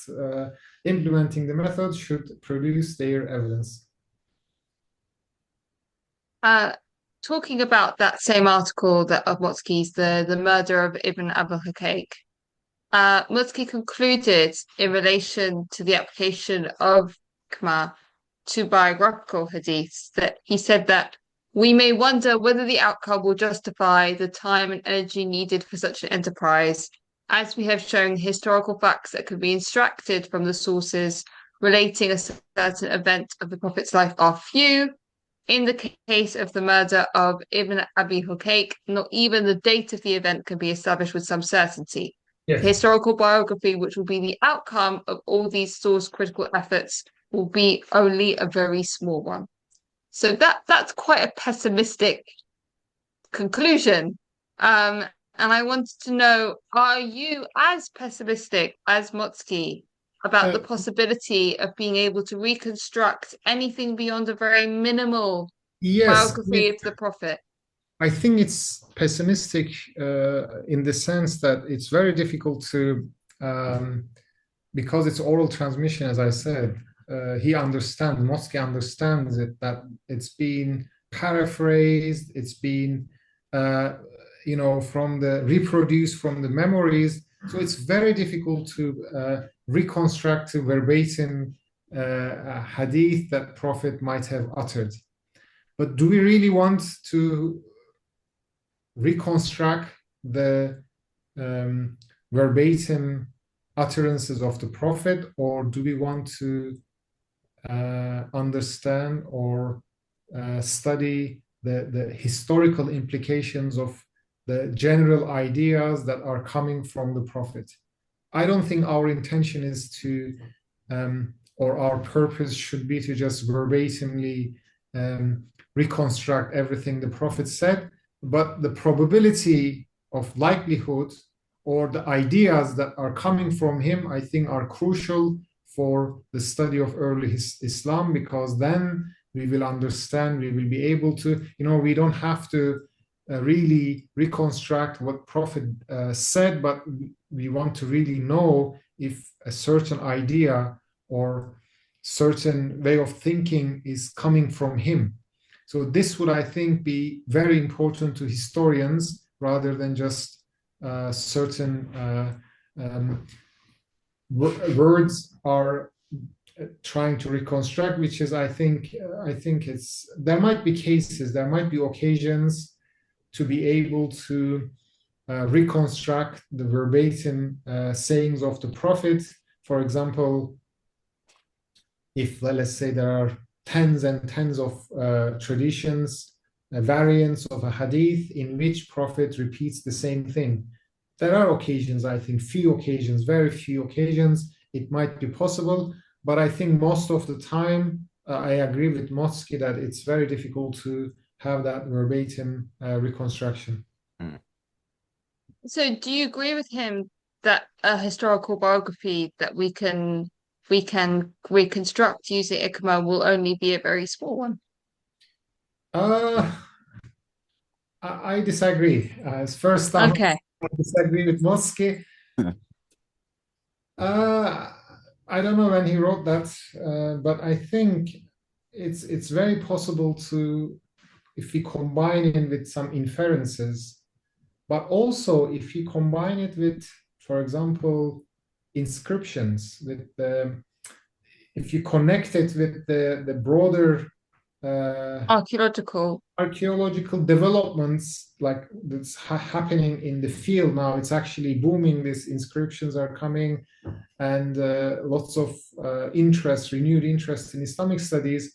implementing the method should produce their evidence. Talking about that same article of Motzki's, the murder of Ibn Abu Hukayk, Motzki concluded in relation to the application of ICMA to biographical hadiths that he said that we may wonder whether the outcome will justify the time and energy needed for such an enterprise, as we have shown historical facts that could be extracted from the sources relating a certain event of the Prophet's life are few. In the case of the murder of Ibn Abi Hukayk, not even the date of the event can be established with some certainty. Yes. The historical biography, which will be the outcome of all these source critical efforts, will be only a very small one. So that's quite a pessimistic conclusion. And I wanted to know, are you as pessimistic as Motzki about the possibility of being able to reconstruct anything beyond a very minimal biography of the Prophet? I think it's pessimistic in the sense that it's very difficult to, because it's oral transmission, as I said, Motzki understands it, that it's been paraphrased, it's been, reproduced from the memories. So it's very difficult to reconstruct to verbatim a hadith that Prophet might have uttered. But do we really want to reconstruct the verbatim utterances of the Prophet, or do we want to understand or study the historical implications of the general ideas that are coming from the Prophet? I don't think our intention is to, or our purpose should be to just verbatimly reconstruct everything the Prophet said, but the probability of likelihood or the ideas that are coming from him, I think, are crucial for the study of early Islam, because then we will understand, we will be able to, we don't have to really reconstruct what Prophet said, but we want to really know if a certain idea or certain way of thinking is coming from him. So this would, I think, be very important to historians rather than just certain words are trying to reconstruct, which is, I think there might be cases, there might be occasions to be able to reconstruct the verbatim sayings of the Prophet. For example, if, let's say, there are tens and tens of traditions, variants of a hadith in which Prophet repeats the same thing. There are occasions, I think, very few occasions, it might be possible, but I think most of the time, I agree with Motzki that it's very difficult to have that verbatim reconstruction. So do you agree with him that a historical biography that we can reconstruct using ICMA will only be a very small one? I disagree. First time, okay. I disagree with Motzki. I don't know when he wrote that, but I think it's very possible to, if we combine it with some inferences, but also if you combine it with, for example, inscriptions, if you connect it with the broader Archaeological. archaeological developments like that's happening in the field now. It's actually booming. These inscriptions are coming, and lots of renewed interest in Islamic studies.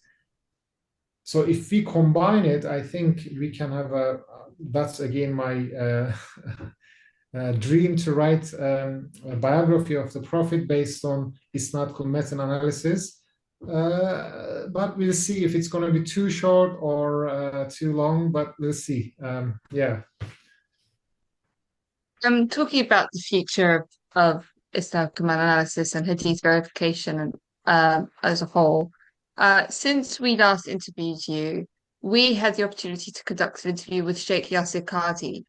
So if we combine it, I think we can have that's again my dream to write a biography of the Prophet based on isnad-cum-matn analysis. But we'll see if it's going to be too short or too long, but we'll see. Yeah. I'm talking about the future of Isnad-Kamatan analysis and Hadith verification as a whole. Since we last interviewed you, we had the opportunity to conduct an interview with Sheikh Yasir Qadi,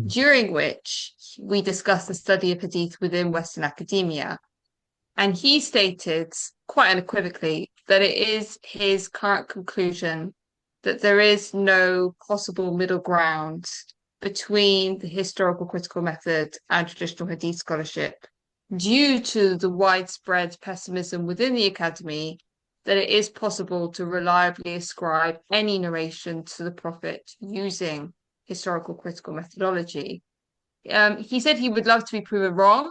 during which we discussed the study of Hadith within Western academia. And he stated quite unequivocally that it is his current conclusion that there is no possible middle ground between the historical critical method and traditional Hadith scholarship due to the widespread pessimism within the academy that it is possible to reliably ascribe any narration to the Prophet using historical critical methodology. He said he would love to be proven wrong,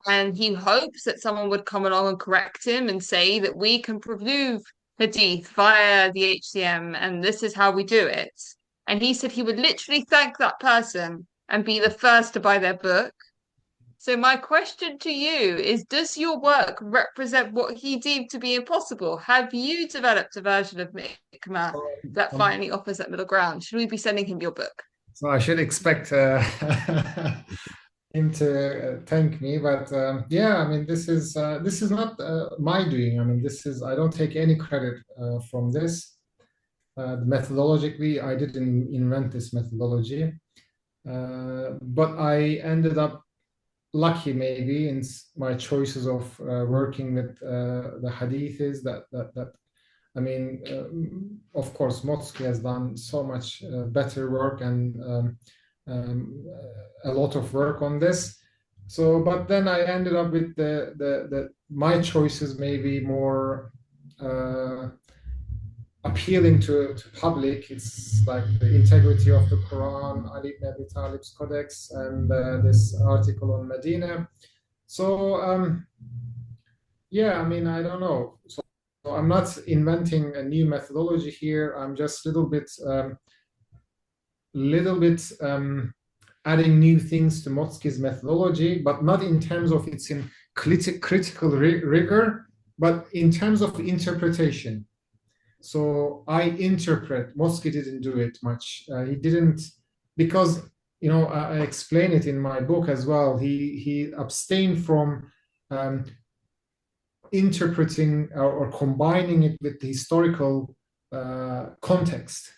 and he hopes that someone would come along and correct him and say that we can prove Hadith via the HCM and this is how we do it. And he said he would literally thank that person and be the first to buy their book. So my question to you is, does your work represent what he deemed to be impossible? Have you developed a version of ICMA that finally offers that middle ground? Should we be sending him your book? So I should expect him to thank me, but yeah, I mean, this is not my doing. I mean, I don't take any credit from this. Methodologically, I didn't invent this methodology, but I ended up lucky maybe in my choices of working with the hadiths that I mean, of course, Motsky has done so much better work and a lot of work on this. So, but then I ended up with my choices maybe more appealing to public. It's like the integrity of the Quran, Ali ibn Abi Talib's Codex, and this article on Medina. So, yeah, I mean, I don't know. So I'm not inventing a new methodology here. I'm just little bit adding new things to Motsky's methodology, but not in terms of its critical rigor, but in terms of interpretation. So I interpret. Motsky didn't do it much. He didn't, because I explain it in my book as well. He abstained from interpreting or combining it with the historical context.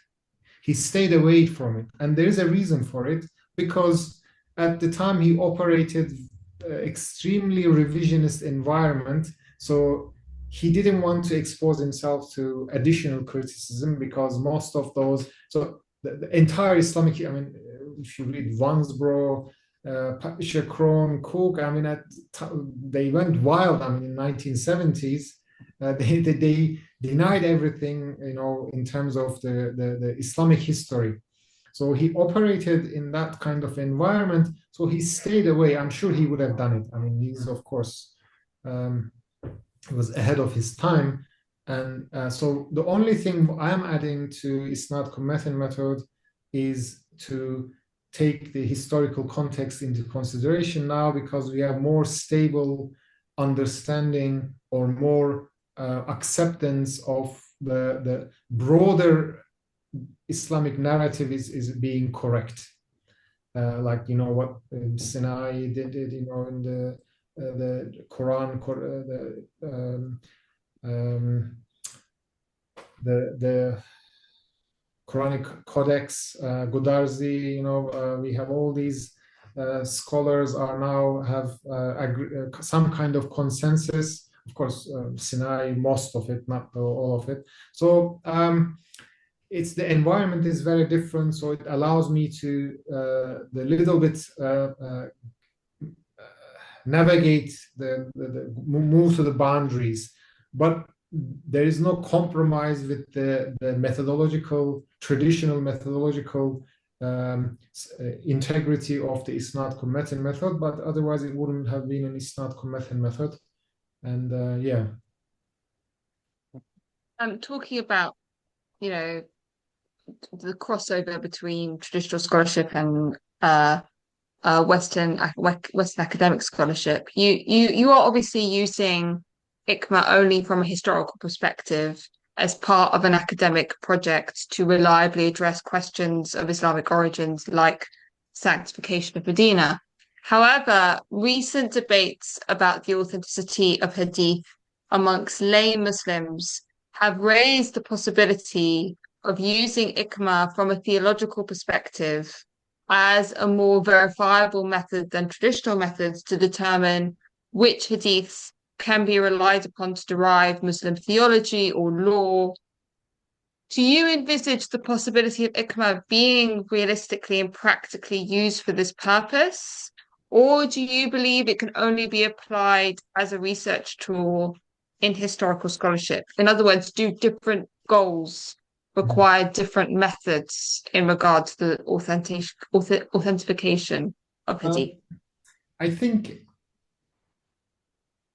He stayed away from it, and there is a reason for it, because at the time he operated extremely revisionist environment, so he didn't want to expose himself to additional criticism, because most of those, so the entire Islamic, I mean, if you read Wansbrough, Patricia Crone, Cook, I mean, they went wild. I mean, in 1970s, they denied everything, in terms of the Islamic history. So he operated in that kind of environment. So he stayed away. I'm sure he would have done it. I mean, he's, of course, was ahead of his time. And so the only thing I'm adding to Isnad-Kamatan method is to take the historical context into consideration now, because we have more stable understanding or more acceptance of the broader Islamic narrative is being correct. Like, what Sinai did, in the Quran, the Quranic Codex, Godarzi, we have all these scholars are now have some kind of consensus. Of course, Sinai, most of it, not all of it. So it's the environment is very different. So it allows me to the little bit navigate move to the boundaries. But there is no compromise with the methodological, traditional methodological integrity of the isnād-cum-matn method, but otherwise it wouldn't have been an isnād-cum-matn method. And yeah. Talking about, you know, the crossover between traditional scholarship and Western academic scholarship, you are obviously using ICMA only from a historical perspective as part of an academic project to reliably address questions of Islamic origins like sanctification of Medina. However, recent debates about the authenticity of Hadith amongst lay Muslims have raised the possibility of using ICMA from a theological perspective as a more verifiable method than traditional methods to determine which hadiths can be relied upon to derive Muslim theology or law. Do you envisage the possibility of ICMA being realistically and practically used for this purpose? Or do you believe it can only be applied as a research tool in historical scholarship? In other words, do different goals require different methods in regard to the authentication of hadith? I think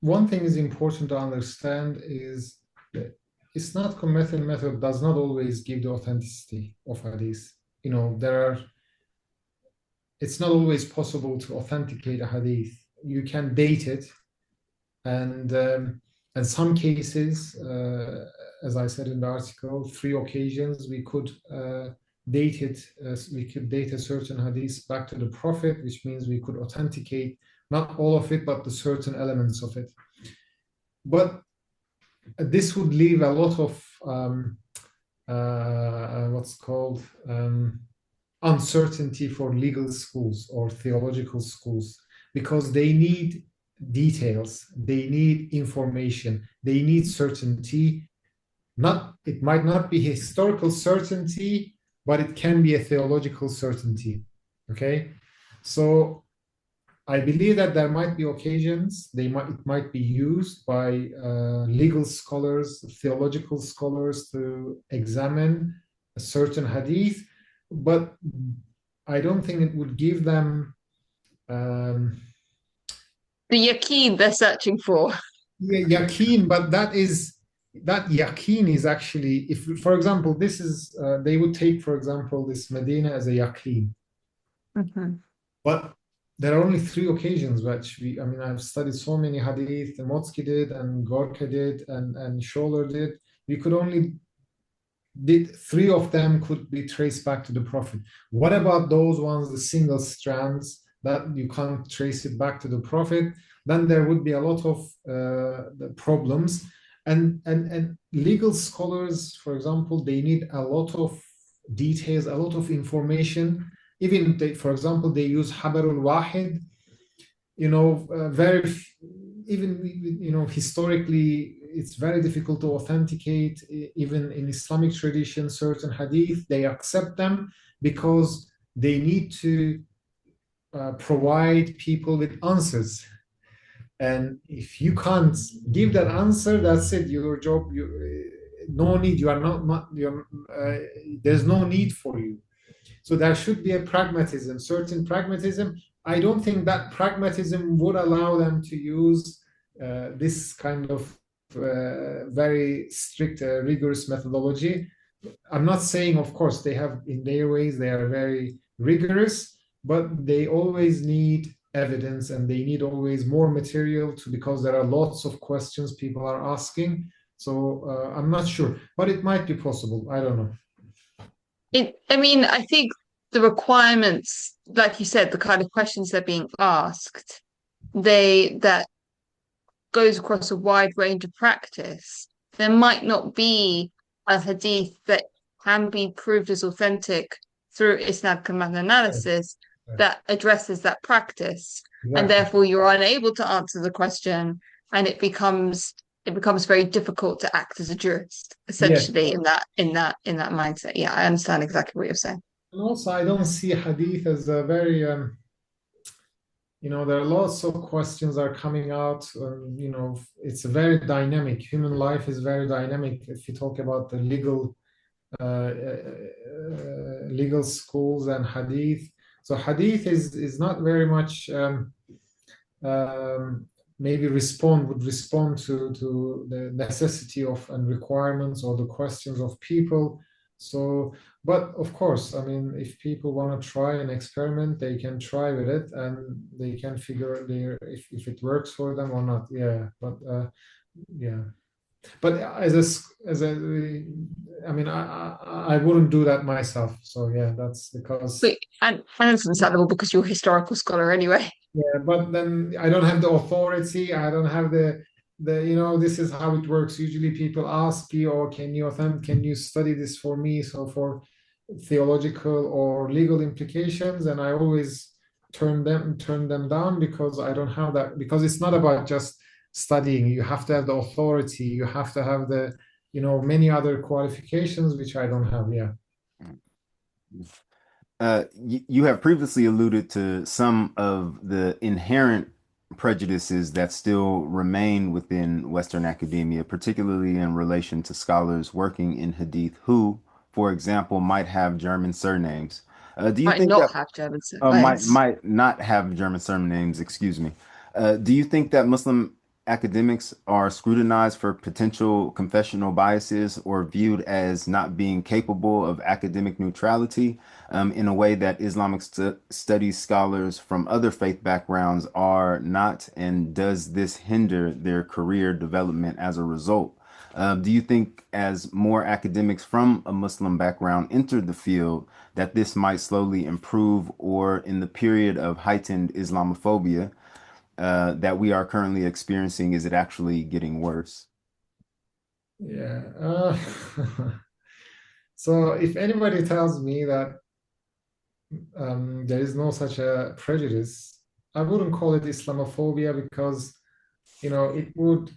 one thing is important to understand is that isnād-cum-matn method does not always give the authenticity of hadith. You know, it's not always possible to authenticate a hadith. You can date it, and in some cases, as I said in the article, 3 occasions we could date it. We could date a certain hadith back to the Prophet, which means we could authenticate not all of it, but the certain elements of it. But this would leave a lot of what's called uncertainty for legal schools or theological schools, because they need details, they need information, they need certainty. It might not be historical certainty, but it can be a theological certainty. Okay, so I believe that there might be occasions it might be used by legal scholars, theological scholars to examine a certain hadith, but I don't think it would give them the yaqeen they're searching for. Yeah, yaqeen, but that yaqeen is actually, if, for example, this is they would take, for example, this Medina as a yaqeen. But there are only 3 occasions which I've studied so many hadith, and Motzki did, and Gorka did, and Scholler did. We could only 3 of them could be traced back to the Prophet. What about those ones, the single strands that you can't trace it back to the Prophet? Then there would be a lot of the problems. And legal scholars, for example, they need a lot of details, a lot of information. Even for example, they use Habarul Wahid, historically, it's very difficult to authenticate. Even in Islamic tradition, certain hadith, they accept them because they need to provide people with answers. And if you can't give that answer, that's it. Your job, no need. You are not. There's no need for you. So there should be a pragmatism, certain pragmatism. I don't think that pragmatism would allow them to use this kind of very strict, rigorous methodology. I'm not saying, of course, they have in their ways, they are very rigorous, but they always need evidence, and they need always more material because there are lots of questions people are asking. So I'm not sure, but it might be possible. I don't know. I think the requirements, like you said, the kind of questions they're being asked, that goes across a wide range of practice. There might not be a hadith that can be proved as authentic through Isnad-Kamatan analysis that addresses that practice, and therefore you're unable to answer the question, and it becomes very difficult to act as a jurist, essentially. Yes. in that mindset. Yeah, I understand exactly what you're saying. And also, I don't see hadith as a very there are lots of questions are coming out. It's very dynamic. Human life is very dynamic. If you talk about the legal schools and hadith. So hadith is not very much um, maybe would respond to the necessity of and requirements or the questions of people. So, but of course, I mean, if people want to try and experiment, they can try with it and they can figure if it works for them or not. Yeah, but yeah. But I mean, I wouldn't do that myself. So yeah, that's because And it's understandable because you're a historical scholar anyway. yeah, but then I don't have the authority. I don't have this is how it works. Usually people ask you, or can you study this for me? So for theological or legal implications, and I always turn them down because I don't have that, because it's not about just studying. You have to have the authority. You have to have many other qualifications, which I don't have. Yeah. You have previously alluded to some of the inherent prejudices that still remain within Western academia, particularly in relation to scholars working in Hadith who, for example, might have German surnames. Do you Might think not that have German might surnames. might not have German surnames, excuse me. Do you think that Muslim academics are scrutinized for potential confessional biases or viewed as not being capable of academic neutrality in a way that Islamic studies scholars from other faith backgrounds are not? And does this hinder their career development as a result? Do you think as more academics from a Muslim background enter the field, that this might slowly improve, or in the period of heightened Islamophobia that we are currently experiencing, is it actually getting worse? Yeah. So if anybody tells me that there is no such a prejudice, I wouldn't call it Islamophobia because it would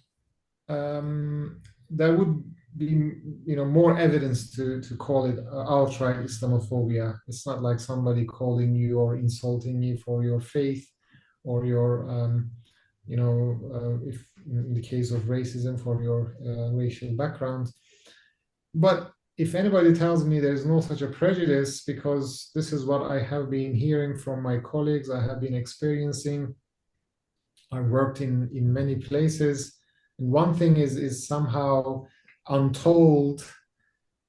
there would be more evidence to call it outright Islamophobia. It's not like somebody calling you or insulting you for your faith or your if in the case of racism for your racial background. But if anybody tells me there's no such a prejudice, because this is what I have been hearing from my colleagues, I have been experiencing, I've worked in many places, and one thing is somehow untold,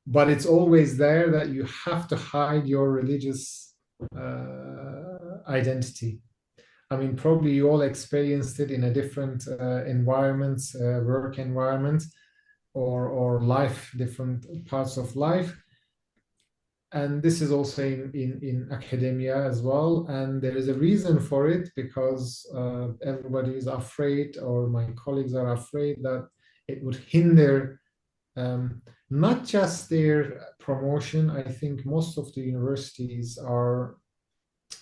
but it's always there, that you have to hide your religious identity. I mean, probably you all experienced it in a different environments, work environment, or life, different parts of life. And this is also in academia as well. And there is a reason for it, because everybody is afraid, or my colleagues are afraid, that it would hinder not just their promotion. I think most of the universities are,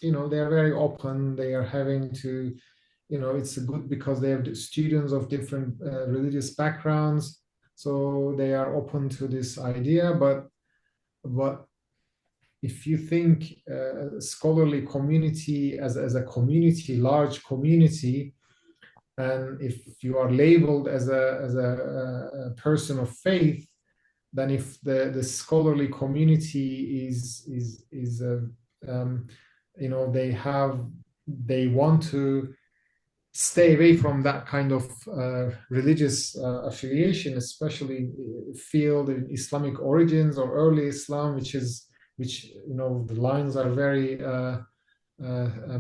they are very open. They are having to, it's good because they have students of different religious backgrounds. So they are open to this idea. But if you think scholarly community as a community, large community, and if you are labeled as a person of faith, then if the scholarly community is they want to stay away from that kind of religious affiliation, especially field in Islamic origins or early Islam, which the lines are very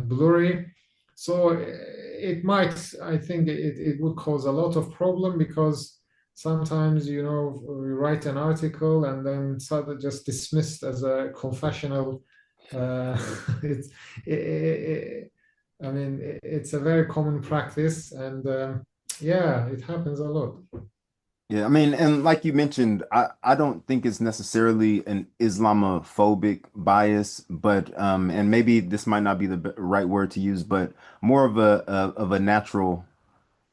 blurry. So I think it would cause a lot of problem, because sometimes we write an article and then sort of just dismissed as a confessional. it's I mean, it's a very common practice, and yeah, it happens a lot. Yeah, I mean, and like you mentioned, I don't think it's necessarily an Islamophobic bias, but and maybe this might not be the right word to use, but more of a natural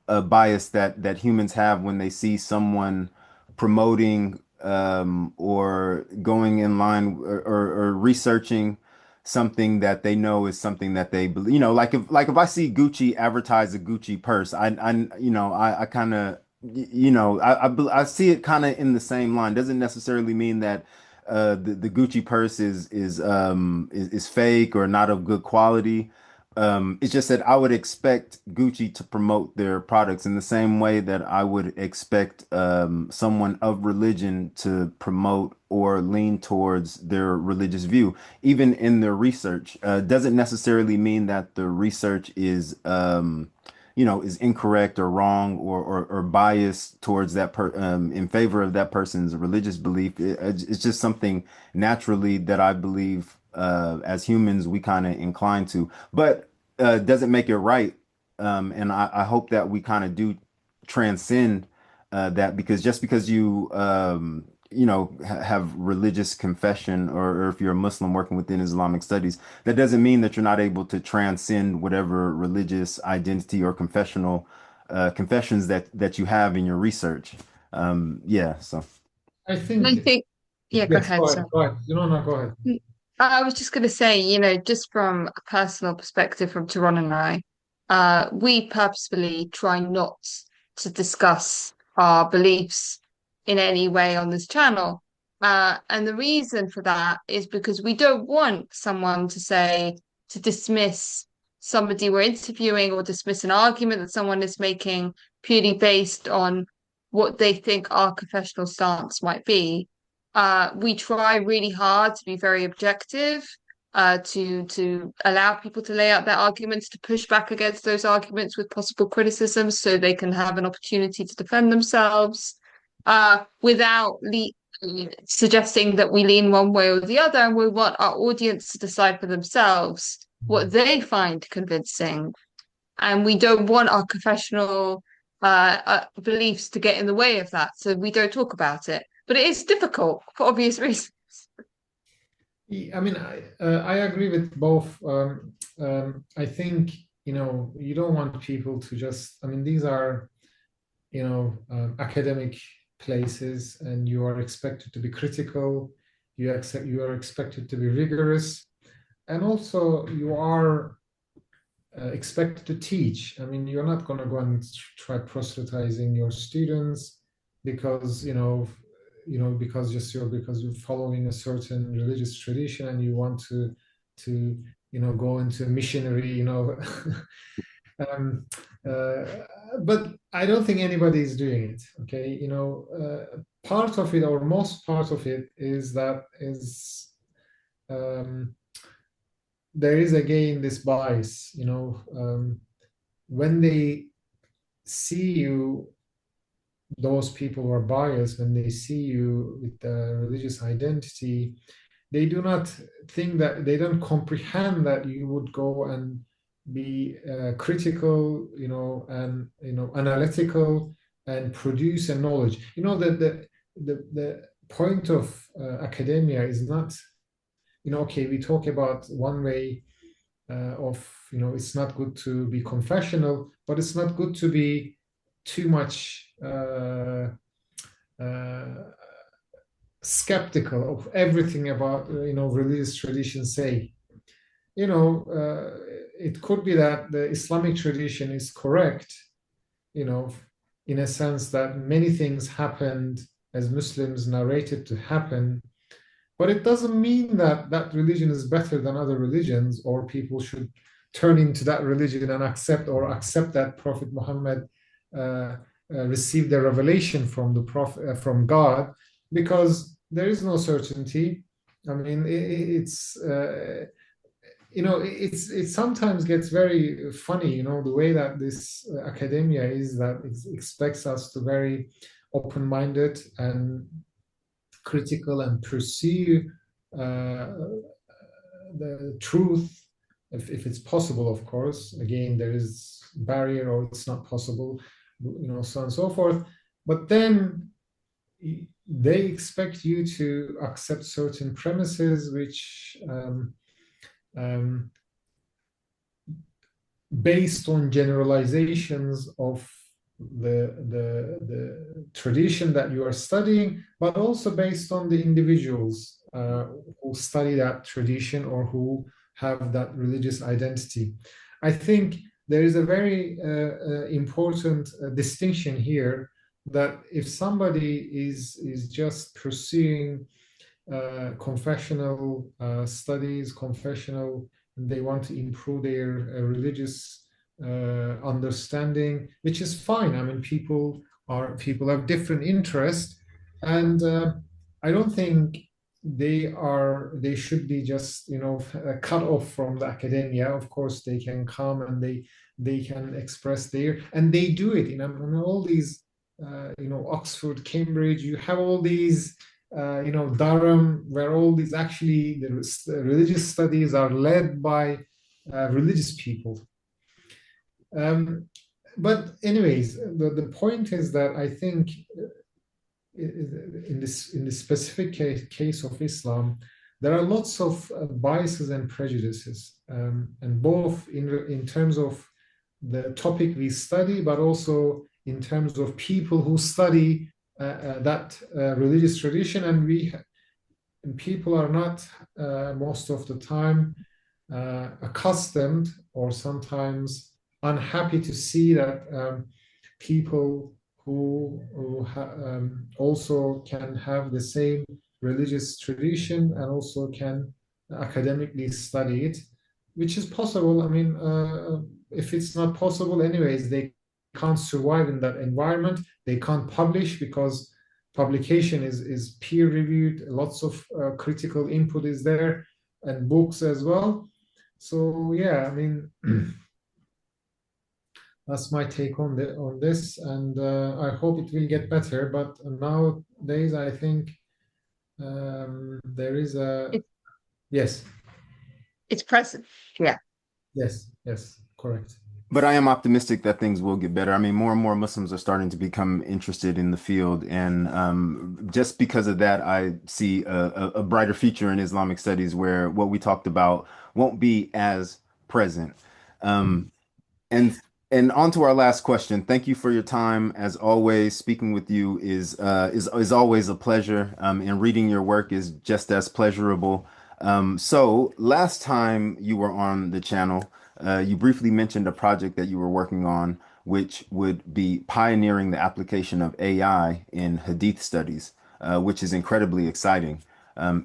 bias that humans have when they see someone promoting or going in line or researching something that they know is something that they believe. Like if I see Gucci advertise a Gucci purse, I kind of, I see it kind of in the same line. Doesn't necessarily mean that the Gucci purse is fake or not of good quality. It's just that I would expect Gucci to promote their products in the same way that I would expect someone of religion to promote or lean towards their religious view, even in their research. Doesn't necessarily mean that the research is incorrect or wrong or biased towards in favor of that person's religious belief. It's just something naturally that I believe as humans we kind of incline to, but doesn't make it right. And I hope that we kind of do transcend that, because just because you have religious confession, or if you're a Muslim working within Islamic studies, that doesn't mean that you're not able to transcend whatever religious identity or confessions that you have in your research. Yeah, so. I I think, think, yeah, go yes, ahead, go sir. ahead, go ahead. No, go ahead. I was just going to say, just from a personal perspective from Taron and I, we purposefully try not to discuss our beliefs in any way on this channel. And the reason for that is because we don't want someone to dismiss somebody we're interviewing, or dismiss an argument that someone is making purely based on what they think our confessional stance might be. We try really hard to be very objective, to allow people to lay out their arguments, to push back against those arguments with possible criticisms so they can have an opportunity to defend themselves, without suggesting that we lean one way or the other. And we want our audience to decide for themselves what they find convincing. And we don't want our confessional beliefs to get in the way of that. So we don't talk about it. But it is difficult for obvious reasons. I mean, I agree with both. I think, you don't want people to just, I mean, these are, academic places, and you are expected to be critical. You are expected to be rigorous, and also you are expected to teach. I mean, you're not going to go and try proselytizing your students because, because you're following a certain religious tradition and you want to go into a missionary, but I don't think anybody is doing it. Okay, part of it, or most part of it, is that there is again this bias. When they see you, those people who are biased, when they see you with the religious identity, they do not think that, they don't comprehend that you would go and be critical, and analytical, and produce a knowledge. The point of academia is not, okay, we talk about one way of, it's not good to be confessional, but it's not good to be too much skeptical of everything about religious traditions say. It could be that the Islamic tradition is correct, in a sense that many things happened as Muslims narrated to happen, but it doesn't mean that that religion is better than other religions, or people should turn into that religion and accept that Prophet Muhammad received a revelation from the Prophet, from God, because there is no certainty. I mean, it sometimes gets very funny, the way that this academia is, that it expects us to very open-minded and critical and pursue the truth, if it's possible, of course. Again, there is barrier, or it's not possible, so on and so forth. But then they expect you to accept certain premises, which based on generalizations of the tradition that you are studying, but also based on the individuals who study that tradition, or who have that religious identity. I think there is a very important distinction here, that if somebody is just pursuing confessional studies, they want to improve their religious understanding, which is fine. I mean, people have different interests, and I don't think they should be just cut off from the academia. Of course, they can come and they can express and they do it. All these Oxford, Cambridge, you have all these Durham, where all these actually the religious studies are led by religious people. But anyways, the point is that I think in this specific case of Islam, there are lots of biases and prejudices, and both in terms of the topic we study, but also in terms of people who study that religious tradition, and people are not most of the time accustomed, or sometimes unhappy to see that people who also can have the same religious tradition and also can academically study it, which is possible. I mean, if it's not possible, anyways, they can't survive in that environment. They can't publish because publication is peer reviewed. Lots of critical input is there, and books as well. So yeah, I mean, that's my take on this, and I hope it will get better. But nowadays, I think there is yes. It's present. Yeah. Yes, correct. But I am optimistic that things will get better. I mean, more and more Muslims are starting to become interested in the field. And just because of that, I see a brighter future in Islamic studies where what we talked about won't be as present. And on to our last question. Thank you for your time. As always, speaking with you is always a pleasure. And reading your work is just as pleasurable. So last time you were on the channel, you briefly mentioned a project that you were working on, which would be pioneering the application of AI in Hadith studies, which is incredibly exciting.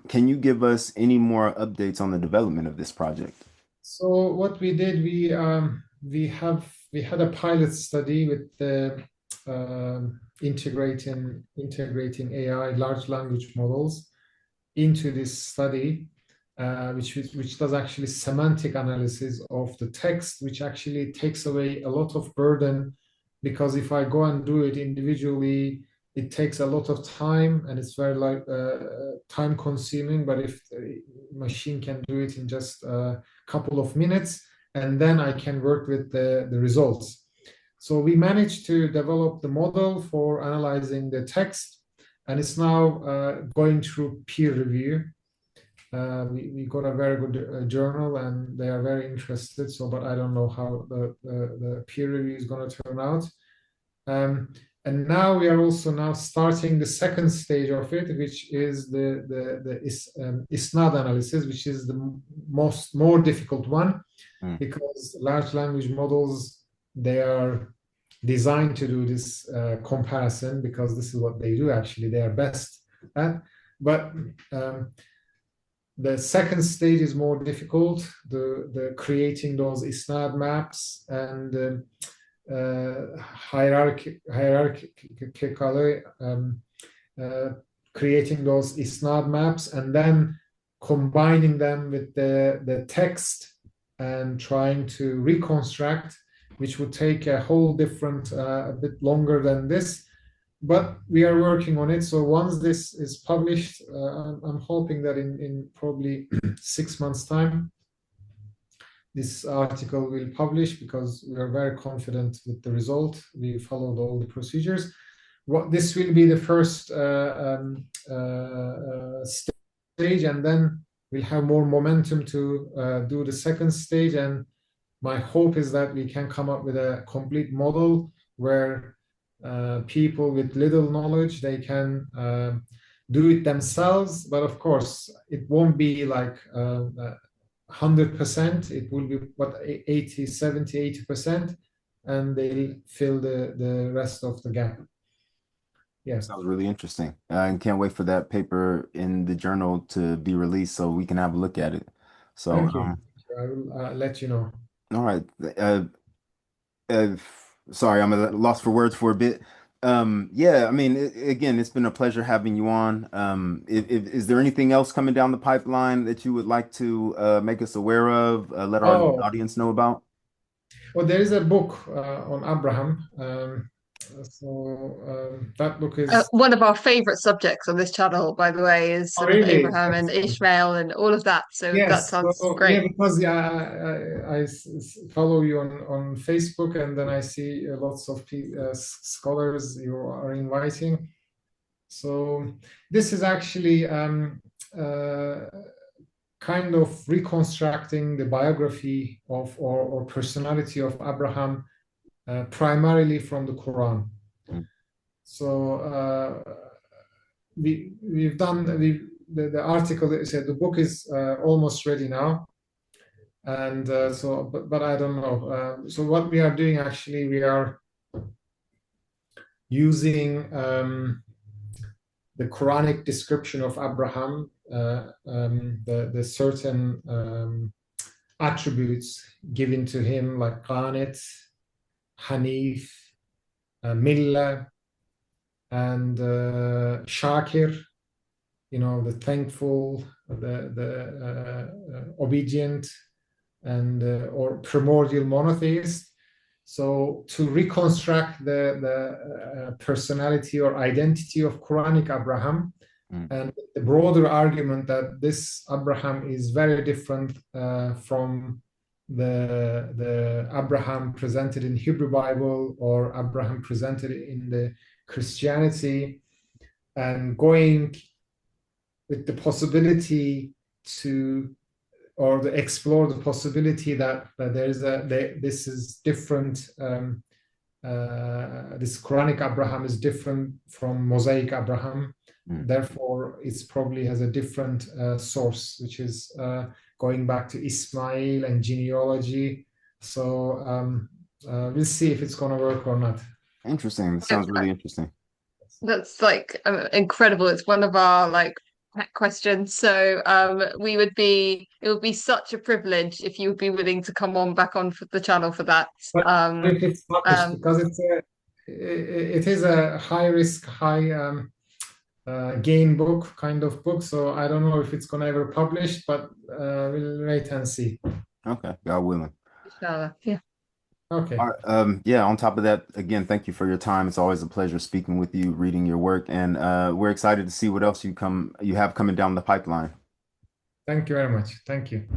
Can you give us any more updates on the development of this project? So what we did, we had a pilot study with the integrating AI, large language models, into this study. Which does actually semantic analysis of the text, which actually takes away a lot of burden, because if I go and do it individually, it takes a lot of time and it's very time consuming. But if the machine can do it in just a couple of minutes, and then I can work with the results. So we managed to develop the model for analyzing the text, and it's now going through peer review. We got a very good journal, and they are very interested. But I don't know how the peer review is going to turn out. And now we are also now starting the second stage of it, which is the isnad analysis, which is the more difficult one, because large language models, they are designed to do this comparison, because this is what they do. Actually, they are best at. But the second stage is more difficult, the creating those isnad maps and hierarchically creating those isnad maps, and then combining them with the text and trying to reconstruct, which would take a whole different, a bit longer than this. But we are working on it. So once this is published, I'm hoping that in probably 6 months' time, this article will publish, because we are very confident with the result. We followed all the procedures. This will be the first stage, and then we'll have more momentum to do the second stage. And my hope is that we can come up with a complete model where people with little knowledge, they can do it themselves. But of course, it won't be like 100%. It will be what 80, 70, 80%, and they'll fill the rest of the gap. Yes. Sounds really interesting. And can't wait for that paper in the journal to be released so we can have a look at it. So, Thank you. I will let you know. all right. Uh, Sorry, I'm at a loss for words for a bit. Yeah, I mean, again, it's been a pleasure having you on. Is there anything else coming down the pipeline that you would like to make us aware of, let our Oh, audience know about? well, there is a book on Abraham. That book is One of our favorite subjects on this channel, by the way, is sort of really Abraham and Ishmael and all of that. So that yes. sounds So, yeah, great. because I follow you on Facebook, and then I see lots of scholars you are inviting. So this is actually kind of reconstructing the biography of or personality of Abraham, primarily from the Quran. Mm. So we've done the article that said the book is almost ready now, and but I don't know. So what we are doing actually, we are using the Quranic description of Abraham, the certain attributes given to him, like Qanit, Hanif, Millah, and Shakir, the thankful, the obedient, and or primordial monotheist. So to reconstruct the personality or identity of Quranic Abraham, and the broader argument that this Abraham is very different from the Abraham presented in Hebrew Bible or Abraham presented in the Christianity, and going with the possibility to or explore the possibility that this is different. This Quranic Abraham is different from Mosaic Abraham. Therefore, it's probably has a different source, which is going back to Ismail and genealogy. So we'll see if it's going to work or not. Interesting. That sounds really interesting. That's like incredible. It's one of our like questions. So it would be such a privilege if you would be willing to come on back on for the channel for that. But if it's published, because it is a high risk, high gain book kind of book. So I don't know if it's gonna ever publish, but we'll wait and see. Okay, God willing. Yeah. Okay. All right, yeah, on top of that, again, thank you for your time. It's always a pleasure speaking with you, reading your work, and we're excited to see what else you have coming down the pipeline. Thank you very much. Thank you.